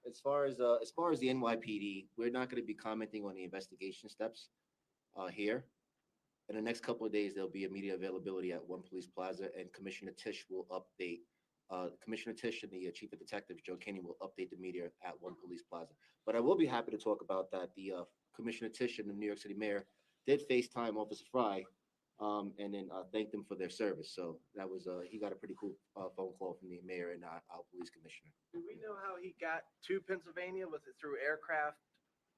As far as the NYPD, we're not going to be commenting on the investigation steps here. In the next couple of days, there'll be immediate availability at One Police Plaza, and Commissioner Tisch will update. Commissioner Tisch and the Chief of Detectives, Joe Kinney, will update the media at One Police Plaza. But I will be happy to talk about that. The Commissioner Tisch and the New York City Mayor did FaceTime Officer Fry, and then thanked them for their service. So that was he got a pretty cool phone call from the mayor and our police commissioner. Do we know how he got to Pennsylvania? Was it through aircraft,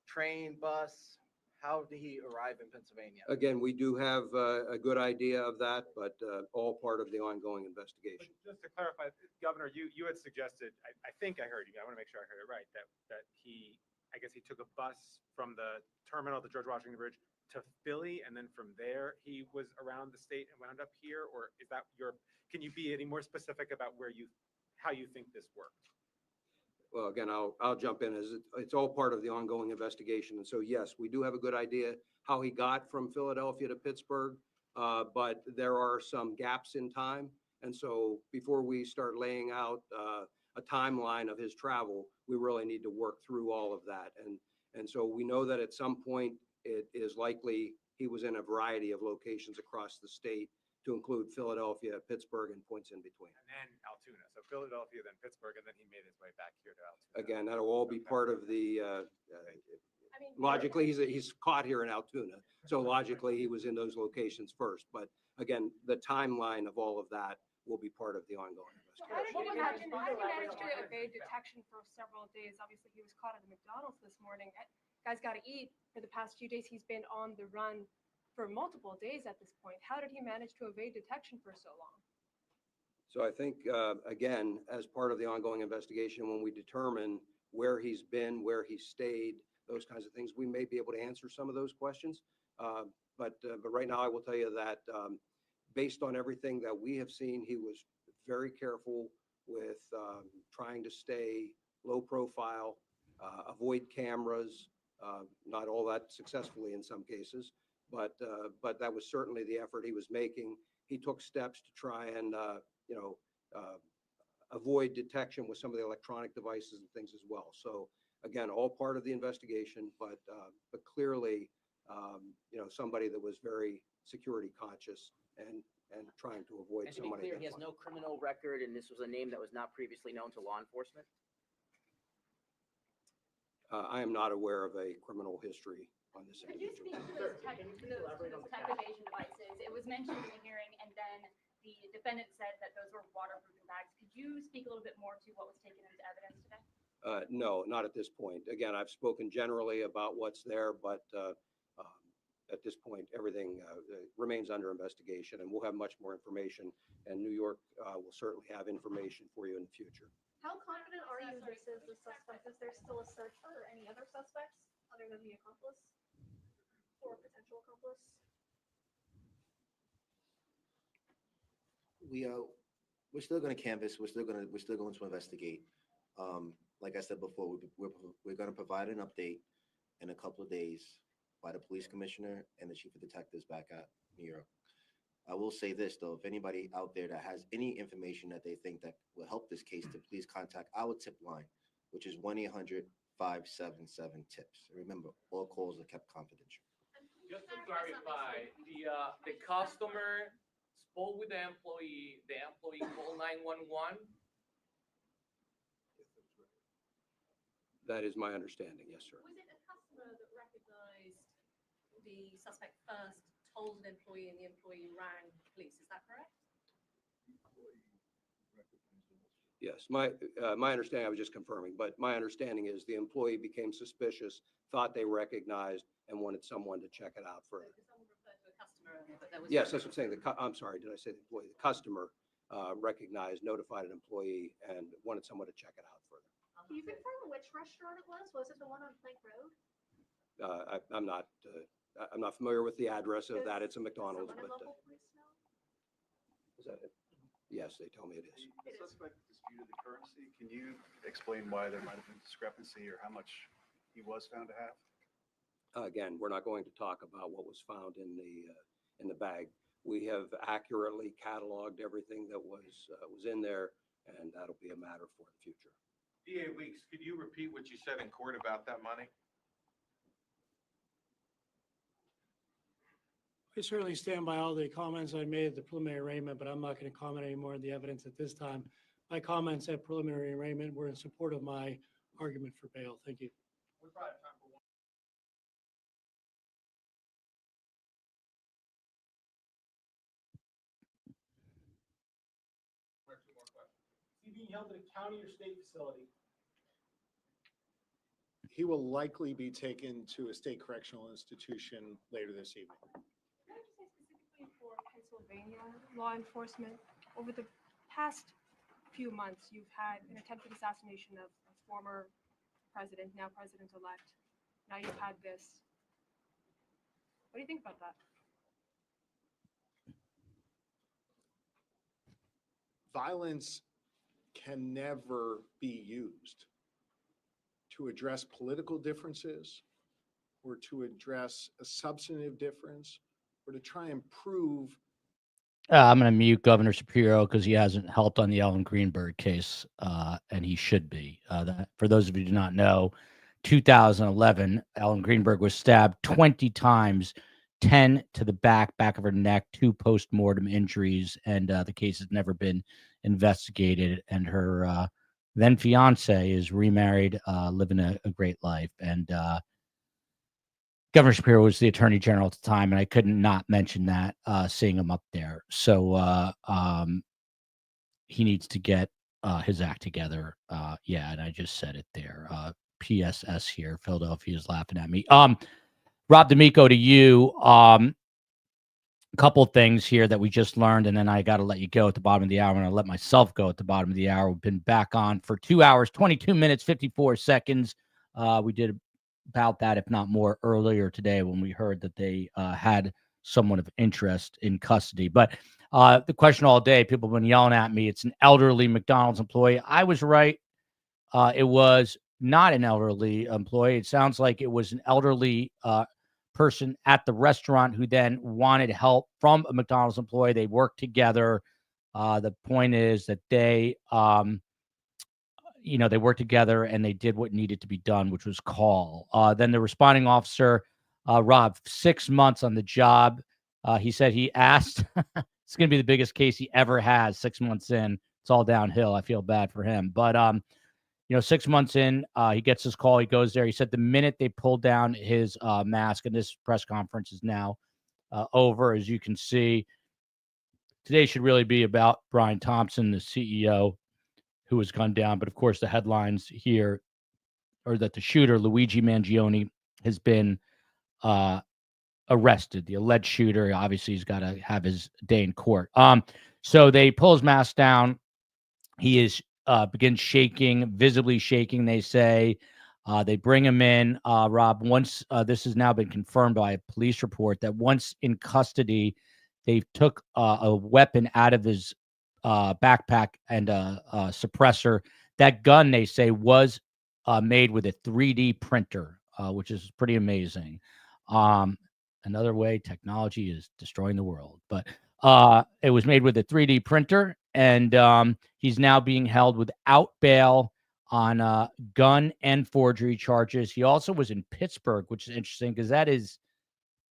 train, bus? How did he arrive in Pennsylvania? Again, we do have a good idea of that, but all part of the ongoing investigation. Just to clarify, Governor, you had suggested, I think I heard you, I want to make sure I heard it right, that he, I guess he took a bus from the terminal, the George Washington Bridge, to Philly, and then from there he was around the state and wound up here? Or is that can you be any more specific about how you think this worked? Well, again, I'll jump in as it's all part of the ongoing investigation. And so, yes, we do have a good idea how he got from Philadelphia to Pittsburgh, but there are some gaps in time. And so before we start laying out a timeline of his travel, we really need to work through all of that. And so we know that at some point it is likely he was in a variety of locations across the state, to include Philadelphia, Pittsburgh, and points in between. And then Altoona. So Philadelphia, then Pittsburgh, and then he made his way back here to Altoona. Again, that'll all be part of the, logically, he's caught here in Altoona. So logically, he was in those locations first. But again, the timeline of all of that will be part of the ongoing investigation. How did he manage to evade detection for several days? Obviously, he was caught at the McDonald's this morning. Guy's got to eat. For the past few days, he's been on the run for multiple days at this point. How did he manage to evade detection for so long? So I think, again, as part of the ongoing investigation, when we determine where he's been, where he stayed, those kinds of things, we may be able to answer some of those questions. But right now, I will tell you that based on everything that we have seen, he was very careful with trying to stay low profile, avoid cameras, not all that successfully in some cases. But that was certainly the effort he was making. He took steps to try and, avoid detection with some of the electronic devices and things as well. So again, all part of the investigation, but clearly, somebody that was very security conscious and trying to avoid And to be clear, he has no criminal record, and this was a name that was not previously known to law enforcement? I am not aware of a criminal history on this Could you individual. speak to those tech evasion devices? It was mentioned in the hearing, and then the defendant said that those were waterproofing bags. Could you speak a little bit more to what was taken into evidence today? No, not at this point. Again, I've spoken generally about what's there, but at this point, everything remains under investigation, and we'll have much more information. And New York will certainly have information for you in the future. How confident are you this is the suspect? Is there still a search for any other suspects other than the accomplice or potential accomplice? We're still going to canvass. We're still going to investigate. Like I said before, we're going to provide an update in a couple of days by the police commissioner and the chief of detectives back at New York. I will say this though: if anybody out there that has any information that they think that will help this case, to please contact our tip line, which is 1-800-577-TIPS. Remember, all calls are kept confidential. Just to clarify, the customer spoke with the employee called 911. That is my understanding, yes, sir. Was it a customer that recognized the suspect first, told an employee, and the employee rang police? Is that correct? Yes, my understanding, I was just confirming, but my understanding is the employee became suspicious, thought they recognized, and wanted someone to check it out further. Someone referred to a customer earlier, but there was Yes, that's what I'm saying. I'm sorry, did I say the employee? The customer recognized, notified an employee, and wanted someone to check it out further. Can you confirm which restaurant it was? Was it the one on Plank Road? I'm not familiar with the address of that. It's a McDonald's, Someone but in local police know? is that it? Yes, they tell me it is. The suspect disputed the currency. Can you explain why there might have been discrepancy or how much he was found to have? Again, we're not going to talk about what was found in the bag. We have accurately cataloged everything that was in there, and that'll be a matter for the future. DA Weeks, could you repeat what you said in court about that money? I certainly stand by all the comments I made at the preliminary arraignment, but I'm not going to comment any more on the evidence at this time. My comments at preliminary arraignment were in support of my argument for bail. Thank you. We probably have time for one. One or two more questions. Is he being held at a county or state facility? He will likely be taken to a state correctional institution later this evening. Can I just say specifically for Pennsylvania law enforcement, over the past few months, you've had an attempted assassination of a former president, now president-elect. Now you've had this. What do you think about that? Violence can never be used to address political differences or to address a substantive difference or to try and prove. I'm going to mute Governor Shapiro because he hasn't helped on the Ellen Greenberg case, and he should be. For those of you who do not know, 2011, Ellen Greenberg was stabbed 20 times, 10 to the back of her neck, 2 post-mortem injuries, and the case has never been investigated. And her then fiance is remarried, living a great life. And Governor Shapiro was the attorney general at the time, and I couldn't not mention that, seeing him up there. So he needs to get his act together. Yeah, and I just said it there. PSS here. Philadelphia is laughing at me. Rob D'Amico, to you. A couple of things here that we just learned, and then I got to let you go at the bottom of the hour, and I'll let myself go at the bottom of the hour. We've been back on for 2 hours, 22 minutes, 54 seconds. We did about that, if not more, earlier today when we heard that they had someone of interest in custody. But the question all day, people have been yelling at me, it's an elderly McDonald's employee. I was right. It was not an elderly employee. It sounds like it was an elderly person at the restaurant who then wanted help from a McDonald's employee. They worked together. The point is that they worked together and they did what needed to be done, which was call. Then the responding officer, Rob, 6 months on the job. He said he asked, it's going to be the biggest case he ever has 6 months in. It's all downhill. I feel bad for him. But, 6 months in, he gets his call. He goes there. He said the minute they pulled down his mask, and this press conference is now over, as you can see. Today should really be about Brian Thompson, the CEO, who has gone down. But, of course, the headlines here or that the shooter, Luigi Mangione, has been arrested. The alleged shooter, obviously, he's got to have his day in court. So they pull his mask down. He is begins shaking, visibly shaking, they say. They bring him in. Rob, once this has now been confirmed by a police report that once in custody, they took a weapon out of his backpack and a suppressor. That gun, they say, was made with a 3D printer, which is pretty amazing. Another way technology is destroying the world. But it was made with a 3D printer, and he's now being held without bail on gun and forgery charges. He also was in Pittsburgh, which is interesting because that is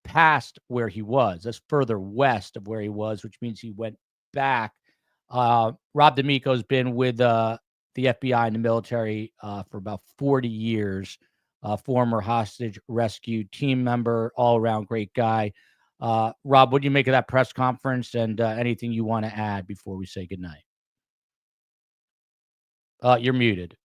past where he was. That's further west of where he was, which means he went back. Rob D'Amico's been with the FBI and the military for about 40 years. Former hostage rescue team member, all-around great guy. Rob, what do you make of that press conference, and anything you want to add before we say goodnight? You're muted.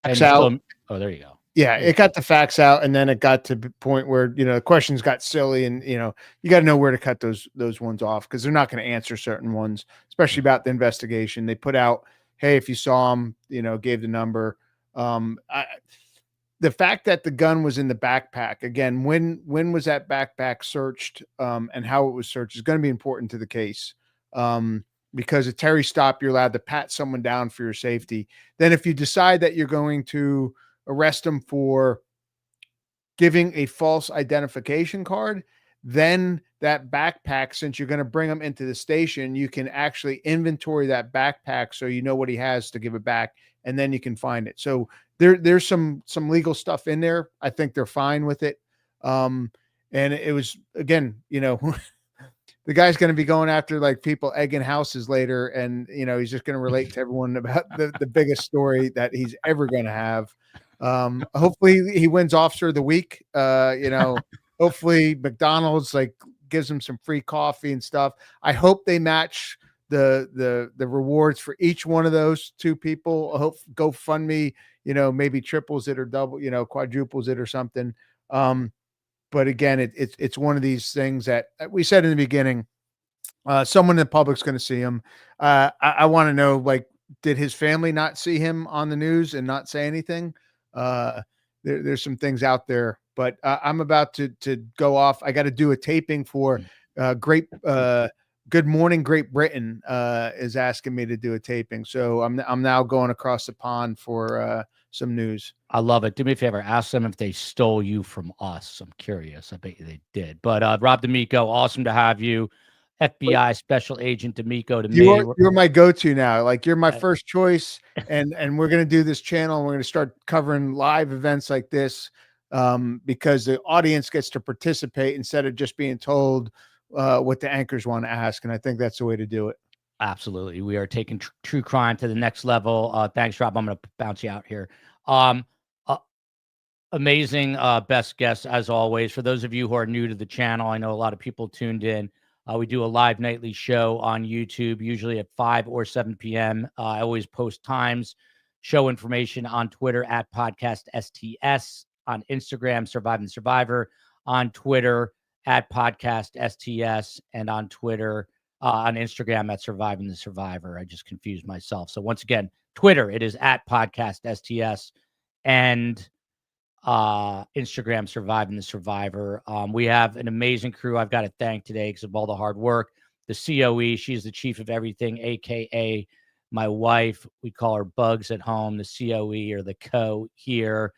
Facts out. Oh, there you go. Yeah, it got the facts out, and then it got to the point where, you know, the questions got silly, and, you know, you got to know where to cut those ones off, because they're not going to answer certain ones, especially about the investigation. They put out, hey, if you saw him, you know, gave the number. The fact that the gun was in the backpack, again, when was that backpack searched, and how it was searched is going to be important to the case. Because a Terry stop, you're allowed to pat someone down for your safety. Then if you decide that you're going to arrest them for giving a false identification card, then that backpack, since you're going to bring them into the station, you can actually inventory that backpack so you know what he has to give it back, and then you can find it. So there's some legal stuff in there. I think they're fine with it. And it was, again, you know, the guy's going to be going after like people egging houses later, and, you know, he's just going to relate to everyone about the biggest story that he's ever going to have. Hopefully he wins Officer of the Week. You know, hopefully McDonald's like gives him some free coffee and stuff. I hope they match the rewards for each one of those two people. I hope GoFundMe, you know, maybe triples it or double, you know, quadruples it or something. But again, it's one of these things that we said in the beginning. Someone in the public's going to see him. I want to know, like, did his family not see him on the news and not say anything? There's some things out there, but I'm about to go off. I got to do a taping for Good Morning Great Britain is asking me to do a taping, so I'm now going across the pond for some news. I love it. Do me a favor, ask them if they stole you from us. I'm curious. I bet you they did. But Rob D'Amico, awesome to have you. FBI Special Agent D'Amico to me. You're my go-to now. Like, you're my first choice, and we're going to do this channel, and we're going to start covering live events like this, because the audience gets to participate instead of just being told what the anchors want to ask. And I think that's the way to do it. Absolutely. We are taking true crime to the next level. Thanks, Rob. I'm going to bounce you out here. Amazing best guest, as always. For those of you who are new to the channel, I know a lot of people tuned in. We do a live nightly show on YouTube, usually at 5 or 7 p.m. I always post times, show information on Twitter at Podcast STS, on Instagram, Surviving the Survivor, on Twitter at Podcast STS, and on Twitter, on Instagram at Surviving the Survivor. I just confused myself. So once again, Twitter, it is at Podcast STS, and Instagram, Surviving the Survivor. We have an amazing crew I've got to thank today because of all the hard work. The COE, she's the chief of everything, aka my wife. We call her Bugs at home. The COE, or the co here.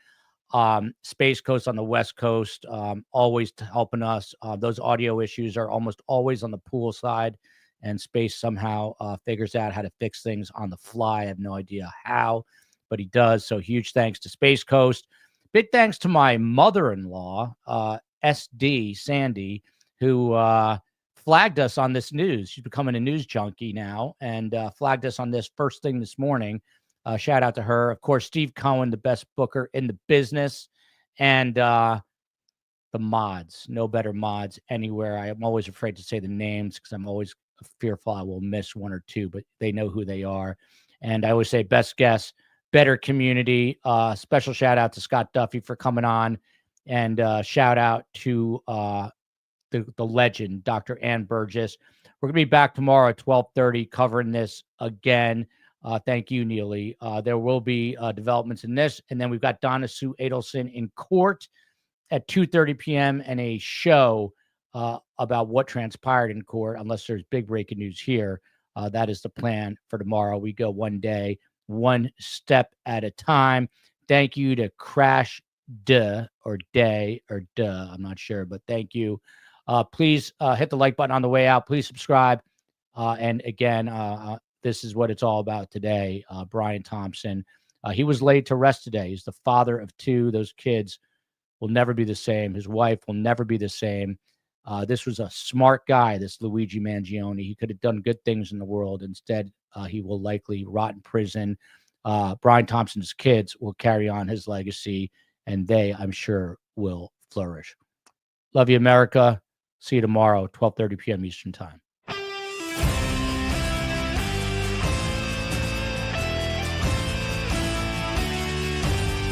Space Coast on the West Coast, always helping us. Those audio issues are almost always on the pool side, and Space somehow figures out how to fix things on the fly. I have no idea how, but he does. So huge thanks to Space Coast. Big thanks to my mother-in-law, SD Sandy, who flagged us on this news. She's becoming a news junkie now, and flagged us on this first thing this morning. Shout out to her. Of course, Steve Cohen, the best booker in the business, and the mods. No better mods anywhere. I'm always afraid to say the names because I'm always fearful I will miss one or two, but they know who they are. And I always say best guess, better community. Special shout out to Scott Duffy for coming on, and shout out to the legend, Dr. Ann Burgess. We're going to be back tomorrow at 12:30 covering this again. Thank you, Neely. There will be developments in this. And then we've got Donna Sue Adelson in court at 2:30 p.m. and a show about what transpired in court, unless there's big breaking news here. That is the plan for tomorrow. We go one day, one step at a time. Thank you to Crash Duh or Day or Duh. I'm not sure, but thank you. Please hit the like button on the way out. Please subscribe. And again, this is what it's all about today. Brian Thompson, he was laid to rest today. He's the father of two. Those kids will never be the same. His wife will never be the same. This was a smart guy, this Luigi Mangione. He could have done good things in the world. Instead, he will likely rot in prison. Brian Thompson's kids will carry on his legacy, and they, I'm sure, will flourish. Love you, America. See you tomorrow, 12:30 p.m. Eastern Time.